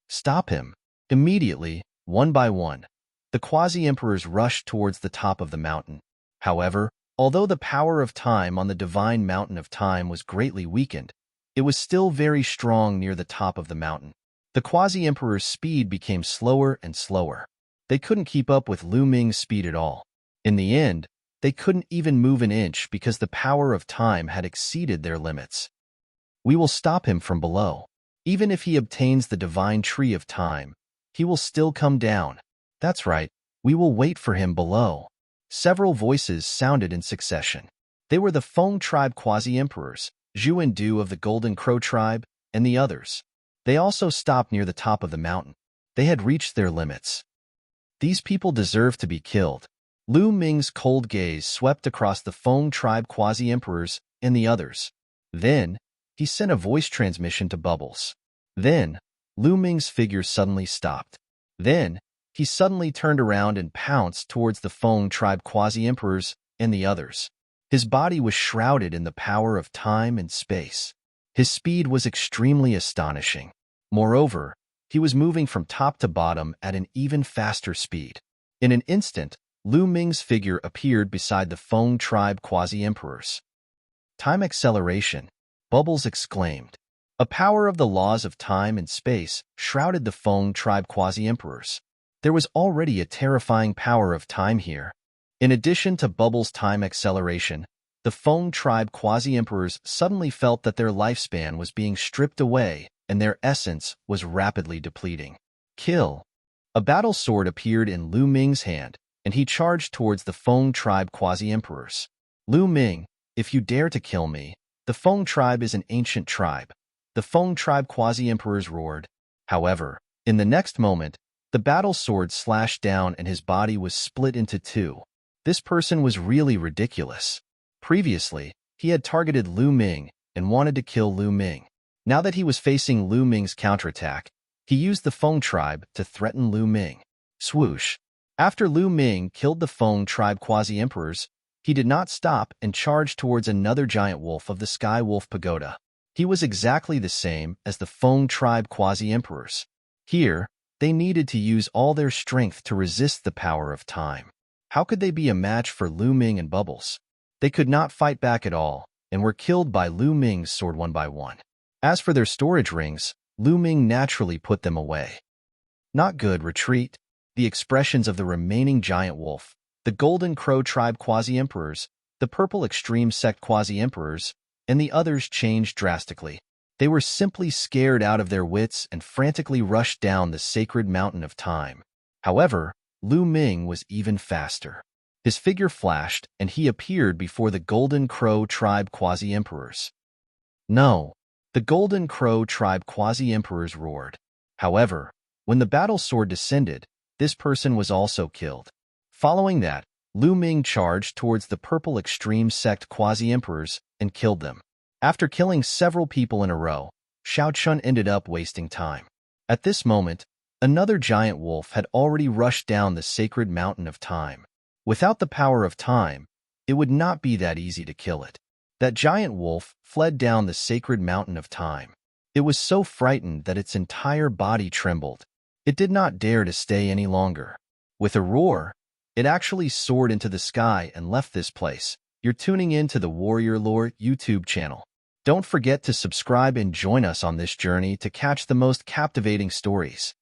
Stop him. Immediately, one by one, the quasi-emperors rushed towards the top of the mountain. However, although the power of time on the divine mountain of time was greatly weakened, it was still very strong near the top of the mountain. The quasi-emperor's speed became slower and slower. They couldn't keep up with Lu Ming's speed at all. In the end, they couldn't even move an inch because the power of time had exceeded their limits. We will stop him from below. Even if he obtains the divine tree of time, he will still come down. That's right, we will wait for him below. Several voices sounded in succession. They were the Feng tribe quasi-emperors, Zhu and Du of the Golden Crow tribe, and the others. They also stopped near the top of the mountain. They had reached their limits. These people deserve to be killed. Lu Ming's cold gaze swept across the Feng tribe quasi-emperors and the others. Then, he sent a voice transmission to Bubbles. Then, Lu Ming's figure suddenly stopped. Then, he suddenly turned around and pounced towards the Feng tribe quasi-emperors and the others. His body was shrouded in the power of time and space. His speed was extremely astonishing. Moreover, he was moving from top to bottom at an even faster speed. In an instant, Lu Ming's figure appeared beside the Feng tribe quasi-emperors. Time acceleration, Bubbles exclaimed. A power of the laws of time and space shrouded the Feng tribe quasi-emperors. There was already a terrifying power of time here. In addition to Bubbles' time acceleration, the Feng tribe quasi-emperors suddenly felt that their lifespan was being stripped away and their essence was rapidly depleting. Kill! A battle sword appeared in Lu Ming's hand, and he charged towards the Feng tribe quasi-emperors. Lu Ming, if you dare to kill me, the Feng tribe is an ancient tribe. The Feng tribe quasi-emperors roared. However, in the next moment, the battle sword slashed down and his body was split into two. This person was really ridiculous. Previously, he had targeted Lu Ming and wanted to kill Lu Ming. Now that he was facing Lu Ming's counterattack, he used the Feng tribe to threaten Lu Ming. Swoosh! After Lu Ming killed the Feng tribe quasi-emperors, he did not stop and charged towards another giant wolf of the Sky Wolf Pagoda. He was exactly the same as the Feng tribe quasi-emperors. Here, they needed to use all their strength to resist the power of time. How could they be a match for Lu Ming and Bubbles? They could not fight back at all, and were killed by Lu Ming's sword one by one. As for their storage rings, Lu Ming naturally put them away. Not good, retreat. The expressions of the remaining giant wolf, the Golden Crow tribe quasi-emperors, the Purple Extreme Sect quasi-emperors, and the others changed drastically. They were simply scared out of their wits and frantically rushed down the sacred mountain of time. However, Lu Ming was even faster. His figure flashed, and he appeared before the Golden Crow tribe quasi-emperors. No! The Golden Crow tribe quasi-emperors roared. However, when the battle sword descended, this person was also killed. Following that, Lu Ming charged towards the Purple Extreme Sect quasi-emperors and killed them. After killing several people in a row, Xiao Chun ended up wasting time. At this moment, another giant wolf had already rushed down the sacred mountain of time. Without the power of time, it would not be that easy to kill it. That giant wolf fled down the sacred mountain of time. It was so frightened that its entire body trembled. It did not dare to stay any longer. With a roar, it actually soared into the sky and left this place. You're tuning in to the Warrior Lore YouTube channel. Don't forget to subscribe and join us on this journey to catch the most captivating stories.